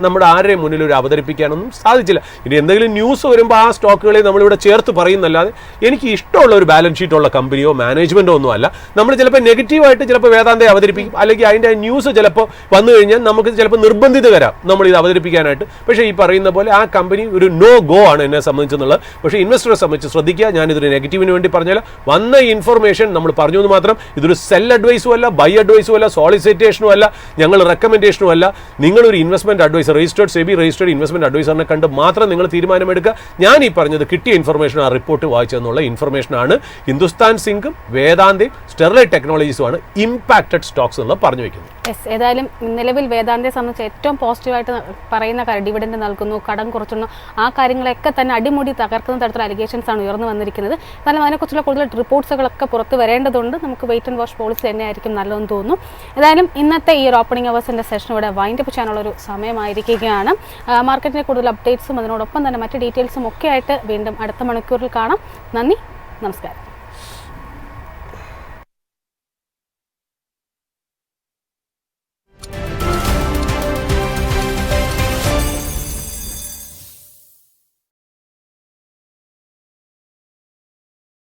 നമ്മുടെ ആരുടെയും മുന്നിൽ ഒരു അവതരിപ്പിക്കാനൊന്നും സാധിച്ചില്ല. ഇനി എന്തെങ്കിലും ന്യൂസ് വരുമ്പോൾ ആ സ്റ്റോക്കുകളെ നമ്മളിവിടെ ചേർത്ത് പറയുന്നല്ലാതെ എനിക്ക് ഇഷ്ടമുള്ള ഒരു ബാലൻസ് ഷീറ്റുള്ള കമ്പനിയോ മാനേജ്മെൻറ്റോ ഒന്നും അല്ല. നമ്മൾ ചിലപ്പോൾ നെഗറ്റീവായിട്ട് ചിലപ്പോൾ വേദാന്തയെ അവതരിപ്പിക്കും, അല്ലെങ്കിൽ അതിൻ്റെ ന്യൂസ് ചിലപ്പോൾ വന്നു കഴിഞ്ഞാൽ നമുക്ക് ചിലപ്പോൾ നിർബന്ധിതരാം നമ്മൾ ഇത് അവതരിപ്പിക്കാനായിട്ട്. പക്ഷേ ഈ പറയുന്ന പോലെ ആ കമ്പനി ഒരു നോ ഗോ ആണ് എന്നെ സംബന്ധിച്ചെന്നുള്ളത്. പക്ഷേ ഇൻവെസ്റ്ററെ സംബന്ധിച്ച് ശ്രദ്ധിക്കുക, ഞാനിതൊരു നെഗറ്റീവിന് വേണ്ടി പറഞ്ഞാൽ വന്ന ഇൻഫർമേഷൻ നമ്മൾ പറഞ്ഞു എന്ന് മാത്രം. ഇതൊരു സെൽ അഡ്വൈസും അല്ല, ബൈ അഡ്വൈസും അല്ല, സോളിസിറ്റേഷനും അല്ല, ഞങ്ങൾ റെക്കമെൻഡേഷനും അല്ല. നിങ്ങളൊരു investment adviser, SEBI registered investment അഡ്വൈസറിനെ കണ്ട് മാത്രം നിങ്ങൾ തീരുമാനമെടുക്കുക. ഞാൻ ഈ പറഞ്ഞത് കിട്ടിയ ഇൻഫർമേഷൻ, ആ റിപ്പോർട്ട് വായിച്ചെന്നുള്ള ഇൻഫർമേഷനാണ്. ഹിന്ദുസ്ഥാൻ സിങ്കും വേദാന്തയും സ്റ്റെർലൈറ്റ് ടെക്നോളജീസുമാണ് ഇമ്പാക്റ്റഡ് സ്റ്റോക്സ് എന്നുള്ള പറഞ്ഞു വയ്ക്കുന്നത്. ഏതായാലും നിലവിൽ വേദാന്തയെ സംബന്ധിച്ച് ഏറ്റവും പോസിറ്റീവായിട്ട് പറയുന്ന കാര്യം ഡിവിഡൻഡ് നൽകുന്നു, കടം കുറച്ചുന്നു, ആ കാര്യങ്ങളൊക്കെ തന്നെ അടിമുടി തകർക്കുന്ന തരത്തിലുള്ള അലിഗേഷൻസ് ആണ് ഉയർന്നു വന്നിരിക്കുന്നത്. എന്നാലും അതിനെക്കുറിച്ചുള്ള കൂടുതൽ റിപ്പോർട്ട്സുകളൊക്കെ പുറത്ത് വരേണ്ടതുണ്ട്. നമുക്ക് വെയിറ്റ് ആൻഡ് വാച്ച് പോളിസി തന്നെയായിരിക്കും നല്ലതെന്ന് തോന്നുന്നു. ഏതായാലും ഇന്നത്തെ ഈ ഒരു ഓപ്പണിംഗ് അവേഴ്സിൻ്റെ സെഷൻ ഇവിടെ വൈൻഡ് അപ്പ് ചെയ്യാനുള്ളൊരു സമയമായിരിക്കുകയാണ്. മാർക്കറ്റിൻ്റെ കൂടുതൽ അപ്ഡേറ്റ്സും അതിനോടൊപ്പം തന്നെ മറ്റ് ഡീറ്റെയിൽസും ഒക്കെ ആയിട്ട് വീണ്ടും അടുത്ത മണിക്കൂറിൽ കാണാം. നന്ദി, നമസ്കാരം.